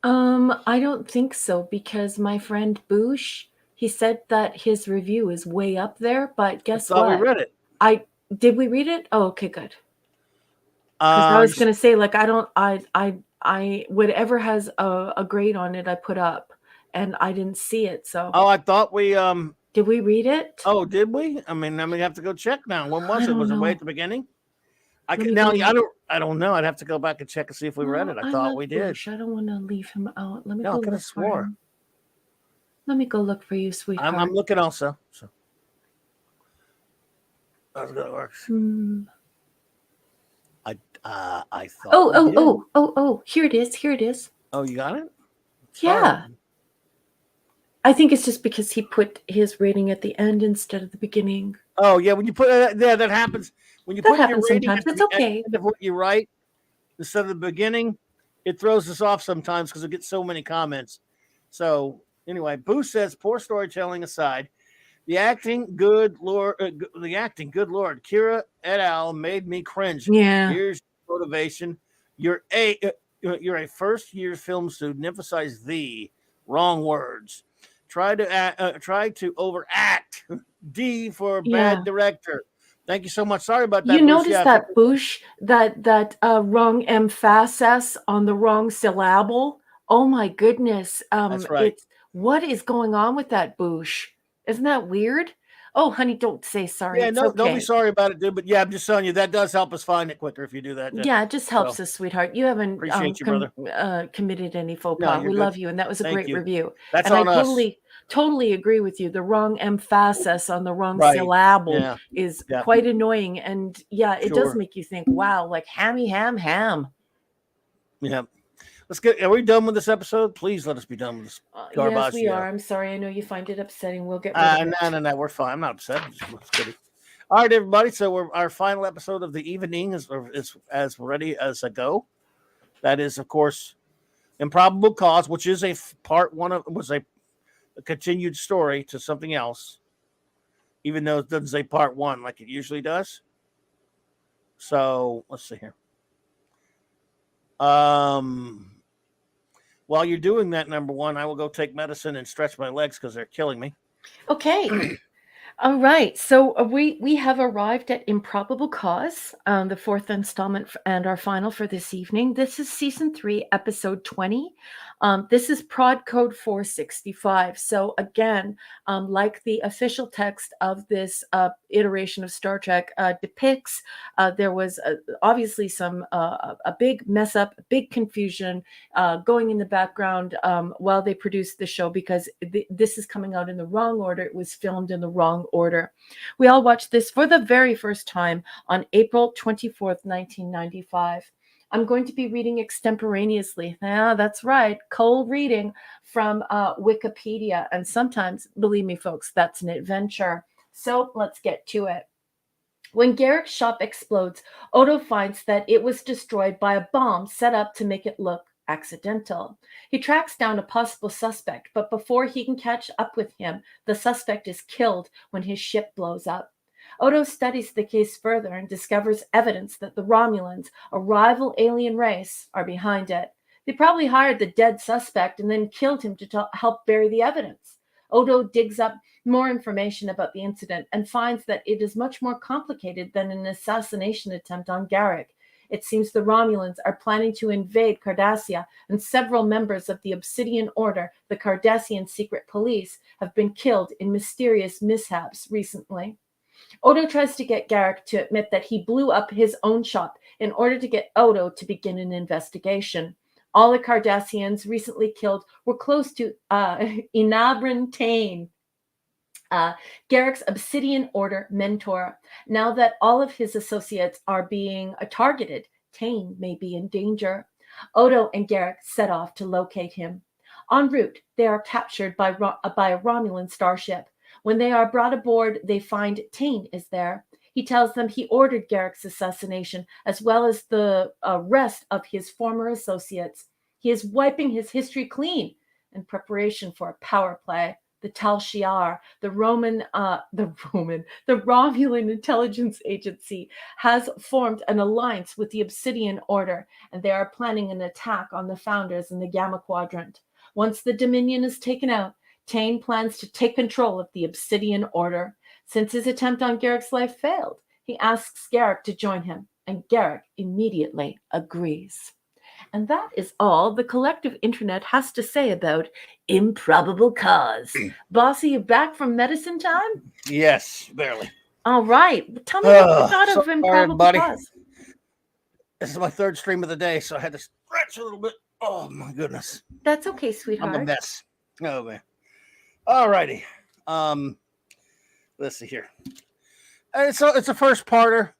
I don't think so, because my friend Boosh, he said that his review is way up there, but guess what? We read it. Did we read it? Oh, okay, good. Because I was gonna say, like, I whatever has a grade on it, I put up, and I didn't see it. So I thought we did we read it? Oh, did we? I mean, we have to go check now. When was it? Was it way at the beginning? I don't know. I'd have to go back and check and see if we read it. I thought we did. I don't want to leave him out. Let me go look for swore. him. Let me go look for you, sweetheart. I'm looking also. So that's how it works. I thought. Oh! Here it is. Oh, you got it? Yeah. I think it's just because he put his rating at the end instead of the beginning. Oh yeah, when you put that happens. When you That put your happens rating sometimes. at It's the okay. end of what you write instead of the beginning, it throws us off sometimes because it gets so many comments. So anyway, Boo says, poor storytelling aside, the acting, good lord, Kira et al. Made me cringe. Yeah. Here's motivation. You're a first year film student. Emphasize the wrong words. Try to overact. D for bad director. Thank you so much. Sorry about that. You Boosh. notice Yeah, that boosh, that wrong emphasis on the wrong syllable? Oh my goodness. That's right. What is going on with that boosh? Isn't that weird? Oh, honey, don't say sorry. Yeah, It's no, okay. don't be sorry about it, dude. But yeah, I'm just telling you that does help us find it quicker if you do that. Yeah, it just helps us, sweetheart. You haven't appreciate you, brother. Committed any faux No, pas. you're We good. love you, and that was a Thank great you. review. That's and on I us. totally agree with you. The wrong emphasis on the wrong Right. syllable Yeah. is Yeah. quite annoying. And yeah, it does Sure. make you think, wow, like ham. Yeah. Let's get. Are we done with this episode? Please let us be done with this. Yes, we are. I'm sorry. I know you find it upsetting. We'll get rid of it. No. We're fine. I'm not upset. It's kidding. All right, everybody. So our final episode of the evening is as ready as a go. That is, of course, Improbable Cause, which is part one of was a continued story to something else, even though it doesn't say part one like it usually does. So let's see here. While you're doing that, number one, I will go take medicine and stretch my legs because they're killing me. Okay. All right. So we have arrived at Improbable Cause, the fourth installment and our final for this evening. This is season 3, episode 20. This is prod code 465. So again, like the official text of this iteration of Star Trek depicts, there was obviously a big mess up, big confusion going in the background while they produced the show, because this is coming out in the wrong order. It was filmed in the wrong order. We all watched this for the very first time on April 24th, 1995. I'm going to be reading extemporaneously. Yeah, that's right. Cold reading from Wikipedia. And sometimes, believe me, folks, that's an adventure. So let's get to it. When Garrick's shop explodes, Odo finds that it was destroyed by a bomb set up to make it look accidental. He tracks down a possible suspect, but before he can catch up with him, the suspect is killed when his ship blows up. Odo studies the case further and discovers evidence that the Romulans, a rival alien race, are behind it. They probably hired the dead suspect and then killed him to help bury the evidence. Odo digs up more information about the incident and finds that it is much more complicated than an assassination attempt on Garrick. It seems the Romulans are planning to invade Cardassia, and several members of the Obsidian Order, the Cardassian secret police, have been killed in mysterious mishaps recently. Odo tries to get Garrick to admit that he blew up his own shop in order to get Odo to begin an investigation. All the Cardassians recently killed were close to Inabrin Tain, Garrick's Obsidian Order mentor. Now that all of his associates are being targeted, Tain may be in danger. Odo and Garrick set off to locate him. En route, they are captured by a Romulan starship. When they are brought aboard, they find Tain is there. He tells them he ordered Garrick's assassination, as well as the rest of his former associates. He is wiping his history clean in preparation for a power play. The Tal Shiar, the Romulan intelligence agency, has formed an alliance with the Obsidian Order, and they are planning an attack on the Founders in the Gamma Quadrant. Once the Dominion is taken out, Tain plans to take control of the Obsidian Order. Since his attempt on Garrick's life failed, he asks Garrick to join him, and Garrick immediately agrees. And that is all the collective internet has to say about Improbable Cause. Bossy, you back from medicine time? Yes, barely. All right. Tell me what you thought of Improbable Cause. This is my third stream of the day, so I had to stretch a little bit. Oh, my goodness. That's okay, sweetheart. I'm a mess. Oh, man. All righty. Let's see here. It's a first parter.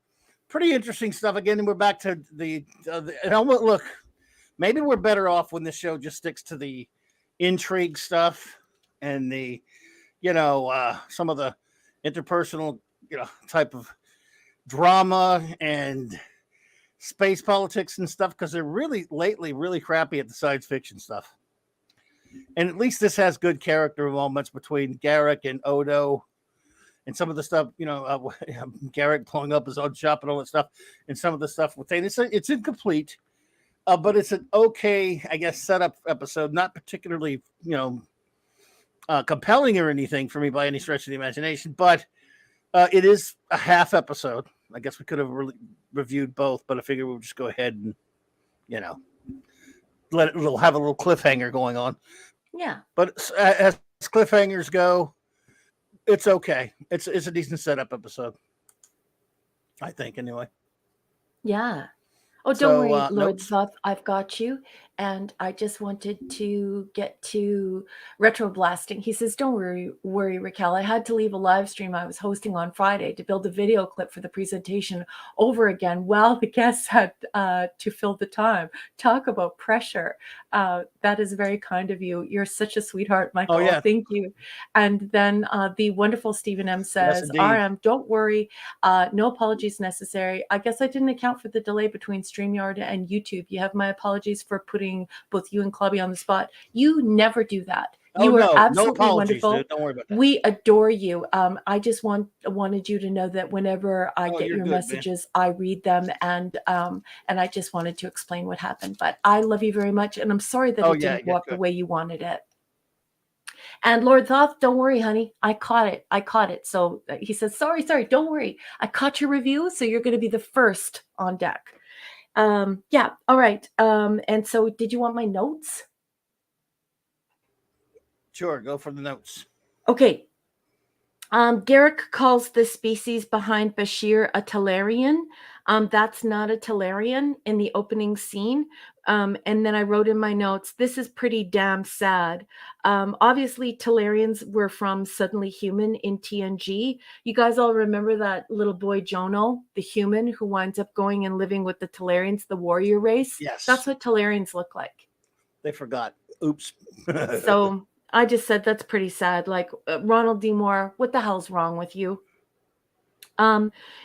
Pretty interesting stuff. Again, we're back to the look. Maybe we're better off when this show just sticks to the intrigue stuff and the, some of the interpersonal, type of drama and space politics and stuff, because they're really lately really crappy at the science fiction stuff. And at least this has good character moments between Garrick and Odo, and some of the stuff, Garrick blowing up his own shop and all that stuff, and some of the stuff with it's incomplete, but it's an okay, I guess, setup episode. Not particularly, compelling or anything for me by any stretch of the imagination, but it is a half episode. I guess we could have reviewed both, but I figured we'll just go ahead and, we'll have a little cliffhanger going on. Yeah. But as cliffhangers go, it's okay. It's a decent setup episode, I think, anyway. Yeah. Oh, don't worry, Lord Thoth, I've got you. And I just wanted to get to retro blasting. He says, don't worry, Raquel. I had to leave a live stream I was hosting on Friday to build a video clip for the presentation over again while the guests had to fill the time. Talk about pressure. That is very kind of you. You're such a sweetheart, Michael. Oh, yeah. Thank you. And then the wonderful Stephen M says, yes, RM, don't worry. No apologies necessary. I guess I didn't account for the delay between StreamYard and YouTube. You have my apologies for putting both you and Clubby on the spot. You never do that. You are absolutely wonderful. Dude. Don't worry about that. We adore you. I just wanted you to know that whenever I get your messages, man, I read them, and I just wanted to explain what happened. But I love you very much, and I'm sorry that it didn't go up the way you wanted it. And Lord Thoth, don't worry, honey. I caught it. So he says, sorry, don't worry. I caught your review, so you're going to be the first on deck. Yeah, all right. And so did you want my notes? Sure, go for the notes. Okay. Garrick calls the species behind Bashir a Talarian. That's not a Talarian in the opening scene. And then I wrote in my notes, this is pretty damn sad. Obviously, Talarians were from Suddenly Human in TNG. You guys all remember that little boy Jono, the human who winds up going and living with the Talarians, the warrior race? Yes. That's what Talarians look like. They forgot. Oops. So I just said that's pretty sad. Like, Ronald D. Moore, what the hell's wrong with you?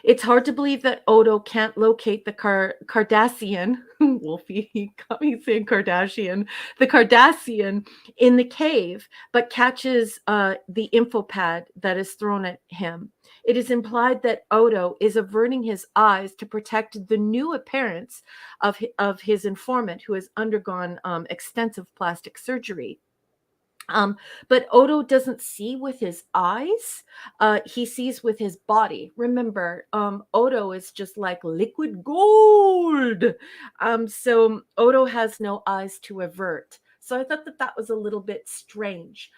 It's hard to believe that Odo can't locate the Cardassian, Wolfie, he got me saying Kardashian, the Cardassian in the cave, but catches the infopad that is thrown at him. It is implied that Odo is averting his eyes to protect the new appearance of his informant, who has undergone extensive plastic surgery. But Odo doesn't see with his eyes. He sees with his body. Remember, Odo is just like liquid gold. So Odo has no eyes to avert. So I thought that was a little bit strange.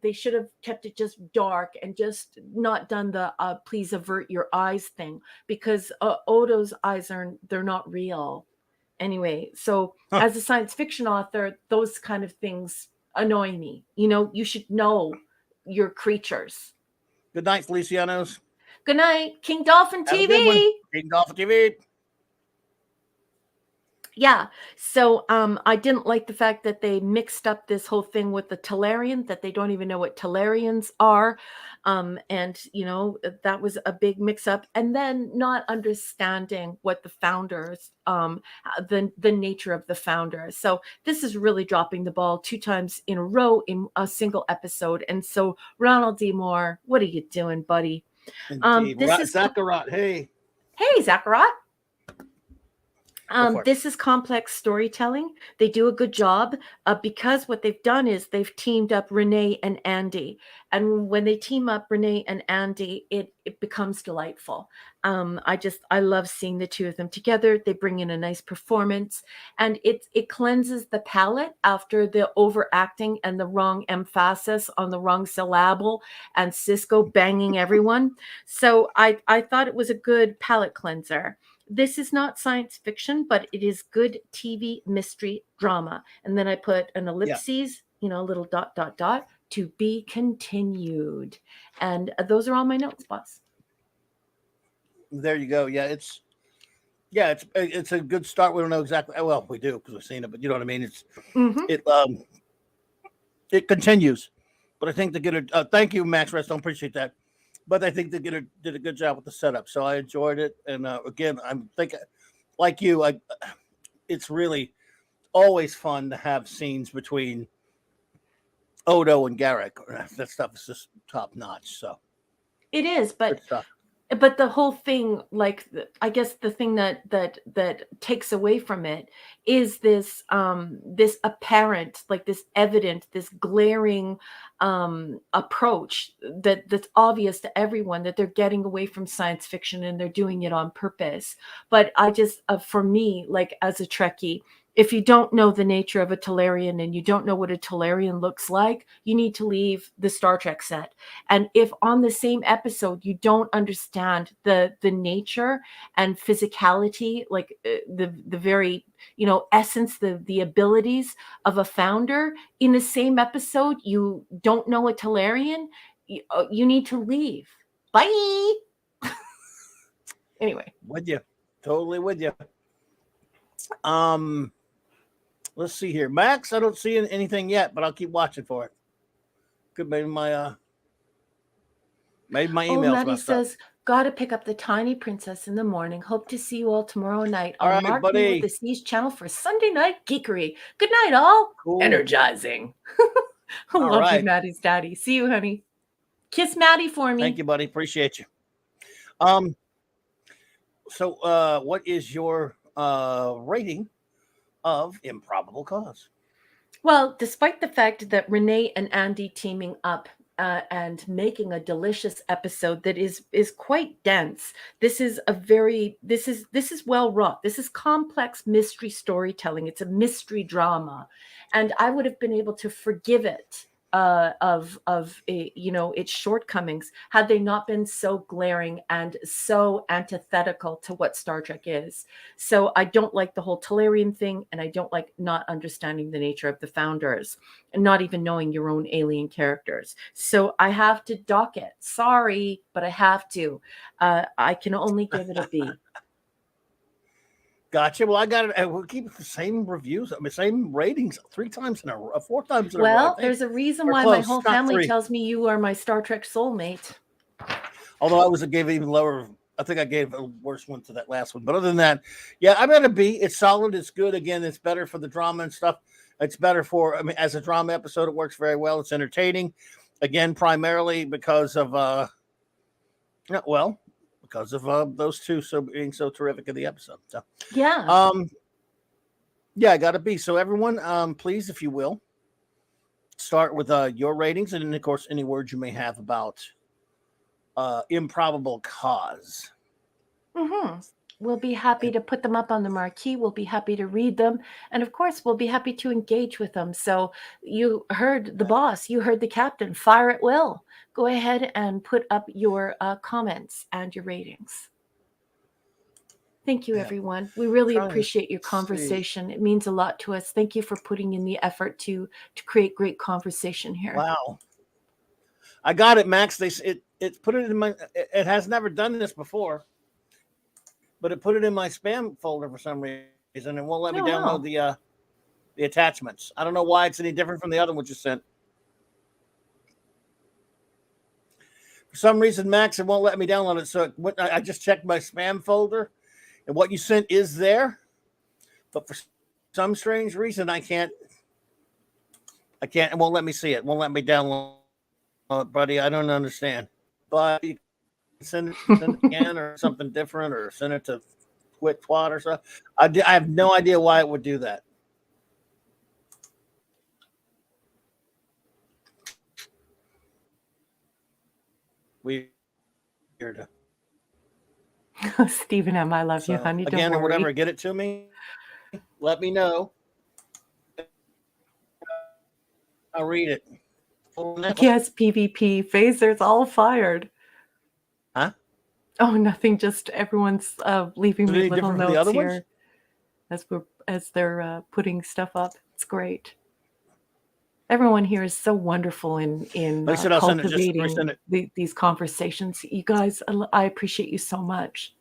They should have kept it just dark and just not done the please avert your eyes thing, because Odo's eyes they're not real. Anyway, so as a science fiction author, those kind of things annoy me. You should know your creatures. Good night, Felicianos. Good night, King Dolphin TV. King Dolphin TV. Yeah. So I didn't like the fact that they mixed up this whole thing with the Talarian, that they don't even know what Talarians are. And, that was a big mix up. And then not understanding what the founders, the nature of the founders. So this is really dropping the ball 2 times in a row in a single episode. And so Ronald D. Moore, what are you doing, buddy? This is Zacharat. Hey, Zacharat. This is complex storytelling. They do a good job because what they've done is they've teamed up Renee and Andy. And when they team up Renee and Andy, it becomes delightful. I love seeing the two of them together. They bring in a nice performance, and it cleanses the palate after the overacting and the wrong emphasis on the wrong syllable and Cisco banging everyone. So I thought it was a good palate cleanser. This is not science fiction, but it is good TV mystery drama. And then I put an ellipses, a little ... to be continued. And those are all my notes, boss. There you go. Yeah, it's a good start. We don't know exactly. Well, we do because we've seen it, but you know what I mean. it continues. But I think they did a thank you, Max Redstone. Appreciate that. But I think they did a good job with the setup. So I enjoyed it. And again, I'm thinking, like you, it's really always fun to have scenes between Odo and Garrick. That stuff is just top notch. So it is, but good stuff. But the whole thing, like, I guess the thing that takes away from it is this this apparent, like this evident, this glaring approach that's obvious to everyone, that they're getting away from science fiction and they're doing it on purpose. But I just, for me, like as a Trekkie, if you don't know the nature of a Talarian and you don't know what a Talarian looks like, you need to leave the Star Trek set. And if on the same episode you don't understand the nature and physicality, like the very, you know, essence, the abilities of a founder, in the same episode you don't know a Talarian, you need to leave. Bye. Anyway, With you, totally with you. Let's see here, Max. I don't see anything yet, but I'll keep watching for it. Could maybe my email. Maddie says, gotta pick up the Tiny Princess in the morning. Hope to see you all tomorrow night All on right, Mark buddy. with the Seas channel for Sunday Night Geekery. Good night, all. Cool. Energizing. I All love right. you, Maddie's daddy. See you, honey. Kiss Maddie for me. Thank you, buddy. Appreciate you. So what is your rating of Improbable Cause? Well, despite the fact that Renee and Andy teaming up and making a delicious episode that is quite dense, this is well wrought. This is complex mystery storytelling. It's a mystery drama, and I would have been able to forgive it of you know, its shortcomings had they not been so glaring and so antithetical to what Star Trek is. So I don't like the whole Talarian thing, and I don't like not understanding the nature of the founders and not even knowing your own alien characters. So I have to dock it. Sorry, but I have to. I can only give it a B. Gotcha. Well, I got it. We'll keep the same reviews. I mean, same ratings 4 times in a row. Well, there's a reason why my whole family tells me you are my Star Trek soulmate. Although I gave it even lower. I think I gave a worse one to that last one. But other than that, yeah, I'm at a B. It's solid. It's good. Again, it's better for the drama and stuff. It's better for, I mean, as a drama episode, it works very well. It's entertaining. Again, primarily because of, because of those two being so terrific in the episode. So yeah. Yeah, I got to be. So everyone, please, if you will, start with your ratings, and then of course any words you may have about Improbable Cause. Mm-hmm. We'll be happy to put them up on the marquee. We'll be happy to read them. And of course, we'll be happy to engage with them. So you heard the boss, you heard the captain, fire at will. Go ahead and put up your comments and your ratings. Thank you, everyone. We really appreciate your conversation. It means a lot to us. Thank you for putting in the effort to create great conversation here. Wow. I got it, Max. It put it in my, it has never done this before, but it put it in my spam folder for some reason. It won't let me download the attachments. I don't know why it's any different from the other one you sent. For some reason, Max, it won't let me download it. So I just checked my spam folder, and what you sent is there. But for some strange reason, I can't. It won't let me see it. It won't let me download it, buddy. I don't understand. But you can send it again or something different, or send it to Quit Twat or something. I have no idea why it would do that. Weird. Stephen M., I love you, honey. Don't again, worry. or whatever, get it to me. Let me know. I'll read it. Yes, PvP. Phasers all fired. Huh? Oh, nothing. Just everyone's leaving me little notes here as they're putting stuff up. It's great. Everyone here is so wonderful in cultivating these conversations. You guys, I appreciate you so much.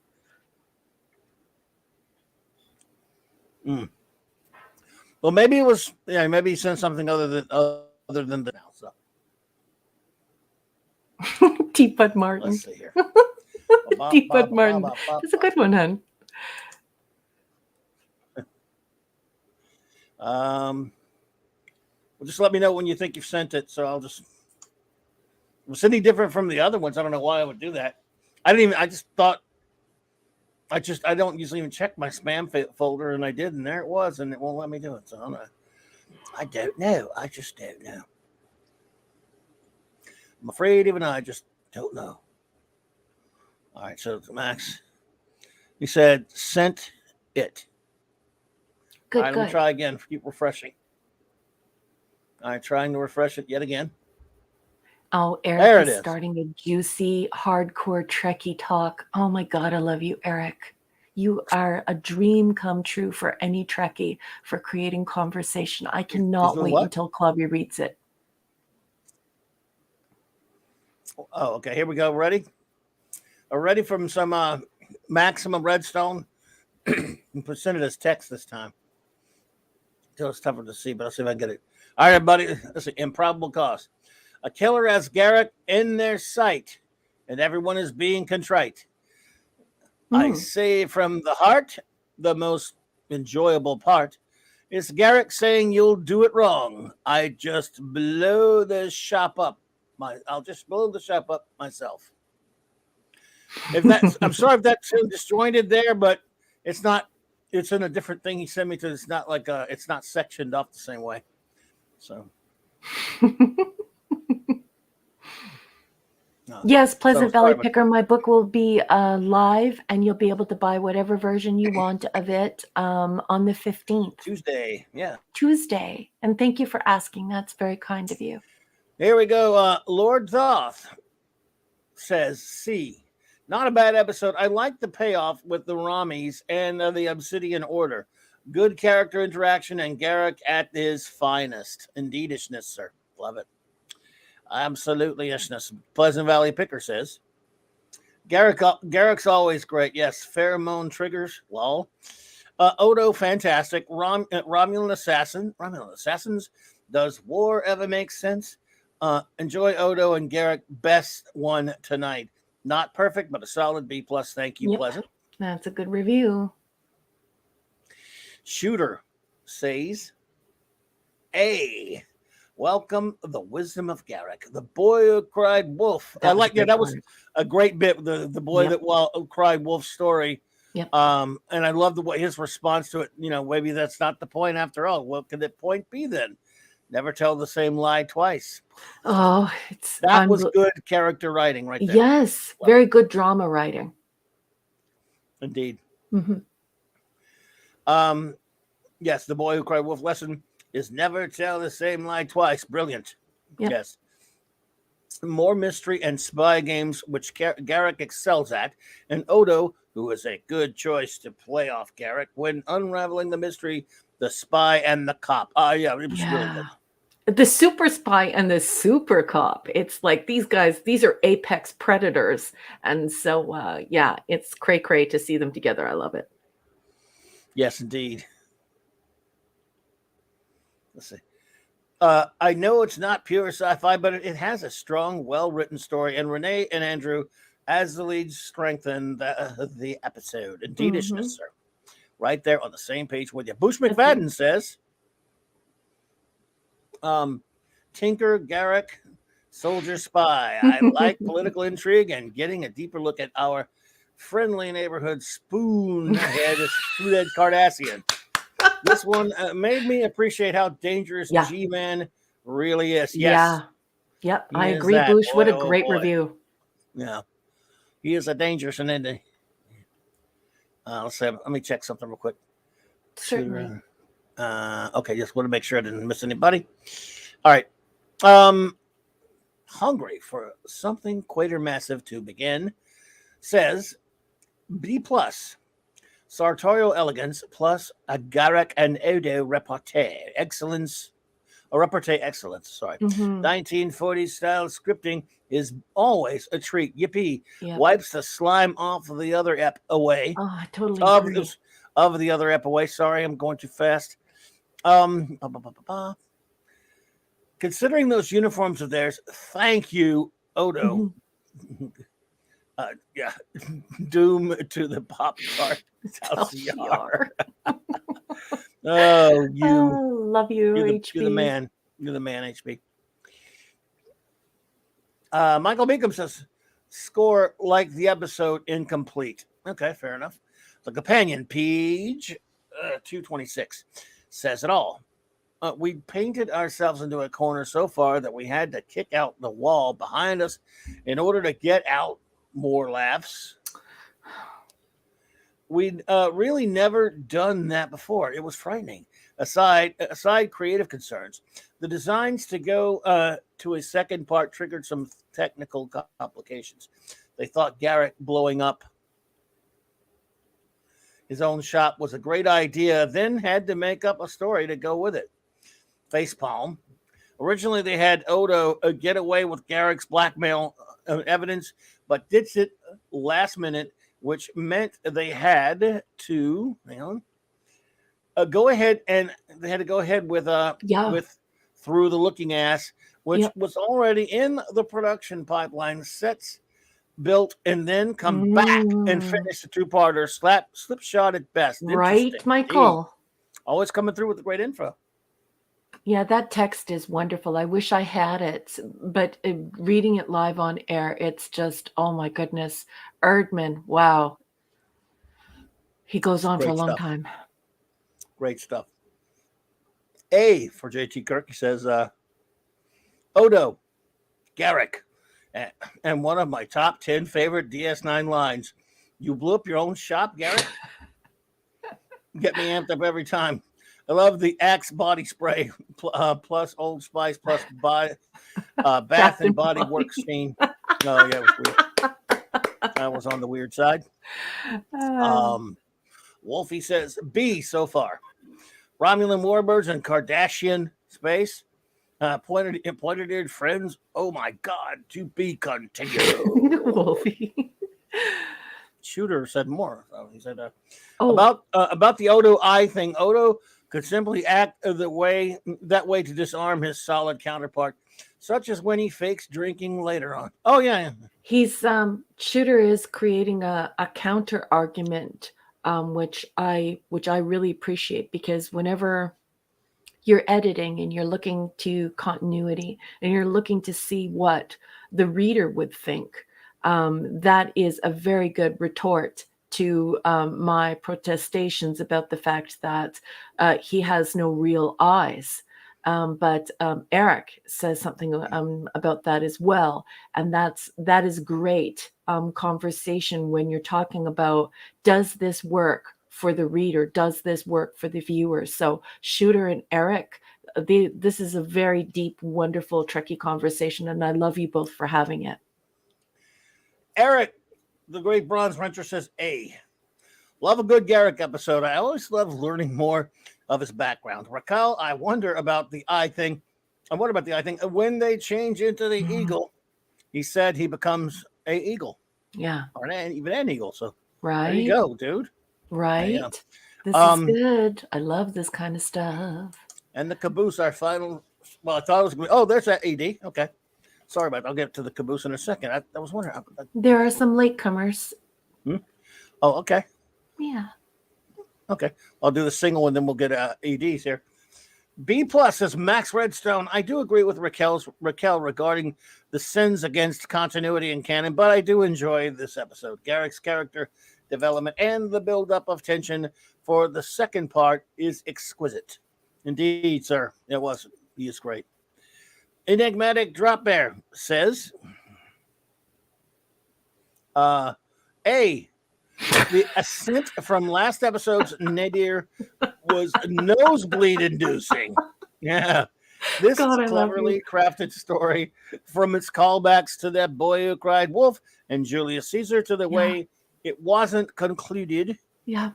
Well, maybe it was, maybe he sent something other other than the now. So Teapot Martin. let's see here. Teapot Martin. That's a good one, hon. Well, just let me know when you think you've sent it. So I'll just. If it's any different from the other ones, I don't know why I would do that. I just thought. I don't usually even check my spam folder, and I did, and there it was, and it won't let me do it. So I don't know. I just don't know. I'm afraid even I just don't know. All right, so Max, he said sent it. Good, All right, good. let me try again. Keep refreshing. All right, trying to refresh it yet again. Oh, There Eric it is is. starting a juicy, hardcore Trekkie talk. Oh my God, I love you, Eric. You are a dream come true for any Trekkie for creating conversation. I cannot doing wait what? until Clubby reads it. Oh, okay. Here we go. Ready? Ready from some Maximum Redstone. Send it as text this time. Until it's tougher to see, but I'll see if I get it. All right, everybody. Let's see. Improbable cause. A killer has Garrick in their sight, and everyone is being contrite. I say from the heart, the most enjoyable part is Garrick saying you'll do it wrong. I just blow the shop up. I'll just blow the shop up myself. If that's, I'm sorry if that's too disjointed there, but it's not. It's in a different thing he sent me to. It's not like it's not sectioned off the same way. So. Yes, Pleasant Valley sorry, Picker. My book will be live, and you'll be able to buy whatever version you want of it on the 15th. Tuesday, yeah. Tuesday. And thank you for asking. That's very kind of you. Here we go. Lord Thoth says, C. Not a bad episode. I like the payoff with the Ramis and the Obsidian Order. Good character interaction and Garrick at his finest. Indeedishness, sir. Love it. Absolutely ishness. Pleasant Valley Picker says, Garrick's always great. Yes, pheromone triggers. Lol. Odo, fantastic. Romulan Assassins. Does war ever make sense? Enjoy Odo and Garrick. Best one tonight. Not perfect, but a solid B+. Thank you, Yep. Pleasant. That's a good review. Shooter says, A. Welcome the wisdom of Garrick, the boy who cried wolf. I like that. That was a great bit. The boy that cried wolf story. Yep. And I love the way his response to it. You know, maybe that's not the point after all. What could the point be then? Never tell the same lie twice. Oh, that was good character writing right there. Yes, very good drama writing. Indeed. Mm-hmm. Yes, the boy who cried wolf lesson is never tell the same lie twice. Brilliant. Yep. Yes. More mystery and spy games, which Garrick excels at, and Odo, who is a good choice to play off Garrick when unraveling the mystery, the spy and the cop. Yeah, it was really good. The super spy and the super cop. It's like these guys, these are apex predators. And so, yeah, it's cray-cray to see them together. I love it. Yes, indeed. Let's see. I know it's not pure sci-fi, but it has a strong, well-written story, and Renee and Andrew, as the leads, strengthen the episode. Indeedishness, sir. Right there on the same page with you. Bush McFadden says, Tinker, Garrick, soldier, spy. I like political intrigue and getting a deeper look at our friendly neighborhood spoonhead Cardassian. This one made me appreciate how dangerous G-Man really is. Yes. Yeah. Yep. I agree, Bush. What a great review. Yeah. He is a dangerous and ending. Let me check something real quick. Certainly. Okay, just want to make sure I didn't miss anybody. All right. Hungry for something Quatermassive to begin says B+. Sartorial elegance plus a Garrick and Odo repartee excellence. Repartee excellence, sorry. 1940s style scripting is always a treat. Yippee. Yep. Wipes the slime off of the other ep away. Oh, I totally agree. Of the other ep away. Sorry, I'm going too fast. Considering those uniforms of theirs, thank you, Odo. Yeah, doom to the pop tart. LCR. Oh, you love you, HB. You're the man. You're the man, HB. Michael Beacom says, score like the episode incomplete. Okay, fair enough. The companion, page 226, says it all. We painted ourselves into a corner so far that we had to kick out the wall behind us in order to get out more laughs. We'd really never done that before. It was frightening. Aside creative concerns, the designs to go to a second part triggered some technical complications. They thought Garrick blowing up his own shop was a great idea, then had to make up a story to go with it. Facepalm. Originally, they had Odo get away with Garrick's blackmail evidence, but ditched it last minute, which meant they had to go ahead with Through the Looking Ass, which was already in the production pipeline, sets built, and then come back and finish the two-parter. Slipshod at best. Right, Michael? Always coming through with the great info. Yeah, that text is wonderful. I wish I had it, but reading it live on air, it's just, oh my goodness. Erdman, wow. He goes on for a long time. Great stuff. A for JT Kirk, he says, Odo, Garrick, and one of my top 10 favorite DS9 lines. You blew up your own shop, Garrick? Get me amped up every time. I love the Axe body spray plus Old Spice plus Bath and Body Works scene. Oh, yeah, it was weird. That was on the weird side. Wolfie says, B so far. Romulan warbirds and Kardashian space. Pointed-eared friends. Oh my God, to be continued. Wolfie. Shooter said more. So he said about the Odo eye thing. Odo could simply act that way to disarm his solid counterpart, such as when he fakes drinking later on. Oh yeah. He's Shooter is creating a counter argument, which I really appreciate, because whenever you're editing and you're looking to continuity and you're looking to see what the reader would think, that is a very good retort to my protestations about the fact that he has no real eyes. But Eric says something about that as well. And that is great conversation when you're talking about, does this work for the reader? Does this work for the viewer? So Shooter and Eric, this is a very deep, wonderful, Trekkie conversation. And I love you both for having it. Eric, the great Bronze Wrencher, says, A. Love a good Garrick episode. I always love learning more of his background. Raquel, I wonder about the eye thing. And what about the eye thing? When they change into the eagle, he said he becomes a eagle. Yeah. Or even an eagle. So right. There you go, dude. Right. This is good. I love this kind of stuff. And the caboose, our final. Well, I thought it was going to be. Oh, there's that ED. Okay. Sorry about that. I'll get to the caboose in a second. I was wondering. There are some latecomers. Oh, okay. Yeah. Okay. I'll do the single and then we'll get EDs here. B plus says Max Redstone. I do agree with Raquel regarding the sins against continuity in canon, but I do enjoy this episode. Garrick's character development and the buildup of tension for the second part is exquisite. Indeed, sir. It was. He is great. Enigmatic Drop Bear says, A, the ascent from last episode's nadir was nosebleed inducing. Yeah. This God, is cleverly crafted story, from its callbacks to that boy who cried wolf and Julius Caesar to the way it wasn't concluded. Yeah.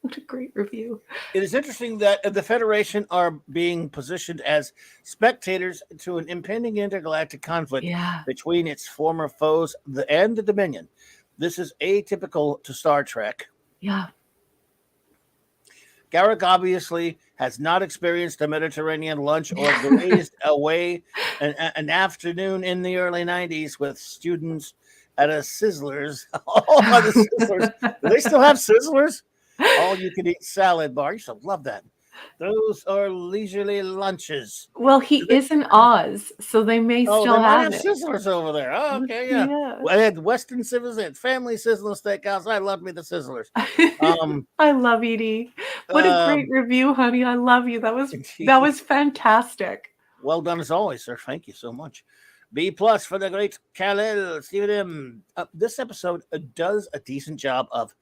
What a great review. It is interesting that the Federation are being positioned as spectators to an impending intergalactic conflict between its former foes and the Dominion. This is atypical to Star Trek. Yeah. Garrick obviously has not experienced a Mediterranean lunch or grazed away an afternoon in the early 90s with students at a Sizzlers. Oh, the Sizzlers. Do they still have Sizzlers? All you can eat salad bar. You should love that. Those are leisurely lunches. Well, he is in Oz, so they may Oh, still they might have have it. Sizzlers over there. Oh, okay, yeah. Well, I had Western Sizzlers, I had Family Sizzler Steakhouse. I loved me the Sizzlers. I love Edie. What a great review, honey. I love you. That was fantastic. Well done as always, sir. Thank you so much. B+ for the great Khalil Stephen M. This episode does a decent job of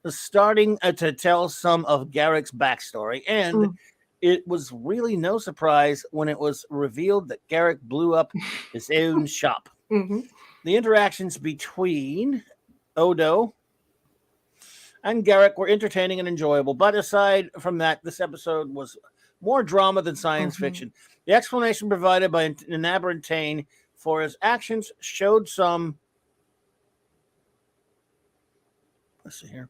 starting to tell some of Garrick's backstory, and it was really no surprise when it was revealed that Garrick blew up his own shop. The interactions between Odo and Garrick were entertaining and enjoyable, but aside from that, this episode was more drama than science fiction. The explanation provided by Nabrantane for his actions showed some, let's see here,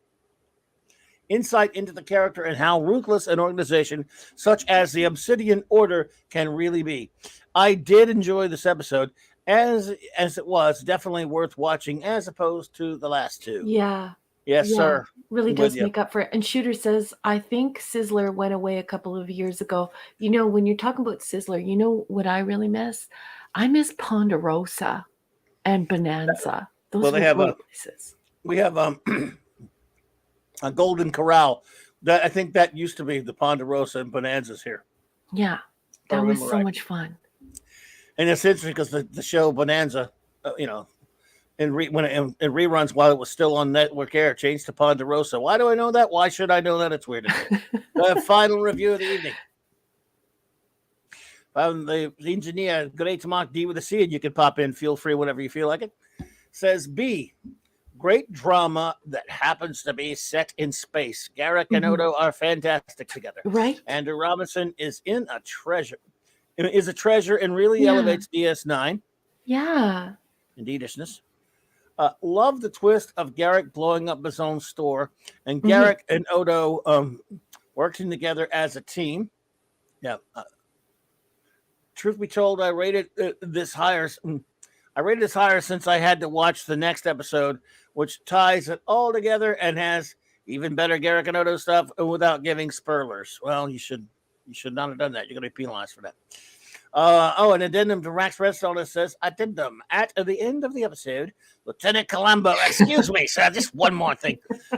insight into the character and how ruthless an organization such as the Obsidian Order can really be. I did enjoy this episode, as it was definitely worth watching as opposed to the last two. Yeah. Yes, sir. Really does make up for it. And Shooter says, I think Sizzler went away a couple of years ago. You know, when you're talking about Sizzler, you know what I really miss? I miss Ponderosa and Bonanza. Those they have places. We have a Golden Corral. That I think that used to be the Ponderosa and Bonanzas here. Yeah, that was so much fun. And it's interesting because the show Bonanza, in reruns while it was still on network air, changed to Ponderosa. Why do I know that? Why should I know that? It's weird. The final review of the evening. The engineer, great Mark D with a C, and you can pop in. Feel free whenever you feel like it. Says B. Great drama that happens to be set in space. Garrick and Odo are fantastic together. Right. Andrew Robinson is a treasure and really elevates DS9. Yeah. Indeedishness. Love the twist of Garrick blowing up his own store and Garrick and Odo working together as a team. Yeah. Truth be told, I rated this higher. I rated this higher since I had to watch the next episode, which ties it all together and has even better Garrick and Odo stuff without giving spoilers. Well, you should not have done that. You're going to be penalized for that. An addendum to Rax Redstone says, addendum. At the end of the episode, Lieutenant Colombo, excuse me, sir, just one more thing,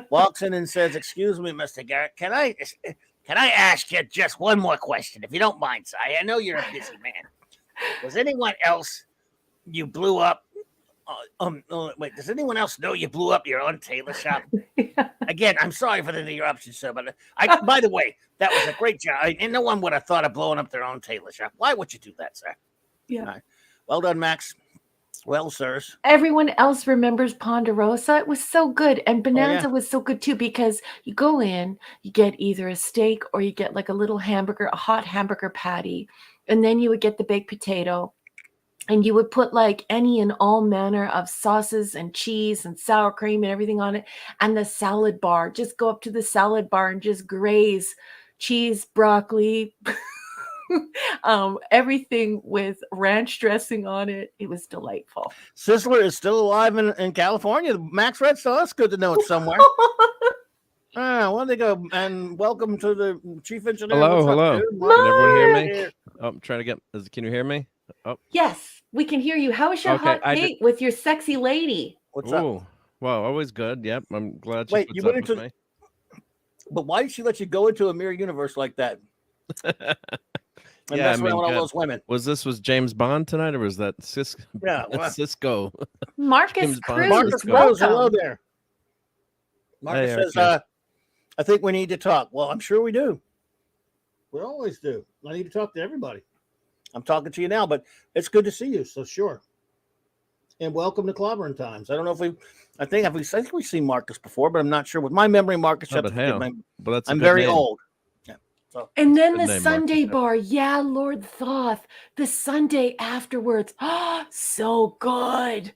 walks in and says, excuse me, Mr. Garrick, can I ask you just one more question, if you don't mind, sir? I know you're a busy man. Was anyone else you blew up? Wait, does anyone else know you blew up your own tailor shop? Again, I'm sorry for the interruption, sir, but by the way, that was a great job. And no one would have thought of blowing up their own tailor shop. Why would you do that, sir? Yeah. Right. Well done, Max. Well, sirs. Everyone else remembers Ponderosa. It was so good. And Bonanza was so good too, because you go in, you get either a steak or you get like a little hamburger, a hot hamburger patty. And then you would get the baked potato. And you would put like any and all manner of sauces and cheese and sour cream and everything on it. And the salad bar, just go up to the salad bar and just graze cheese, broccoli, everything with ranch dressing on it. It was delightful. Sizzler is still alive in California. Max Redstone, that's good to know it's somewhere. Well, they go. And welcome to the chief engineer. Hello. Can everyone hear me? Oh, I'm trying to get, can you hear me? Oh. Yes, we can hear you. How was your hot date with your sexy lady? What's up? Wow, always good. Yep, I'm glad she Wait, puts you up went with into me. But why did she let you go into a mirror universe like that? And mess around with all those women. Was James Bond tonight, or was that Cisco? Yeah, well, Cisco. Marcus Cruz. Marcus Cruz, hello there. Marcus says, I think we need to talk. Well, I'm sure we do. We always do. I need to talk to everybody. I'm talking to you now, but it's good to see you. So sure. And welcome to Clobbering Times. I don't know if I think we've seen Marcus before, but I'm not sure. With my memory, Marcus, I'm very old. Yeah. So. And then the Sunday bar. Yeah, Lord Thoth. The Sunday afterwards. Oh, so good.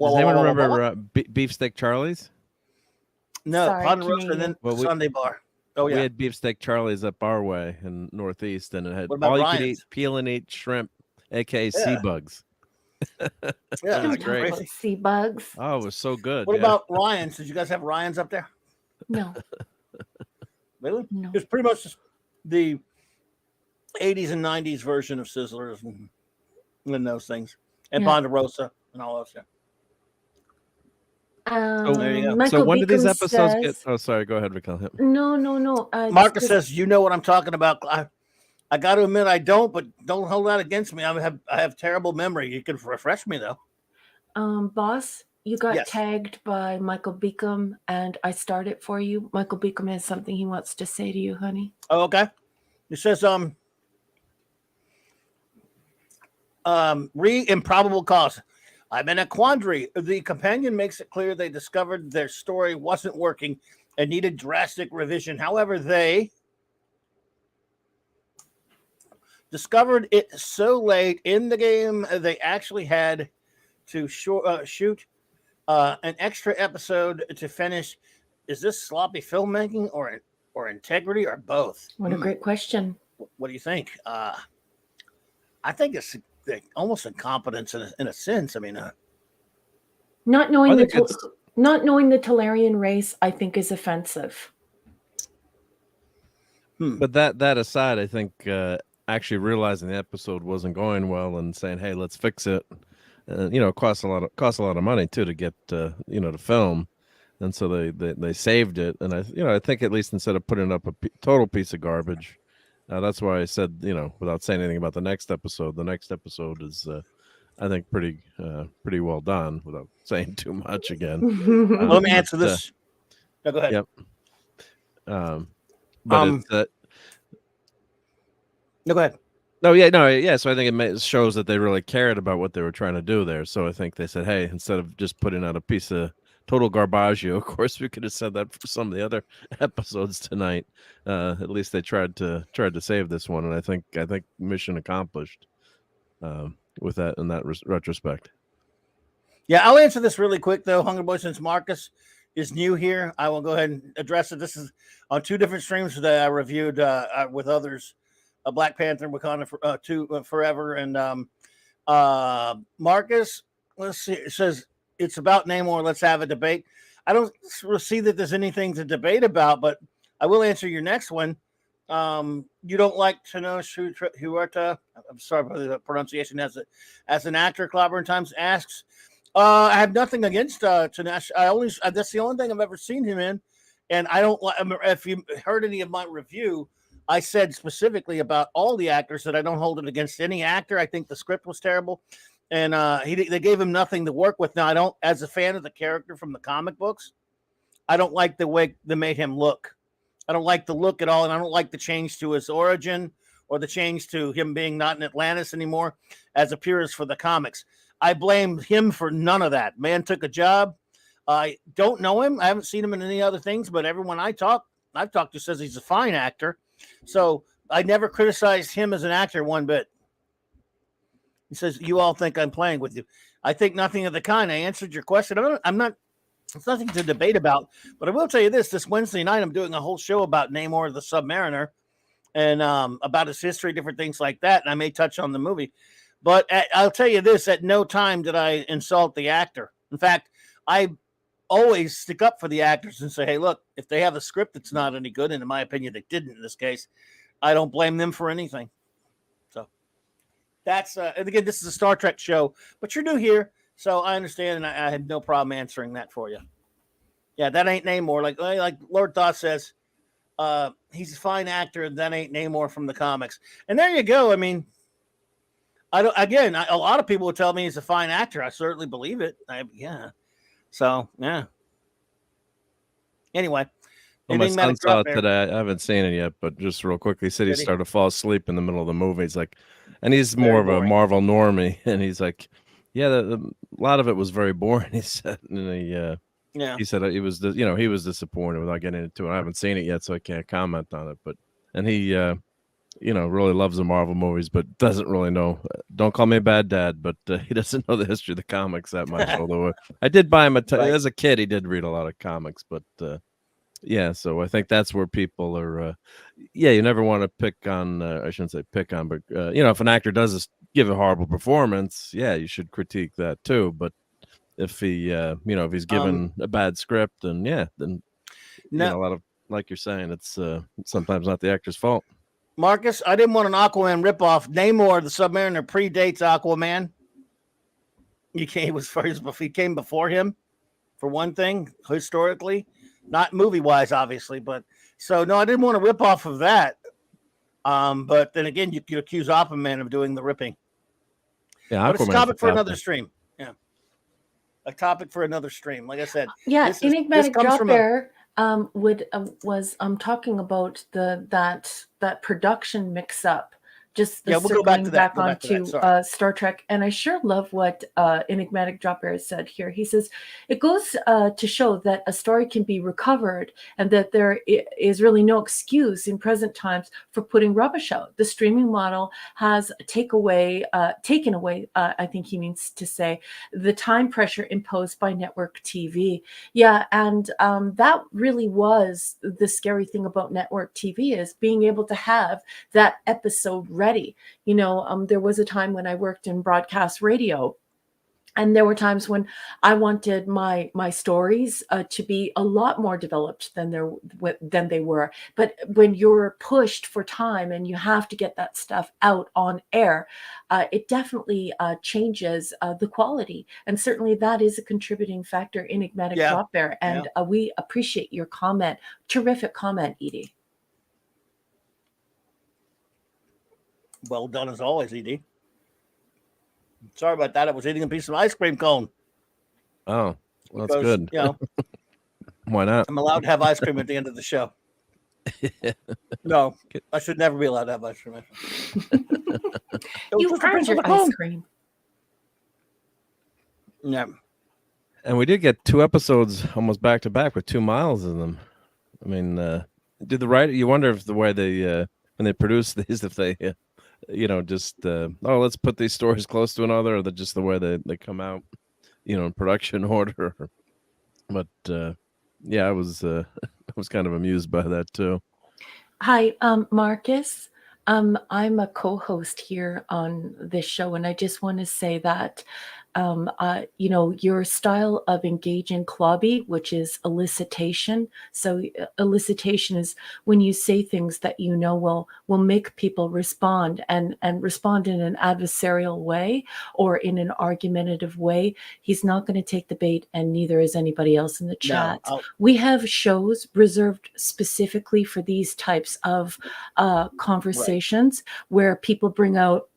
Does anyone remember Beefsteak Charlie's? No, Ponderosa and then Sunday bar. Oh we yeah. had beefsteak Charlie's up our way in Northeast, and it had What about all you could eat, Ryan's? peel and eat shrimp, aka sea Yeah. bugs. Yeah, That Don't was that's talk great. about crazy. sea bugs. Oh, it was so good. What Yeah. about Ryan's? Did you guys have Ryan's up there? No, Really? no. It's pretty much just the 80s and 90s version of Sizzlers and those things, and Yeah. Ponderosa and all those stuff. There you go. Michael So when do these Beacom episodes get? says, Oh, sorry. Go ahead, Raquel. Yep. No. Marcus says, "You know what I'm talking about." I got to admit, I don't, but don't hold that against me. I have terrible memory. You can refresh me though. Boss, you got Yes. tagged by Michael Beacom, and I started for you. Michael Beacom has something he wants to say to you, honey. Oh, okay. It says, improbable cause. I'm in a quandary. The companion makes it clear they discovered their story wasn't working and needed drastic revision. However, they discovered it so late in the game they actually had to shoot an extra episode to finish. Is this sloppy filmmaking or integrity or both? What a great question. What do you think? I think it's almost incompetence in a sense. I mean, Not knowing I the think it's- not knowing the Talarian race, I think, is offensive. But that aside, I think actually realizing the episode wasn't going well and saying, "Hey, let's fix it," it costs a lot of money too to get to film, and so they saved it. And I think at least instead of putting up a total piece of garbage, that's why I said without saying anything about the next episode is I think pretty well done without saying too much again. let me answer this. No, go ahead. Yep. But it's No, go ahead. yeah. So I think it shows that they really cared about what they were trying to do there. So I think they said, hey, instead of just putting out a piece of total garbaggio, of course we could have said that for some of the other episodes tonight. At least they tried to save this one, and I think mission accomplished with that in that retrospect. Yeah, I'll answer this really quick though, Hunger Boy, since Marcus is new here. I will go ahead and address it. This is on two different streams that I reviewed with others. Black Panther, Wakanda Forever, and Marcus. Let's see. It says it's about Namor. Let's have a debate. I don't see that there's anything to debate about, but I will answer your next one. You don't like Tenoch Huerta? I'm sorry for the pronunciation. As an actor, Clobberin Times asks. I have nothing against Tenoch. That's the only thing I've ever seen him in, and I don't like. If you heard any of my review, I said specifically about all the actors that I don't hold it against any actor. I think the script was terrible, and they gave him nothing to work with. Now, I don't, as a fan of the character from the comic books, I don't like the way they made him look. I don't like the look at all, and I don't like the change to his origin or the change to him being not in Atlantis anymore as a purist for the comics. I blame him for none of that. Man took a job. I don't know him. I haven't seen him in any other things, but everyone I've talked to says he's a fine actor. So I never criticized him as an actor one bit. He says, you all think I'm playing with you. I think nothing of the kind. I answered your question. I'm not, it's nothing to debate about, but I will tell you this Wednesday night, I'm doing a whole show about Namor the Submariner and about his history, different things like that. And I may touch on the movie, but I'll tell you this, at no time did I insult the actor. In fact, I always stick up for the actors and say, hey, look, if they have a script that's not any good, and in my opinion, they didn't in this case, I don't blame them for anything. So that's, and again, this is a Star Trek show, but you're new here. So I understand, and I had no problem answering that for you. Yeah, that ain't Namor. Like Lord Thoth says, he's a fine actor, and that ain't Namor from the comics. And there you go. I mean, a lot of people would tell me he's a fine actor. I certainly believe it. Yeah. So, yeah. Anyway. Well, my son saw it today. I haven't seen it yet, but just real quickly, he said he started to fall asleep in the middle of the movie. He's like, and he's more of a Marvel normie, and he's like, yeah, a lot of it was very boring. He said, and he said he was disappointed without getting into it. I haven't seen it yet, so I can't comment on it. But he really loves the Marvel movies, but doesn't really know. Don't call me a bad dad, but he doesn't know the history of the comics that much. Although I did buy him as a kid, he did read a lot of comics, but Yeah, so I think that's where people are. Yeah, you never want to pick on. I shouldn't say pick on, but if an actor does give a horrible performance, yeah, you should critique that too. But if he, if he's given a bad script, and then no, a lot of, like you're saying, it's sometimes not the actor's fault. Marcus, I didn't want an Aquaman ripoff. Namor, the Submariner, predates Aquaman. He came before him, for one thing, historically, not movie wise, obviously. But so no, I didn't want to rip off of that. But then again, you could accuse Aquaman of doing the ripping. Yeah, but it's a topic for another stream. Yeah, a topic for another stream. Like I said, yeah, Enigmatic Drop Bear was talking about that production mix up. Just the we'll go back to that. onto Star Trek, and I sure love what Enigmatic Drop Bear said here. He says it goes to show that a story can be recovered, and that there is really no excuse in present times for putting rubbish out. The streaming model has taken away. I think he means to say the time pressure imposed by network TV. Yeah, and that really was the scary thing about network TV, is being able to have that episode ready. There was a time when I worked in broadcast radio, and there were times when I wanted my stories to be a lot more developed than they were. But when you're pushed for time and you have to get that stuff out on air, it definitely changes the quality. And certainly that is a contributing factor, Enigmatic Drop Bear. And we appreciate your comment. Terrific comment, Edie. Well done as always, Ed. Sorry about that. I was eating a piece of ice cream cone. Oh, well, that's good. Why not? I'm allowed to have ice cream at the end of the show. No, I should never be allowed to have ice cream. You earned your ice cream. Yeah. And we did get 2 episodes almost back to back with 2 miles in them. I mean, did the writer? You wonder if the way they when they produce these, if they just let's put these stories close to another, or just the way they come out, in production order. But I was kind of amused by that too. Hi, Marcus. I'm a co-host here on this show, and I just want to say that your style of engaging Clobby, which is elicitation. So elicitation is when you say things that will make people respond, and respond in an adversarial way or in an argumentative way. He's not going to take the bait, and neither is anybody else in the chat. No, we have shows reserved specifically for these types of conversations, where people bring out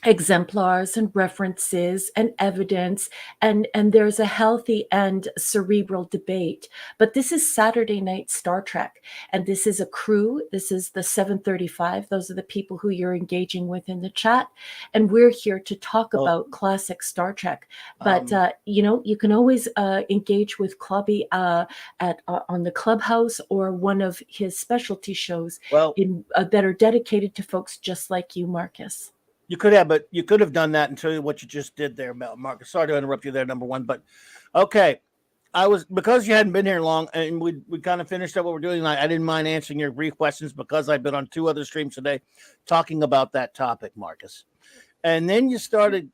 exemplars and references and evidence, and there's a healthy and cerebral debate. But this is Saturday Night Star Trek, and this is a crew. This is the 735. Those are the people who you're engaging with in the chat, and we're here to talk about classic Star Trek. But you can always engage with Clubby on the Clubhouse, or one of his specialty shows that are dedicated to folks just like you, Marcus. You could have done that until what you just did there, Marcus. Sorry to interrupt you there, number one, but okay. Because you hadn't been here long, and we kind of finished up what we're doing. I didn't mind answering your brief questions, because I've been on 2 other streams today talking about that topic, Marcus. And then you started,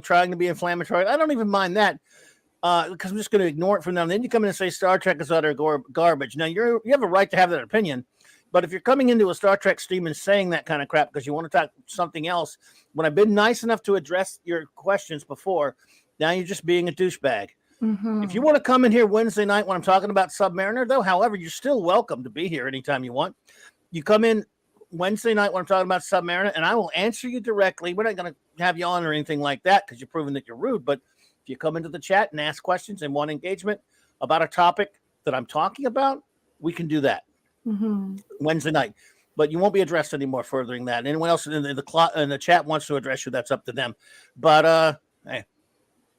trying to be inflammatory. I don't even mind that, because I'm just going to ignore it from now. And then you come in and say Star Trek is utter garbage. Now you have a right to have that opinion. But if you're coming into a Star Trek stream and saying that kind of crap because you want to talk something else, when I've been nice enough to address your questions before, now you're just being a douchebag. Mm-hmm. If you want to come in here Wednesday night when I'm talking about Submariner, though, however, you're still welcome to be here anytime you want. You come in Wednesday night when I'm talking about Submariner, and I will answer you directly. We're not going to have you on or anything like that, because you're proving that you're rude. But if you come into the chat and ask questions and want engagement about a topic that I'm talking about, we can do that. Mm-hmm. Wednesday night, but you won't be addressed anymore furthering that. Anyone else in the chat wants to address you, that's up to them. But hey,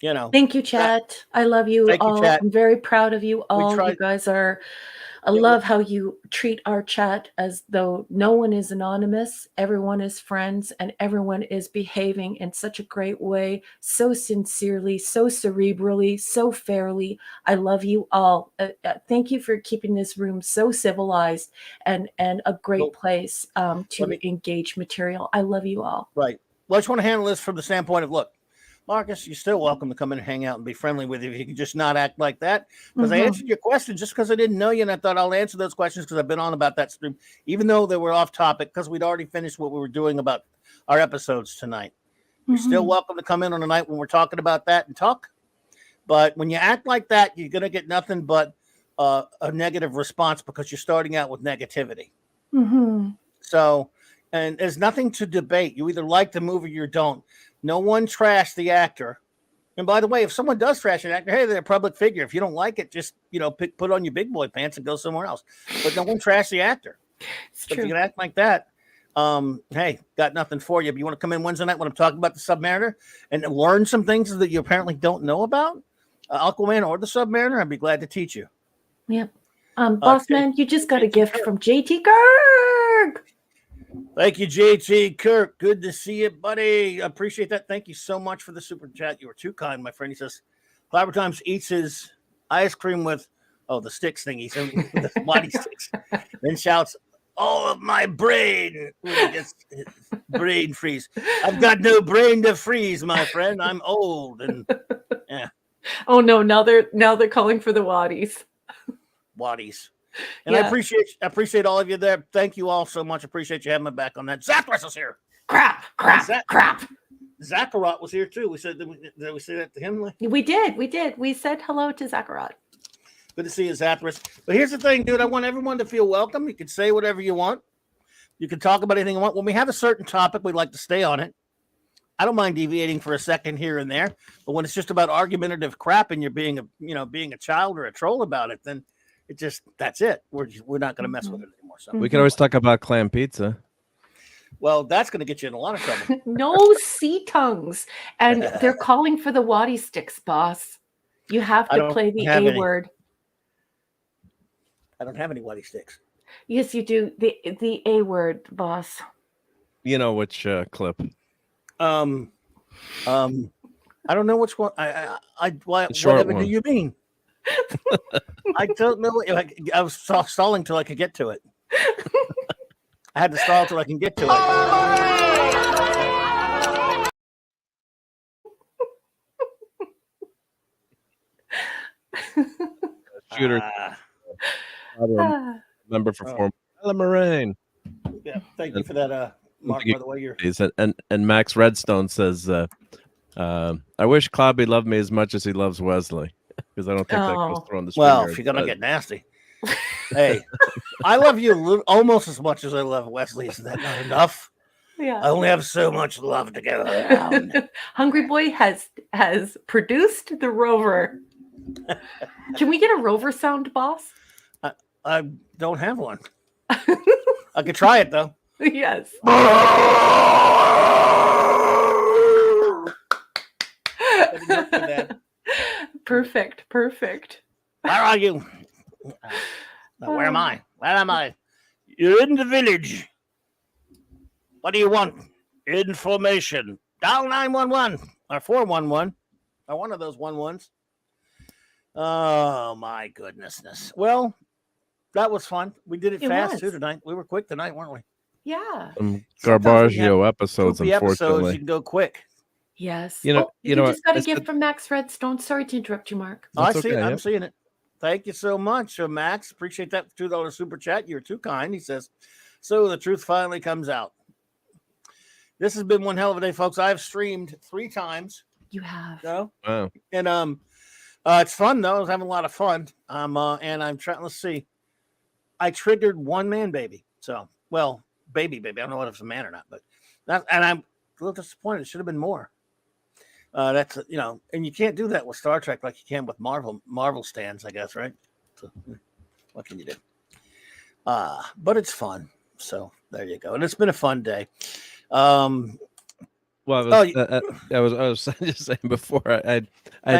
thank you, chat. I love you all. I'm very proud of you all. You guys are I love how you treat our chat as though no one is anonymous, everyone is friends, and everyone is behaving in such a great way, so sincerely, so cerebrally, so fairly. I love you all. Thank you for keeping this room so civilized and a great place to engage material. I love you all. Right. Well, I just want to handle this from the standpoint of, look, Marcus, you're still welcome to come in and hang out and be friendly with you. If you can just not act like that. Because I answered your question just because I didn't know you, and I thought I'll answer those questions because I've been on about that stream, even though they were off topic, because we'd already finished what we were doing about our episodes tonight. You're still welcome to come in on a night when we're talking about that and talk. But when you act like that, you're going to get nothing but a negative response because you're starting out with negativity. So, and there's nothing to debate. You either like the movie or you don't. No one trashed the actor. And by the way, if someone does trash an actor, hey, they're a public figure. If you don't like it, just, put on your big boy pants and go somewhere else. But no one trashed the actor. It's but true. if you can act like that, hey, got nothing for you. But you want to come in Wednesday night when I'm talking about the Submariner and learn some things that you apparently don't know about Aquaman or the Submariner, I'd be glad to teach you. Yep. Boss man, you just got a gift from JT Kirk. Thank you, JT Kirk. Good to see you, buddy. Appreciate that. Thank you so much for the super chat. You were too kind, my friend. He says, Clobber Times eats his ice cream with, the sticks thing. He's with the body sticks. Then shouts, all of my brain. His brain freeze. I've got no brain to freeze, my friend. I'm old. And yeah. Oh, no. Now they're calling for the waddies. Waddies. And I appreciate all of you there. Thank you all so much. Appreciate you having my back on that. Zathras is here. Crap. Zacharat was here too. We said, did we say that to him? We did. We said hello to Zacharat. Good to see you, Zathras. But here's the thing, dude. I want everyone to feel welcome. You can say whatever you want. You can talk about anything you want. When we have a certain topic, we'd like to stay on it. I don't mind deviating for a second here and there. But when it's just about argumentative crap and you're being a child or a troll about it, then that's it. We're not going to mess with it anymore. So we can always talk about clam pizza. Well, that's going to get you in a lot of trouble. No sea tongues, and they're calling for the waddy sticks, boss. You have to play the A word. I don't have any waddy sticks. Yes, you do. The A word, boss. You know which clip? I don't know which one. Whatever do you mean? I don't know. I was stalling till I could get to it. I had to stall till I can get to it. Shooter. Member for former Moraine. Yeah, thank you for that, Mark. By the way, and Max Redstone says, "I wish Clobby loved me as much as he loves Wesley." Because I don't think that goes through on the screen. Well, if you're gonna get nasty, hey, I love you almost as much as I love Wesley. Is that not enough? Yeah, I only have so much love to go around. Hungry Boy has produced the rover. Can we get a rover sound, boss? I don't have one. I could try it though. Yes. Perfect. Where are you? Now, where am I? Where am I? You're in the village. What do you want? Information. Dial 911 or 411 or one of those 11s. Oh my goodness. Well, that was fun. We did it fast too tonight. We were quick tonight, weren't we? Yeah. Garbaggio episodes, unfortunately. You can go quick. Yes. You just got a gift from Max Redstone. Sorry to interrupt you, Mark. I see it. I'm seeing it. Thank you so much, Max. Appreciate that $2 super chat. You're too kind. He says, so the truth finally comes out. This has been one hell of a day, folks. I've streamed 3 times. You have. So, wow. And it's fun though. I was having a lot of fun. And I'm trying. Let's see. I triggered one man baby. So, well, baby. I don't know if it's a man or not, but and I'm a little disappointed. It should have been more. That's and you can't do that with Star Trek like you can with Marvel stands, I guess, right? So, what can you do? But it's fun. So there you go. And it's been a fun day. Well, I was just saying before I'd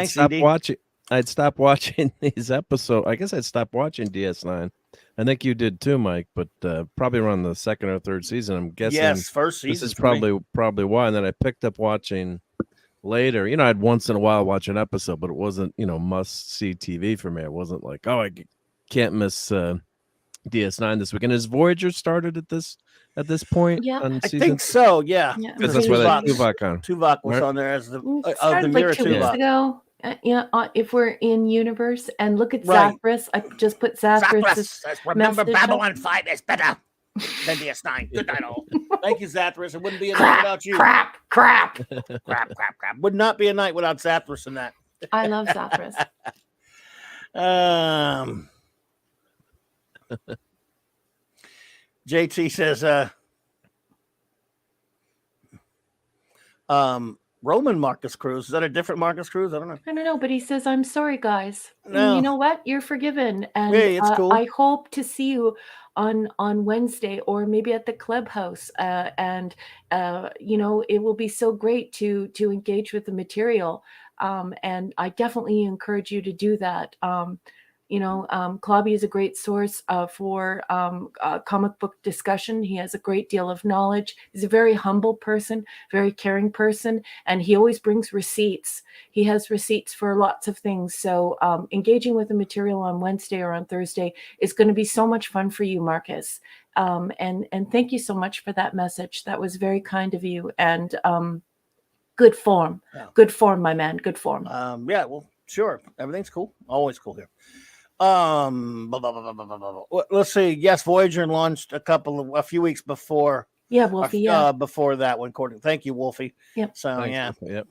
stopped watching. I'd stopped watching these episodes. I guess I'd stopped watching DS9. I think you did too, Mike, but probably around the second or third season. I'm guessing Yes, first season. this is probably why. And then I picked up watching later. I'd once in a while watch an episode, but it wasn't, must see TV for me. It wasn't like, oh, I can't miss DS9 this weekend. Has Voyager started at this point? Yeah, I think so. Yeah, because that's why that Tuvok was on there as the of the mirror like 2 weeks Tuvok. ago. If we're in universe and look at Zathras, I just put Zathras. Remember, Babylon 5 is better than DS9. Good night, all. Thank you, Zathras. It wouldn't be a night without you. Crap. Would not be a night without Zathras in that. I love Zathras. JT says, Roman Marcus Cruz. Is that a different Marcus Cruz? I don't know. But he says, I'm sorry, guys. No. You know what? You're forgiven. And hey, it's cool. I hope to see you on Wednesday or maybe at the clubhouse. And it will be so great to engage with the material. And I definitely encourage you to do that. Clobby is a great source for comic book discussion. He has a great deal of knowledge. He's a very humble person, very caring person, and he always brings receipts. He has receipts for lots of things. So engaging with the material on Wednesday or on Thursday is going to be so much fun for you, Marcus. And thank you so much for that message. That was very kind of you, and good form. Yeah. Good form, my man. Good form. Yeah, well, sure. Everything's cool. Always cool here. Let's see. Yes, Voyager launched a few weeks before. Yeah, Wolfie. Before that one. Thank you, Wolfie. Yep. So Thanks, yeah. Wolfie. Yep.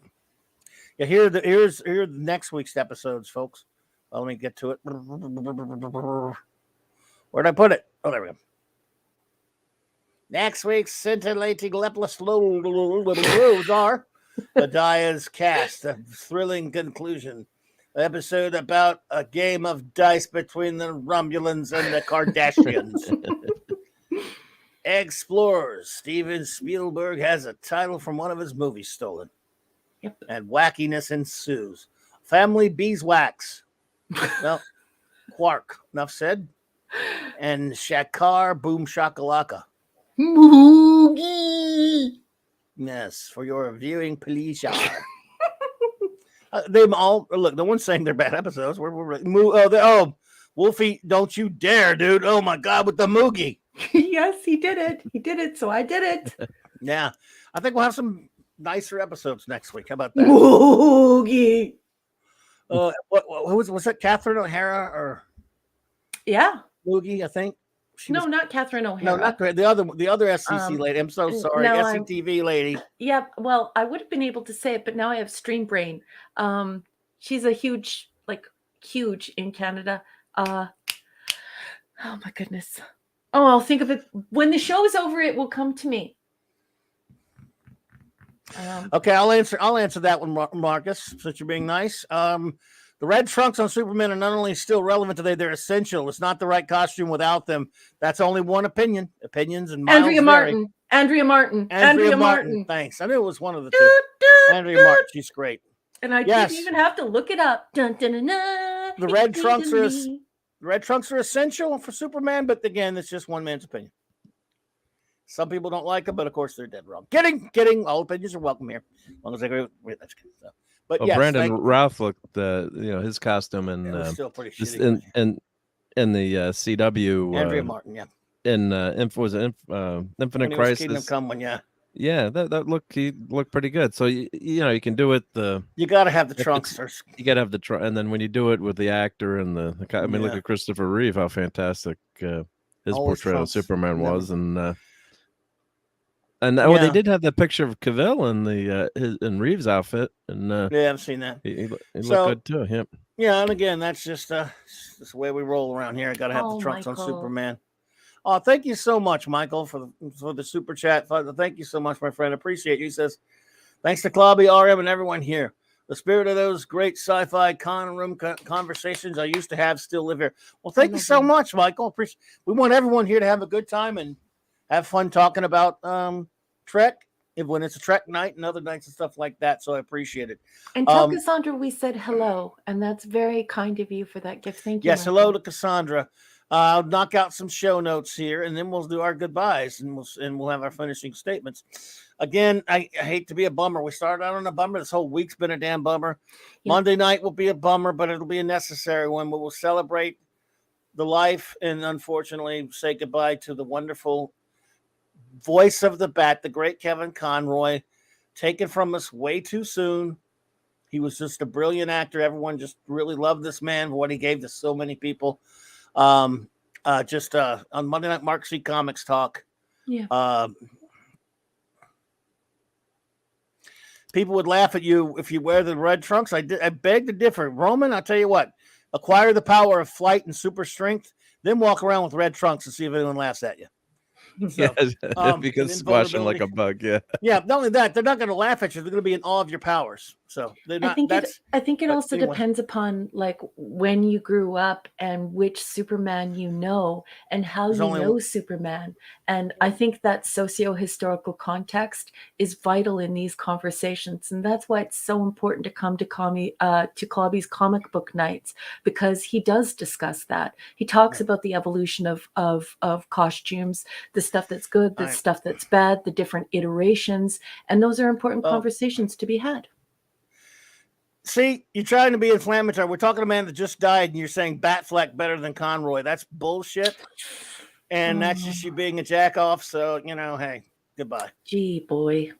Yeah. Here's next week's episodes, folks. Well, let me get to it. Where'd I put it? Oh, there we go. Next week's scintillating lepless loads are Badia's cast, a thrilling conclusion. Episode about a game of dice between the Romulans and the Kardashians. Explorers. Steven Spielberg has a title from one of his movies stolen. Yep. And wackiness ensues. Family beeswax. Well, Quark. Enough said. And Shakar Boom Shakalaka. Moogie. Yes, for your viewing pleasure. They all look. No one's saying they're bad episodes. Wolfie, don't you dare, dude! Oh my God, with the Moogie. Yes, he did it. He did it. So I did it. Yeah, I think we'll have some nicer episodes next week. How about that? Moogie. Was that Catherine O'Hara or? Yeah, Moogie. I think. Not Catherine O'Hara. No, not the other SCC lady. I'm so sorry, SCTV lady. Yeah, well, I would have been able to say it, but now I have stream brain. She's a huge in Canada. Oh my goodness. Oh, I'll think of it when the show is over. It will come to me. Okay, I'll answer that one, Marcus. Since you're being nice. The red trunks on Superman are not only still relevant today, they're essential. It's not the right costume without them. That's only one opinion. Opinions and miles Andrea Martin. Thanks. I knew it was one of the two. Andrea Martin. She's great. And I didn't even have to look it up. Dun, dun, dun, dun. The red trunks are essential for Superman, but again, it's just one man's opinion. Some people don't like them, but of course they're dead wrong. Kidding. All opinions are welcome here, as long as I agree with that's good. So. But yes, Brandon Routh looked, his costume and still pretty shitty. in the CW. Andrea Martin, yeah. In Infinite Crisis. Kingdom Come one, yeah. Yeah, he looked pretty good. So you can do it. You got to have the trunks first. You got to have the trunk, and then when you do it with the actor and look at Christopher Reeve, how fantastic his portrayal of Superman was, and they did have that picture of Cavill in in Reeves' outfit, and yeah, I've seen that. He looked good too. Yep. Yeah, and again, that's just the way we roll around here. I got to have the trunks on Superman. Oh, thank you so much, Michael, for the super chat. Thank you so much, my friend. Appreciate you. He says, thanks to Clobby, RM, and everyone here. The spirit of those great sci-fi con room conversations I used to have still live here. Well, thank you so much, Michael. We want everyone here to have a good time and have fun talking about Trek when it's a Trek night and other nights and stuff like that. So I appreciate it. And tell Cassandra we said hello, and that's very kind of you for that gift. Thank you. Yes, hello to Cassandra. I'll knock out some show notes here, and then we'll do our goodbyes, and we'll have our finishing statements. Again, I hate to be a bummer. We started out on a bummer. This whole week's been a damn bummer. Yeah. Monday night will be a bummer, but it'll be a necessary one. We will celebrate the life and unfortunately say goodbye to the wonderful voice of the Bat, the great Kevin Conroy, taken from us way too soon. He was just a brilliant actor. Everyone just really loved this man for what he gave to so many people. On Monday Night Mark C Comics Talk. Yeah. People would laugh at you if you wear the red trunks. I beg to differ. Roman, I'll tell you what, acquire the power of flight and super strength, then walk around with red trunks and see if anyone laughs at you. So, if you can squash them like a bug, yeah. Yeah, not only that, they're not going to laugh at you. They're going to be in awe of your powers. So they're not. I think it also depends upon like when you grew up and which Superman you know and how you know Superman. And I think that socio-historical context is vital in these conversations, and that's why it's so important to come to Clobby's comic book nights, because he does discuss that. He talks about the evolution of costumes, the stuff that's good, the stuff that's bad, the different iterations, and those are important conversations to be had. See, you're trying to be inflammatory. We're talking to a man that just died, and you're saying Batfleck better than Conroy. That's bullshit. And that's just you being a jack off. So, hey, goodbye. Gee, boy.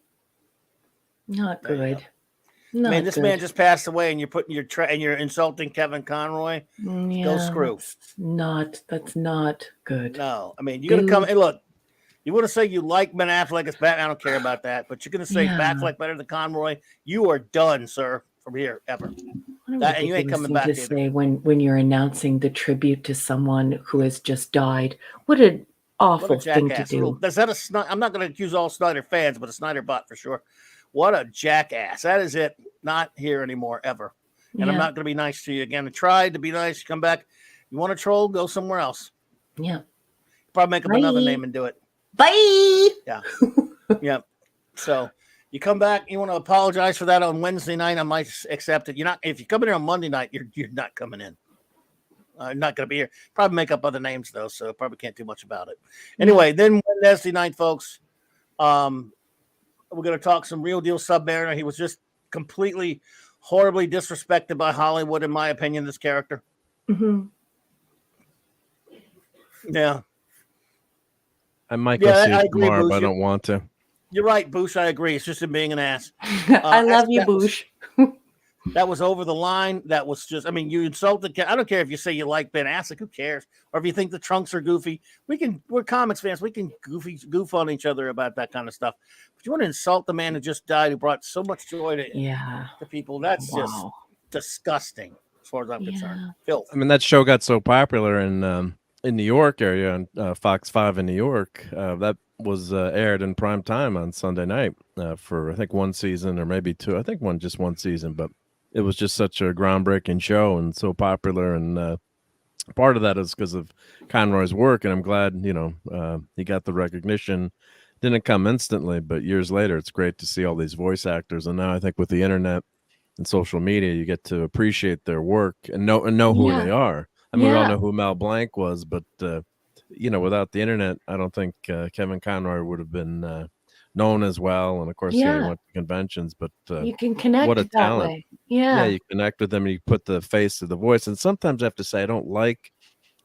Not good. Man, this man just passed away, and you're putting and you're insulting Kevin Conroy. Yeah, go screw. That's not good. No, I mean, you're going to come. Hey, look, you want to say you like Ben Affleck as Batman. I don't care about that. But you're going to say Batfleck better than Conroy. You are done, sir. From here ever. And you ain't coming back. To say when you're announcing the tribute to someone who has just died, what an awful thing to do. I'm not going to accuse all Snyder fans, but a Snyder bot for sure. What a jackass. That is it. Not here anymore ever. And I'm not going to be nice to you again. I tried to be nice. Come back. You want to troll? Go somewhere else. Yeah. Probably make up another name and do it. Bye. Yeah. Yeah. So. You come back, you want to apologize for that on Wednesday night, I might accept it. If you come in here on Monday night, you're not coming in. Not going to be here. Probably make up other names, though, so probably can't do much about it. Anyway, then Wednesday night, folks, we're going to talk some real deal Submariner. He was just completely, horribly disrespected by Hollywood, in my opinion, this character. Mm-hmm. Yeah. I might go see it tomorrow, but I don't want to. You're right, Boosh. I agree. It's just him being an ass. I love you, Boosh. That was over the line. That was just, you insulted. I don't care if you say you like Ben Affleck. Who cares? Or if you think the trunks are goofy. We're comics fans. We can goof on each other about that kind of stuff. But you want to insult the man who just died, who brought so much joy to people. That's just disgusting as far as I'm concerned. Filth. That show got so popular in New York area, on Fox 5 in New York. That was aired in prime time on Sunday night for I think one season or maybe two. I think just one season, but it was just such a groundbreaking show and so popular. And part of that is because of Conroy's work, and I'm glad he got the recognition. Didn't come instantly, but years later, it's great to see all these voice actors. And now I think with the internet and social media, you get to appreciate their work and know who they are. We all know who Mel Blanc was, but without the internet, I don't think Kevin Conroy would have been known as well. And of course, he went to conventions, but you can connect what a talent. Way. Yeah, you connect with them and you put the face to the voice. And sometimes I have to say, I don't like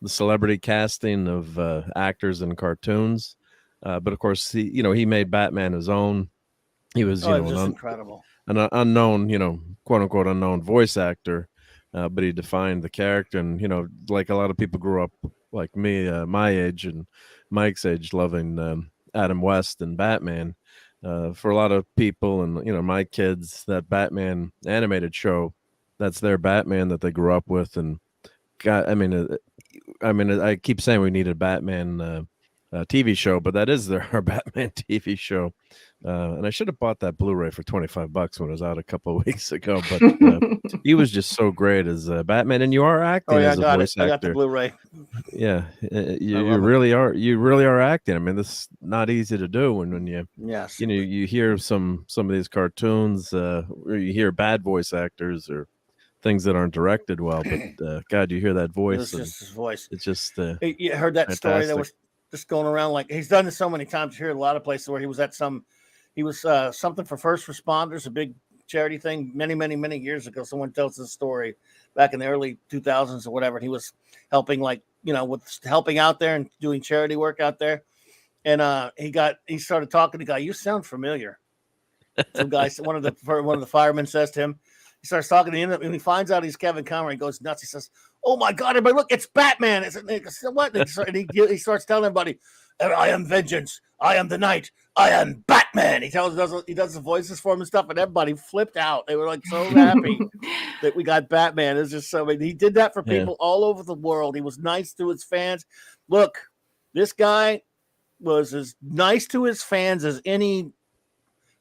the celebrity casting of actors in cartoons. But of course, he made Batman his own. He was, incredible, an unknown, quote unquote, unknown voice actor. But he defined the character, and like a lot of people grew up like me, my age and Mike's age, loving Adam West and Batman. For a lot of people, and my kids, that Batman animated show, that's their Batman that they grew up with. And God, I keep saying we need a Batman TV show, but that is our Batman TV show. And I should have bought that Blu-ray for $25 when it was out a couple of weeks ago. But he was just so great as Batman, and you are acting as a voice actor. I got the Blu-ray. Yeah, you really are. You really are acting. I mean, this is not easy to do. When you you hear some of these cartoons, or you hear bad voice actors or things that aren't directed well. But God, you hear that voice. It was just his voice. It's just you heard that fantastic. Story that was just going around, like he's done this so many times here. A lot of places where he was at something for first responders, a big charity thing many years ago. Someone tells this story back in the early 2000s or whatever. And he was helping, like, with helping out there and doing charity work out there. And he started talking to the guy. You sound familiar. Some guy, one of the firemen says to him, he starts talking to him, and he finds out he's Kevin Conroy. He goes nuts. He says, "Oh my God, everybody, look, it's Batman." It's what? And he starts telling everybody, "I am vengeance. I am the night. I am Batman." He does the voices for him and stuff, and everybody flipped out. They were like so happy that we got Batman. It's just so he did that for people all over the world. He was nice to his fans. Look, this guy was as nice to his fans as any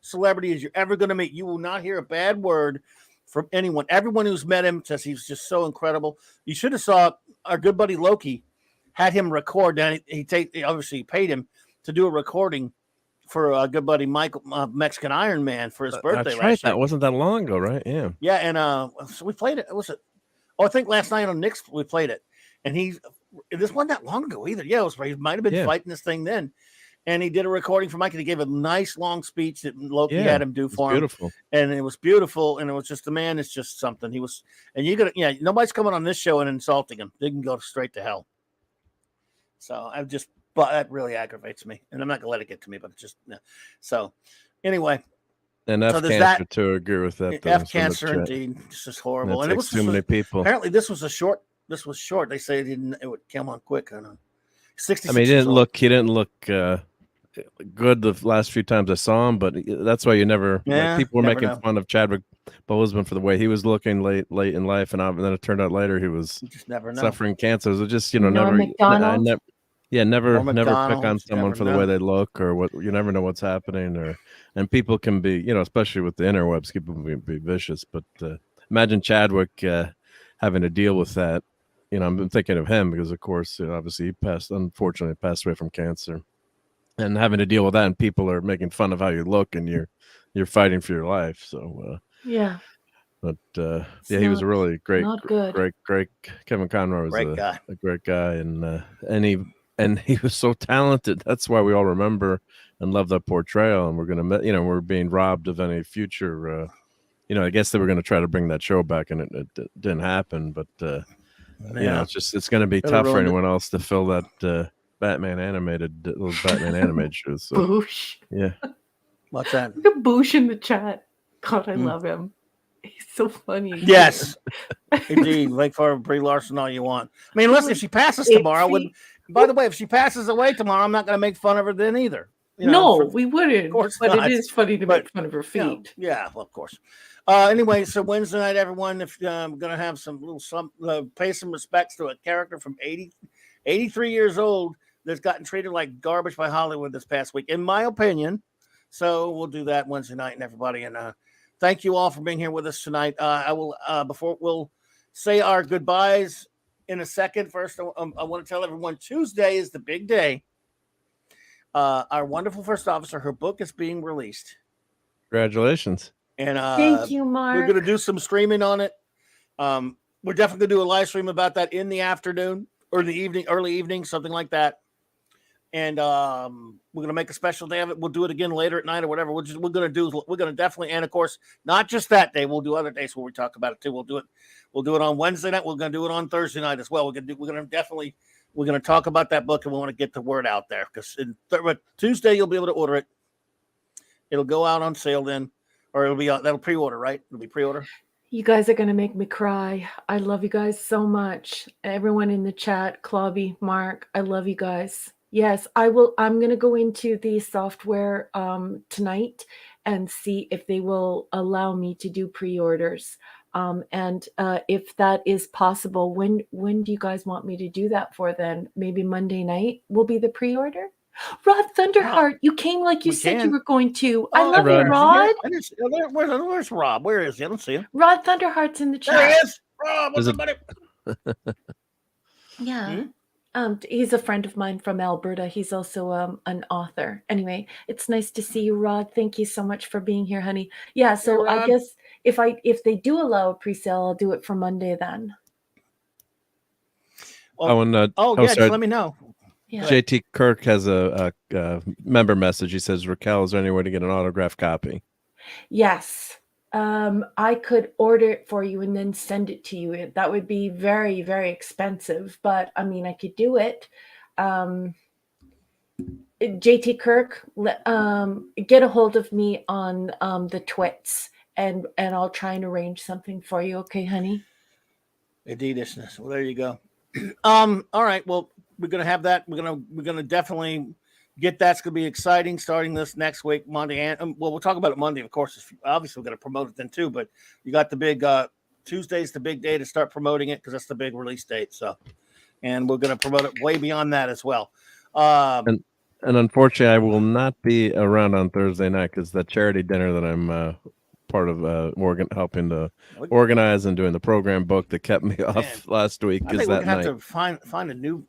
celebrity as you're ever going to meet. You will not hear a bad word from anyone. Everyone who's met him says he's just so incredible. You should have saw our good buddy Loki had him record. Now he obviously paid him to do a recording for a good buddy Michael, Mexican Iron Man, for his birthday. That's right. That wasn't that long ago, right? Yeah. Yeah, and so we played it. I think last night on Nick's we played it, and this wasn't that long ago either. Yeah, he might have been fighting this thing then. And he did a recording for Mike, and he gave a nice long speech that Loki had him do for him. Beautiful. And it was beautiful. And it was just, the man is just something. He was, and nobody's coming on this show and insulting him. They can go straight to hell. So but that really aggravates me. And I'm not going to let it get to me, but it's just, so anyway. And F cancer too, I agree with that. F cancer, indeed. This is horrible. And it was too many people. Apparently this was short. They say it would come on quick. I know. 66. I mean, he didn't look good the last few times I saw him, but that's why you never. People were making fun of Chadwick Boseman for the way he was looking late in life, and then it turned out later he was suffering cancer. So just never pick on someone for the way they look or what. You never know what's happening, and people can be, especially with the interwebs, people can be vicious. But imagine Chadwick having to deal with that. I'm thinking of him because, of course, obviously he unfortunately passed away from cancer. And having to deal with that, and people are making fun of how you look, and you're fighting for your life. So but he was a really great Kevin Conroy was a great guy, and he was so talented. That's why we all remember and love that portrayal. And we're being robbed of any future. I guess they were going to try to bring that show back, and it didn't happen. But it's going to be tough for anyone else to fill that. Those Batman animated shows. So. Boosh. Yeah. What's that? Look at Boosh in the chat. God, I love him. He's so funny. Yes. Indeed. Wait for Brie Larson all you want. I mean, unless if she passes tomorrow. By the way, if she passes away tomorrow, I'm not going to make fun of her then either. We wouldn't. Of course but not. It is funny to make fun of her feet. Yeah, well, of course. Anyway, so Wednesday night, everyone, if I'm going to have pay some respects to a character from 83 years old that's gotten treated like garbage by Hollywood this past week, in my opinion. So we'll do that Wednesday night, and everybody. And thank you all for being here with us tonight. I will before we'll say our goodbyes in a second. First, I want to tell everyone Tuesday is the big day. Our wonderful first officer, her book is being released. Congratulations! And thank you, Mark. We're going to do some streaming on it. We're definitely going to do a live stream about that in the afternoon or the evening, early evening, something like that. And we're going to make a special day of it. We'll do it again later at night or whatever. We're going to definitely, and of course, not just that day. We'll do other days where we talk about it too. We'll do it on Wednesday night. We're going to do it on Thursday night as well. We're going to talk about that book, and we want to get the word out there because Tuesday you'll be able to order it. It'll go out on sale then, or that'll pre-order, right? It'll be pre-order. You guys are going to make me cry. I love you guys so much. Everyone in the chat, Clobby, Mark, I love you guys. Yes, I will. I'm going to go into the software tonight and see if they will allow me to do pre-orders. And if that is possible, when do you guys want me to do that for then? Maybe Monday night will be the pre-order? Rod Thunderheart, you came like you we said you can. were going to. I Oh, love you, Rod. Rod. I didn't see- where's Rob? Where is he? I don't see him. Rod Thunderheart's in the There he chat. is. Rob, what's Is up, buddy? Yeah. He's a friend of mine from Alberta. He's also an author. Anyway, it's nice to see you, Rod. Thank you so much for being here, honey. Yeah, so Hey, I Rod. guess if they do allow a pre-sale, I'll do it for Monday then. Oh, and yeah, sorry. just let me know. Yeah. JT Kirk has a member message. He says, Raquel, is there any way to get an autographed copy? Yes. I could order it for you and then send it to you. That would be very, very expensive, but I mean, I could do it. JT Kirk, get a hold of me on the twits, and I'll try and arrange something for you. Okay, honey? Adidasness. Well, there you go. All right. Well, we're gonna have that. We're gonna definitely get that. It's gonna be exciting starting this next week, Monday. And well, we'll talk about it Monday, of course. Obviously, we're gonna promote it then too. But you got the big Tuesday's the big day to start promoting it because that's the big release date. So, and we're gonna promote it way beyond that as well. And unfortunately, I will not be around on Thursday night because the charity dinner that I'm part of helping to organize and doing the program book that kept me off last week. I think Is we're that gonna night. have to find a new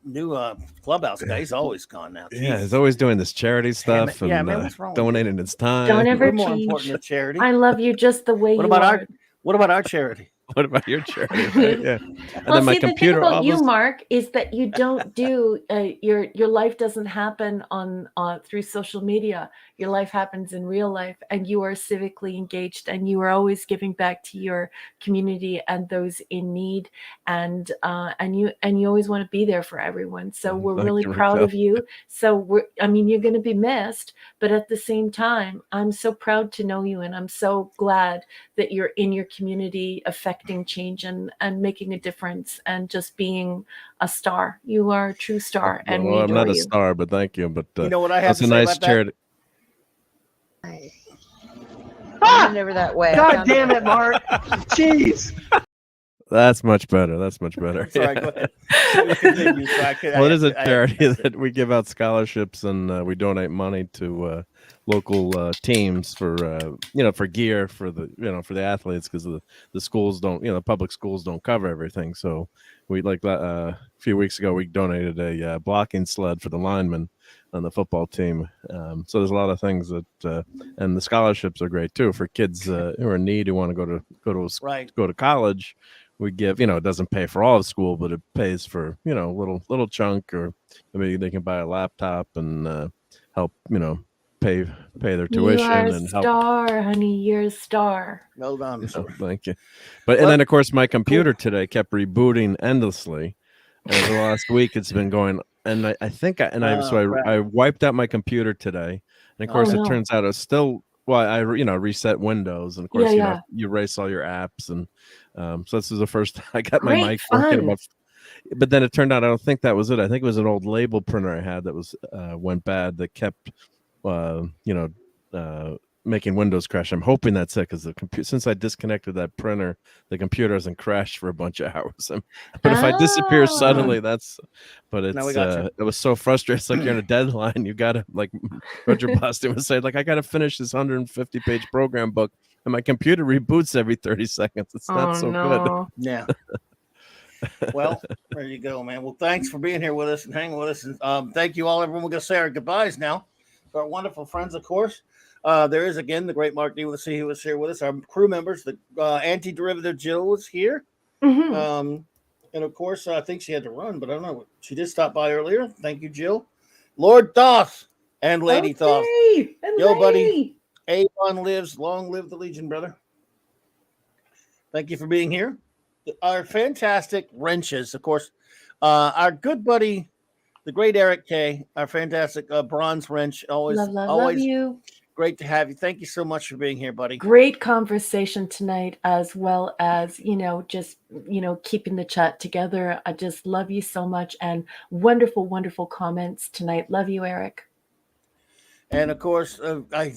clubhouse guy. He's always gone now. Yeah, he's always doing this charity stuff and man, what's wrong with donating his time. Don't ever We're more change. important than charity. I love you just the way What you about are. What about our charity? What about your charity? Right? Yeah. And Well, then my see, the thing computer about you, almost- Mark, is that you don't do your life doesn't happen on through social media. Your life happens in real life, and you are civically engaged, and you are always giving back to your community and those in need, and you always want to be there for everyone. So we're Thank really you, proud Raquel. of you. So you're going to be missed, but at the same time, I'm so proud to know you, and I'm so glad that you're in your community affecting change and making a difference and just being a star. You are a true star, and we Well, I'm adore not a you. star, but thank you. But You know what I have that's to a say nice about that? charity. Over that way. God damn it, Mark. Jeez. That's much better. That's much better. Sorry, go ahead. You continue, so Well, it is a I- charity that we give out scholarships and we donate money to local teams for for gear for the athletes because the schools don't public schools don't cover everything. So we a few weeks ago we donated a blocking sled for the linemen on the football team. So there's a lot of things that and the scholarships are great too for kids who are in need who want to go to college. We give, it doesn't pay for all of school, but it pays for, little chunk, or maybe they can buy a laptop and help, pay their tuition You are a and help. star, honey. You're a star. Well done. Oh, thank you. But and then of course my computer today kept rebooting endlessly. And over the last week it's been going, and I wiped out my computer today, and of course it turns out it's still. Well, I reset Windows, and of course you erase all your apps, and so this is the first time I got my mic working. But then it turned out I don't think that was it. I think it was an old label printer I had that was went bad that kept making Windows crash. I'm hoping that's it because since I disconnected that printer, the computer hasn't crashed for a bunch of hours. But if I disappear suddenly, it's it was so frustrating. It's like you're in a deadline. You gotta Roger Boston would say, I gotta finish this 150-page program book, and my computer reboots every 30 seconds. It's not so good. Yeah. Well, there you go, man. Well, thanks for being here with us and hanging with us. And thank you all, everyone. We're gonna say our goodbyes now to our wonderful friends, of course. There is again the great Mark D. Who was here with us. Our crew members, the anti-derivative Jill was here. Mm-hmm. And of course, I think she had to run, but I don't know. She did stop by earlier. Thank you, Jill. Lord Thoth and Lady Thoth. Yo, buddy. Avon lives. Long live the Legion, brother. Thank you for being here. Our fantastic wrenches, of course. Our good buddy, the great Eric K., our fantastic bronze wrench. Always love you. Great to have you. Thank you so much for being here, buddy. Great conversation tonight, as well as, just, keeping the chat together. I just love you so much, and wonderful, wonderful comments tonight. Love you, Eric. And of course,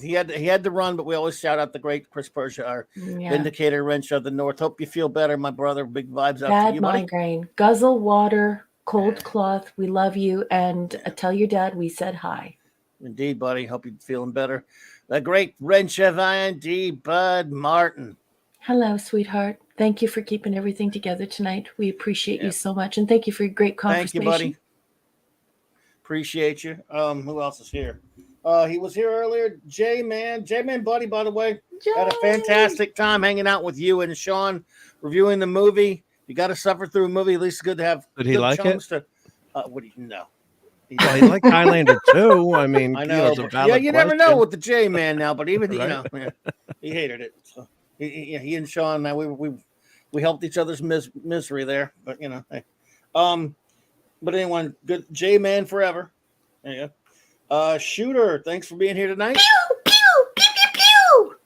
he had to run, but we always shout out the great Chris Persia, our Vindicator wrench of the North. Hope you feel better, my brother. Big vibes out to you, buddy. Bad migraine. Guzzle water, cold cloth. We love you, and tell your dad we said hi. Indeed, buddy. Hope you're feeling better. The great Wrench of D. Bud Martin. Hello, sweetheart. Thank you for keeping everything together tonight. We appreciate you so much, and thank you for your great conversation. Thank you, buddy. Appreciate you. Who else is here? He was here earlier. J-Man, buddy, by the way. Had a fantastic time hanging out with you and Sean, reviewing the movie. You got to suffer through a movie. At least it's good to have. Did he like it? What do you know? He liked Highlander too. I mean, I know. You never know with the J-Man now. But even right? He hated it. So he and Sean, now we helped each other's misery there. But hey. But anyone, good J-Man forever. There you go. Shooter, thanks for being here tonight. Pew, pew, pew, pew, pew.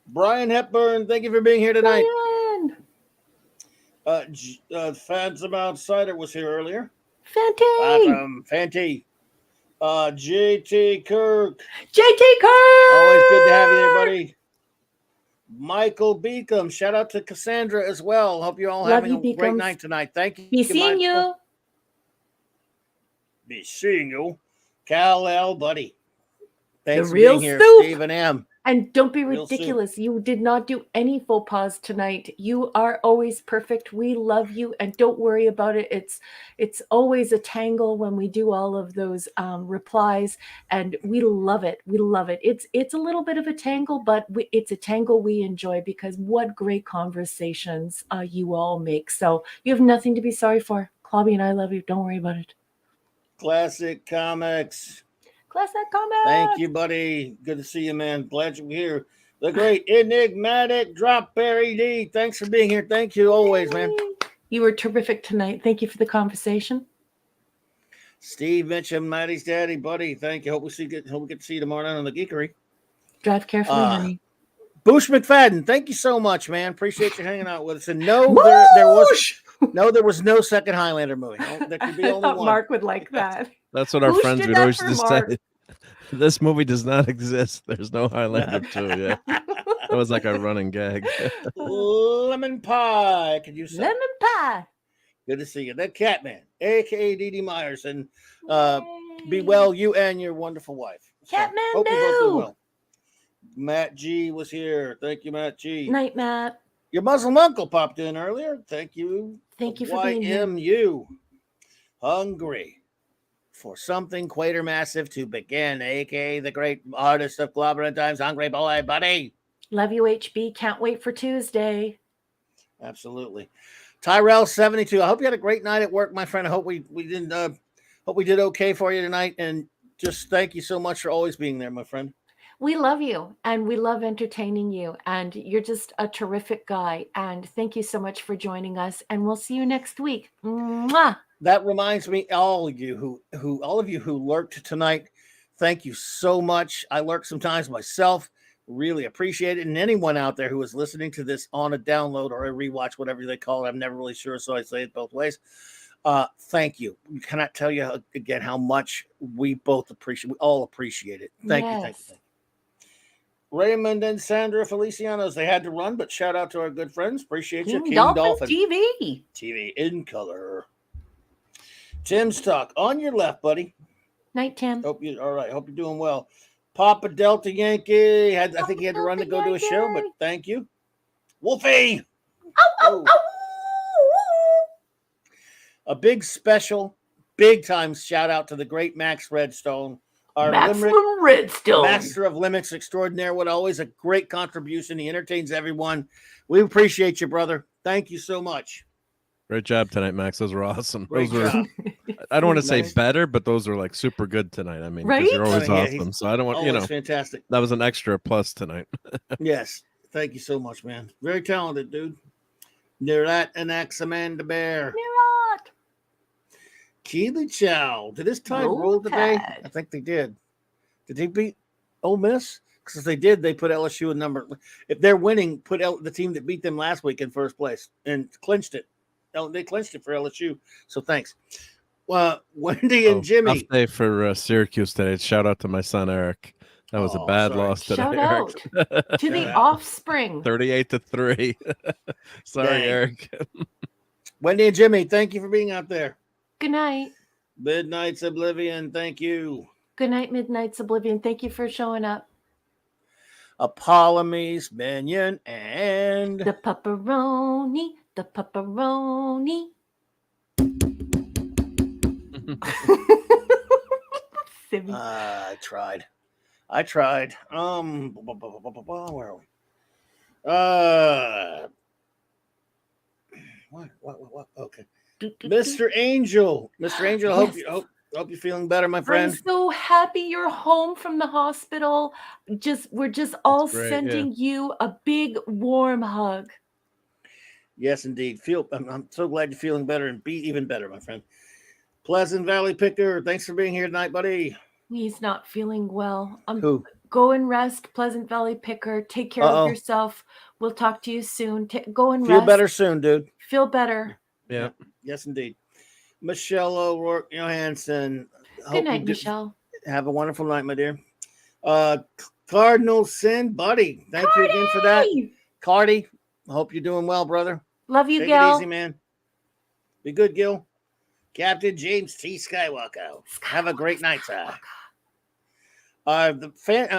Brian Hepburn, thank you for being here tonight. Brian. Phantom Outsider was here earlier. Fanty. JT Kirk. JT Kirk. Always good to have you there, buddy. Michael Beacom. Shout out to Cassandra as well. Hope you're all having a great night tonight. Thank you. Be seeing you. Be seeing you. Kal-El, buddy. Thanks for being here, soup. Stephen M. And don't be ridiculous. You did not do any faux pas tonight. You are always perfect. We love you, and don't worry about it. It's always a tangle when we do all of those replies, and we love it. We love it. It's a little bit of a tangle, but it's a tangle we enjoy because what great conversations you all make. So you have nothing to be sorry for. Clobby and I love you. Don't worry about it. Classic Comics. Thank you, buddy. Good to see you, man. Glad you're here. The great enigmatic Dropberry D. Thanks for being here. Thank you always, man. You were terrific tonight. Thank you for the conversation. Steve Mitchum, Maddie's daddy, buddy. Thank you. Hope we get to see you tomorrow night on the Geekery. Drive carefully, honey. Boosh McFadden, thank you so much, man. Appreciate you hanging out with us. And no, there was no second Highlander movie. No, there could be only one. Mark would like that. That's what our friends would always just say. This movie does not exist. There's no Highlander 2. Yeah, that was like a running gag. Lemon pie. Could you say? Lemon pie. Good to see you. The Catman, aka Dee Dee Myers, and be well, you and your wonderful wife. Catman, hope you both do well. Matt G was here. Thank you, Matt G. Night, Matt. Your Muslim uncle popped in earlier. Thank you. Thank you for being here. YMU. Hungry for something Quatermassive to begin, aka the great artist of CLOBBERIN Times, Hungry Boy, buddy. Love you, HB. Can't wait for Tuesday. Absolutely. Tyrell 72. I hope you had a great night at work, my friend. I hope we did okay for you tonight. And just thank you so much for always being there, my friend. We love you, and we love entertaining you, and you're just a terrific guy. And thank you so much for joining us, and we'll see you next week. Mwah! That reminds me, all of you who lurked tonight, thank you so much. I lurk sometimes myself. Really appreciate it. And anyone out there who is listening to this on a download or a rewatch, whatever they call it, I'm never really sure, so I say it both ways. Thank you. We cannot tell you again how much we all appreciate it. Thank you. Thank you. Raymond and Sandra Felicianos, they had to run, but shout out to our good friends. Appreciate you. King Dolphin TV in color. Tim's talk on your left, buddy. Night, Tim. Hope you're doing well. Papa Delta Yankee. I think he had to run to go to a show, but thank you. Wolfie. Oh. A big special, big time shout out to the great Max Redstone. Our Redstone, master of limits extraordinaire. What always a great contribution. He entertains everyone. We appreciate you, brother. Thank you so much. Great job tonight, Max. Those were awesome. Great job. I don't want to say better, but those were like super good tonight. I mean, right? You're always awesome. So I don't want fantastic. That was an extra plus tonight. Yes. Thank you so much, man. Very talented, dude. Nerat and Amanda Bear. Nerat. Keely Chow. Did this Tide roll today? I think they did. Did they beat Ole Miss? Because if they did, they put LSU a number. If they're winning, put the team that beat them last week in first place and clinched it. They clinched it for LSU. So thanks. Wendy and Jimmy. Tough day for Syracuse today. Shout out to my son Eric. That was a bad loss today. Shout out to the offspring. 38-3. Sorry, Eric. Wendy and Jimmy, thank you for being out there. Good night. Midnight's Oblivion, thank you. Good night, Midnight's Oblivion. Thank you for showing up. Apollomies, Minion, and the pepperoni. The pepperoni. I tried. Where are we? What? Okay. Mr. Angel. Mr. Angel, Yes. hope you're feeling better, my friend. I'm so happy you're home from the hospital. We're just all great, sending you a big warm hug. Yes, indeed. I'm so glad you're feeling better and be even better, my friend. Pleasant Valley Picker, thanks for being here tonight, buddy. He's not feeling well. Who? Go and rest, Pleasant Valley Picker. Take care of yourself. We'll talk to you soon. Go and rest. Feel better soon, dude. Feel better. Yeah. Yes, indeed. Michelle O'Rourke Johansson. Good night, Michelle. Have a wonderful night, my dear. Cardinal Sin, buddy. Thank you again for that. Cardi, I hope you're doing well, brother. Love you, Take Gil. it easy, man. Be good, Gil. Captain James T. Skywalker. Have a great night, sir. I'm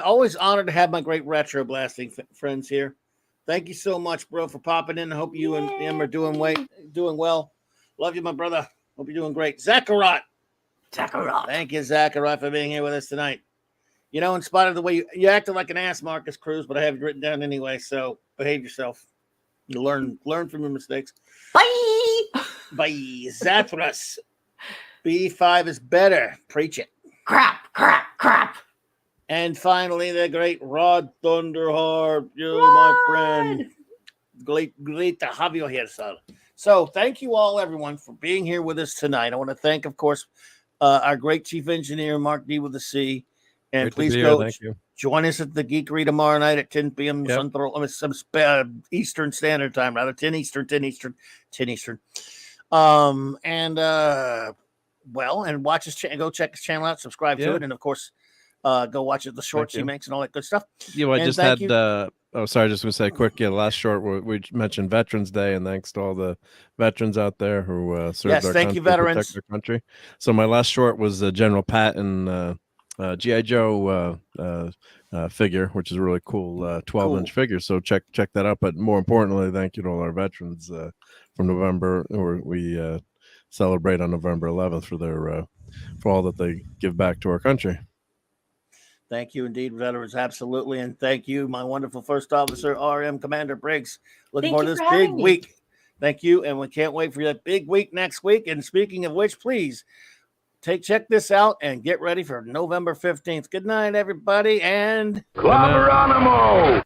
always honored to have my great retro blasting friends here. Thank you so much, bro, for popping in. I hope you and him are doing well. Love you, my brother. Hope you're doing great. Zachariah. Thank you, Zachariah, for being here with us tonight. You know, in spite of the way you acted like an ass, Marcus Cruz, but I have it written down anyway, so behave yourself. You learn from your mistakes. Bye. Bye. Zathras. B5 is better. Preach it. Crap. And finally, the great Rod Thunderheart. My friend. Great to have you here, sir. So thank you all, everyone, for being here with us tonight. I want to thank, of course, our great chief engineer, Mark D. with a C. And Great please go thank you. Join us at the Geekery tomorrow night at 10 p.m. Central, Eastern Standard Time, rather 10 Eastern. And watch his channel. Go check his channel out, subscribe to it, and of course, go watch the shorts he makes and all that good stuff. Yeah, I just had. Just gonna say quick. Yeah, last short we mentioned Veterans Day, and thanks to all the veterans out there who served our country, you, veterans. Protect our country. So my last short was General Patton. GI Joe figure, which is a really cool 12-inch figure. So check that out. But more importantly, thank you to all our veterans from November, or we celebrate on November 11th for all that they give back to our country. Thank you indeed, veterans. Absolutely. And thank you, my wonderful first officer, RM Commander Briggs. Looking forward to this big week. Thank you. And we can't wait for that big week next week. And speaking of which, please check this out and get ready for November 15th. Good night, everybody. And Clobber Animal!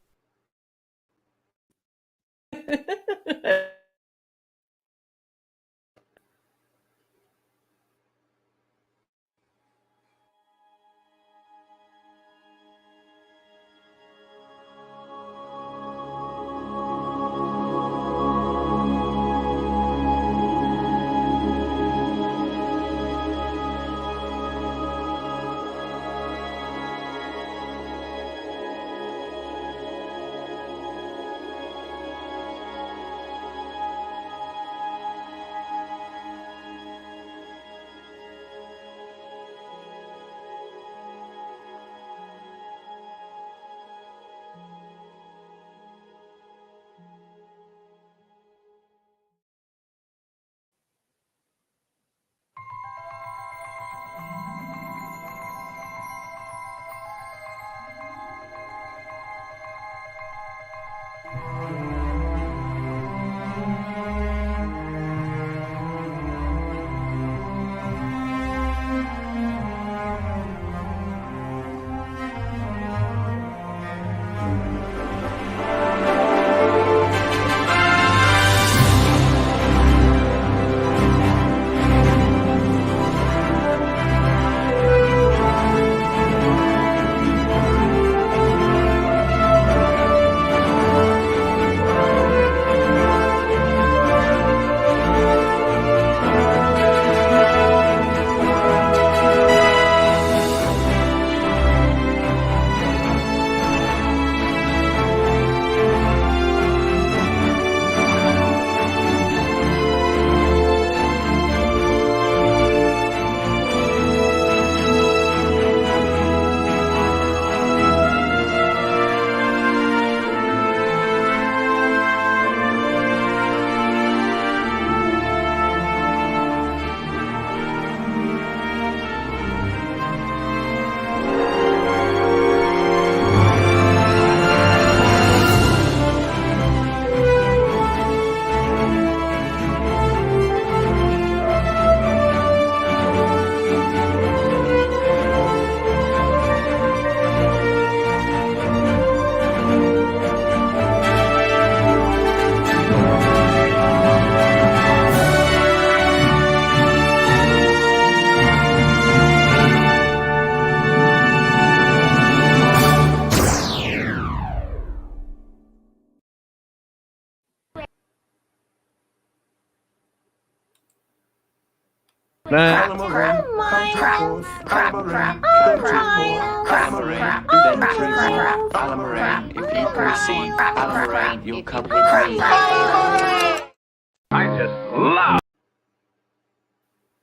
Nah.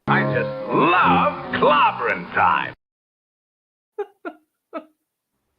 I just love clobbering time.